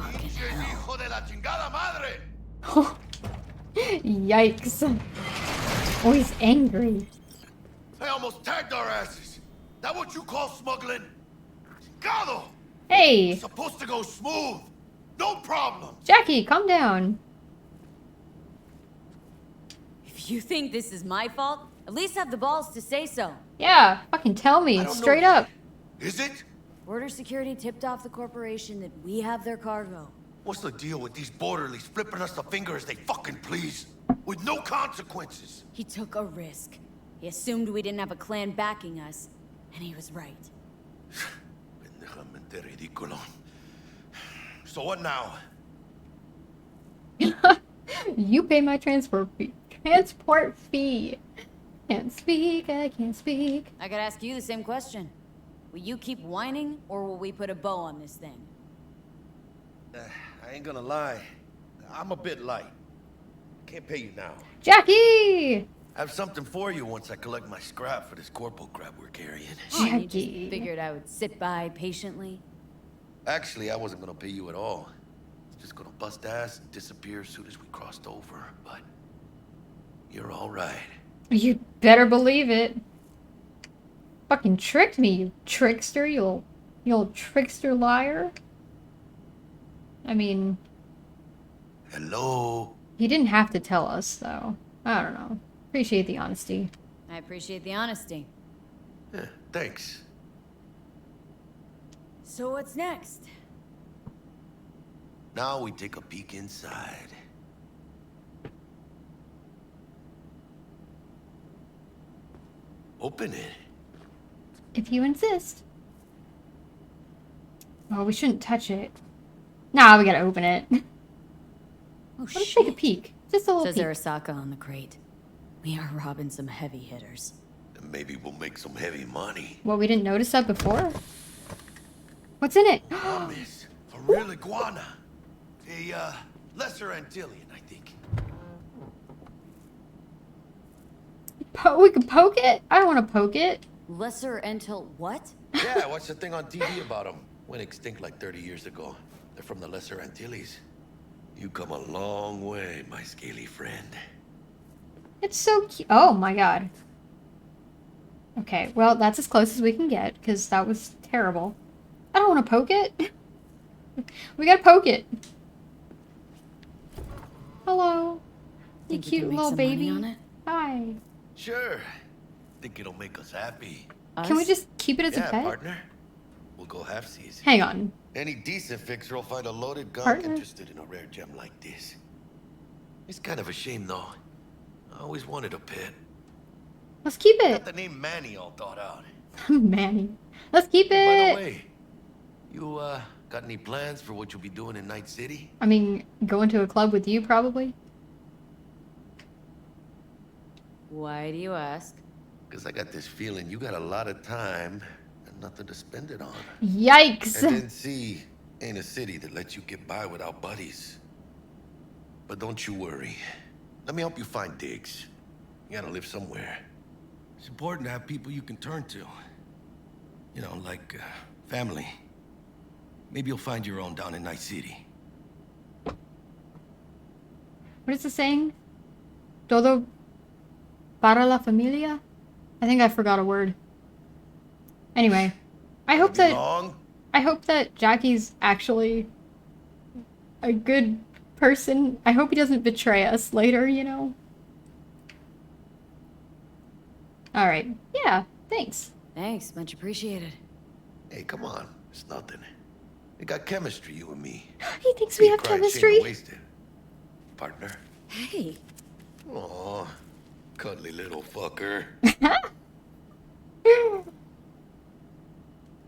H: Hijo de la chingada madre!
B: Yikes. Oh, he's angry.
H: They almost tagged our asses. That what you call smuggling? Chingado!
B: Hey!
H: It's supposed to go smooth. No problem.
B: Jackie, calm down.
D: If you think this is my fault, at least have the balls to say so.
B: Yeah, fucking tell me, straight up.
H: Is it?
D: Border security tipped off the corporation that we have their cargo.
H: What's the deal with these borderlies flipping us the finger as they fucking please? With no consequences.
D: He took a risk. He assumed we didn't have a clan backing us, and he was right.
H: Pendejamente ridículo. So what now?
B: You pay my transport fee. Transport fee. Can't speak, I can't speak.
D: I could ask you the same question. Will you keep whining, or will we put a bow on this thing?
H: I ain't gonna lie. I'm a bit light. Can't pay you now.
B: Jackie!
H: I have something for you once I collect my scrap for this corporal crap we're carrying.
D: Oh, you just figured I would sit by patiently?
H: Actually, I wasn't gonna pay you at all. Just gonna bust ass and disappear as soon as we crossed over, but you're all right.
B: You better believe it. Fucking tricked me, you trickster, you old trickster liar. I mean...
H: Hello?
B: He didn't have to tell us, though. I don't know. Appreciate the honesty.
D: I appreciate the honesty.
H: Yeah, thanks.
D: So what's next?
H: Now we take a peek inside. Open it.
B: If you insist. Oh, we shouldn't touch it. Nah, we gotta open it.
D: Oh,
B: Let's take a peek. Just a little
D: Says
B: peek.
D: Arasaka on the crate. We are robbing some heavy hitters.
H: And maybe we'll make some heavy money.
B: Well, we didn't notice that before. What's in it?
H: Miss, a real iguana. A, lesser Antillean, I think.
B: We can poke it? I don't want to poke it.
D: Lesser Antil what?
H: Yeah, what's the thing on TV about them? Went extinct like 30 years ago. They're from the Lesser Antilles. You come a long way, my scaly friend.
B: It's so cute. Oh my god. Okay, well, that's as close as we can get, because that was terrible. I don't want to poke it. We gotta poke it. Hello. You
D: Think you
B: cute
D: can make
B: little
D: some
B: baby.
D: money on it?
B: Hi.
H: Sure. Think it'll make us happy.
B: Can we just keep it as a
H: Yeah,
B: pet?
H: partner. We'll go halfsies.
B: Hang on.
H: Any decent fixer will find a loaded gun
B: Partner.
H: interested in a rare gem like this. It's kind of a shame, though. I always wanted a pet.
B: Let's keep
H: Got
B: it.
H: the name Manny all thought out.
B: Manny. Let's keep
H: Hey, by
B: it.
H: the way, you got any plans for what you'll be doing in Night City?
B: I mean, going to a club with you, probably.
D: Why do you ask?
H: Because I got this feeling you got a lot of time and nothing to spend it on.
B: Yikes.
H: And NC ain't a city that lets you get by without buddies. But don't you worry. Let me help you find digs. You gotta live somewhere. It's important to have people you can turn to. You know, like family. Maybe you'll find your own down in Night City.
B: What is the saying? Todo para la familia? I think I forgot a word. Anyway, I hope that Jackie's actually a good person. I hope he doesn't betray us later, you know? Alright. Yeah, thanks.
D: Thanks, much appreciated.
H: Hey, come on. It's nothing. We got chemistry, you and me.
B: He thinks we have chemistry.
H: Partner.
D: Hey.
H: Aw, cuddly little fucker.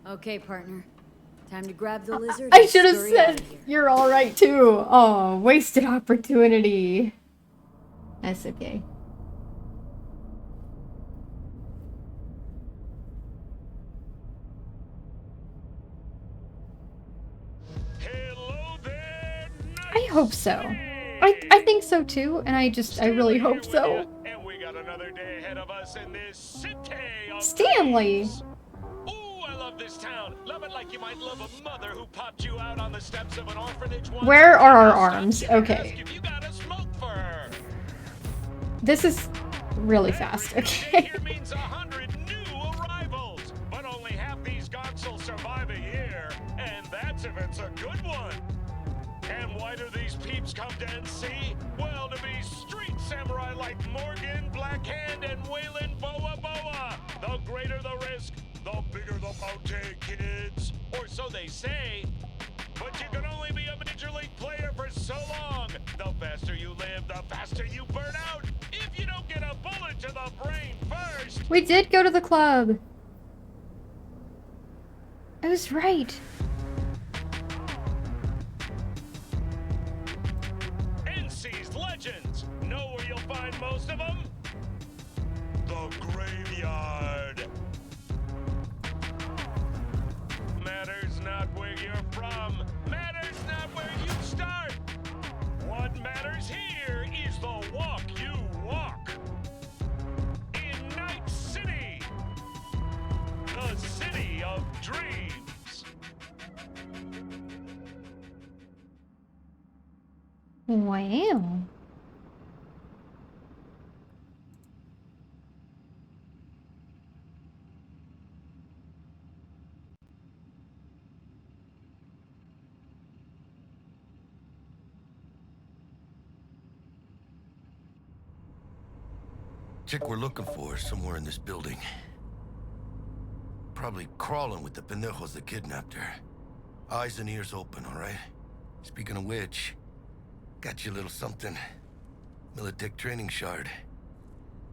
D: Okay, partner. Time to grab the lizard.
B: I
D: and
B: should have
D: scurry outta
B: said
D: here.
B: you're alright too. Oh, wasted opportunity. That's okay. I hope so. I think so too, and I really hope so.
A: And we got another day ahead of us in this city of
B: Stanley!
A: dreams. Ooh, I love this town. Love it like you might love a mother who popped you out on the steps of an orphanage once.
B: Where are our arms? Okay.
A: If you got a smoke for her.
B: This is really fast, okay.
A: Here means 100 new arrivals, but only half these gonks will survive a year, and that's if it's a good one. And why do these peeps come to NC? Well, to be street samurai like Morgan, Blackhand, and Waylon Boa Boa. The greater the risk, the bigger the bounty, kids. Or so they say. But you can only be a major league player for so long. The faster you live, the faster you burn out. If you don't get a bullet to the brain first.
B: We did go to the club. I was right.
A: NC's legends. Know where you'll find most of them? The graveyard. Matters not where you're from. Matters not where you start. What matters here is the walk you walk. In Night City. The city of dreams.
B: Wow.
H: Chick we're looking for is somewhere in this building. Probably crawling with the pendejos that kidnapped her. Eyes and ears open, all right? Speaking of which, got you a little something. Militech training shard.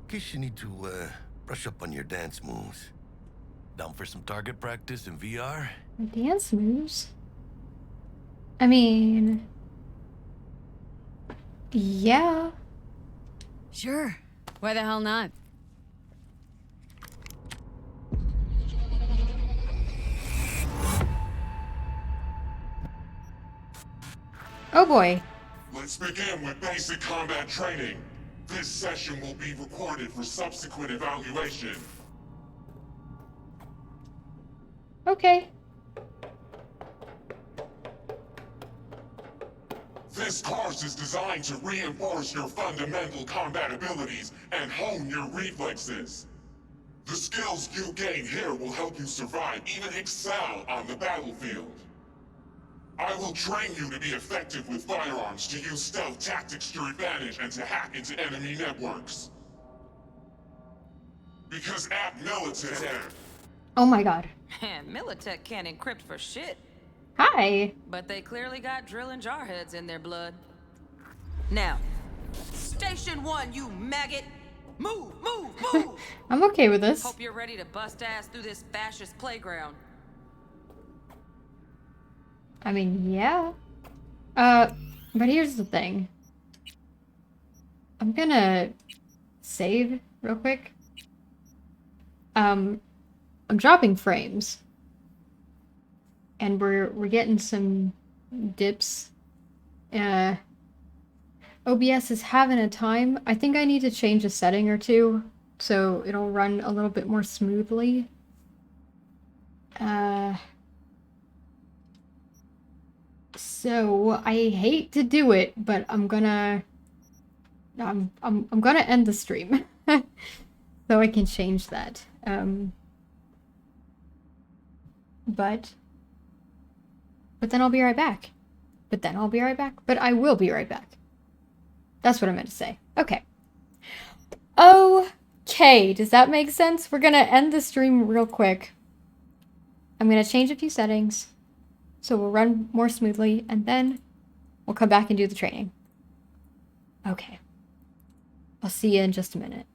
H: In case you need to, brush up on your dance moves. Down for some target practice in VR?
B: Dance moves? I mean... Yeah.
D: Sure. Why the hell not?
B: Oh boy.
N: Let's begin with basic combat training. This session will be recorded for subsequent evaluation.
B: Okay.
N: This course is designed to reinforce your fundamental combat abilities and hone your reflexes. The skills you gain here will help you survive, even excel on the battlefield. I will train you to be effective with firearms, to use stealth tactics to your advantage, and to hack into enemy networks. Because at Militech...
B: Oh my god.
O: And Militech can't encrypt for shit.
B: Hi.
O: But they clearly got drill and jarheads in their blood. Now, Station 1, you maggot! Move, move, move!
B: I'm okay with this.
O: Hope you're ready to bust ass through this fascist playground.
B: I mean, yeah. But here's the thing. I'm gonna save real quick. I'm dropping frames. And we're getting some dips. OBS is having a time. I think I need to change a setting or two so it'll run a little bit more smoothly. So I hate to do it, but I'm gonna end the stream so I can change that. But then I'll be right back. But I will be right back. That's what I meant to say. Okay. Okay, does that make sense? We're gonna end the stream real quick. I'm gonna change a few settings so we'll run more smoothly, and then we'll come back and do the training. Okay. I'll see you in just a minute.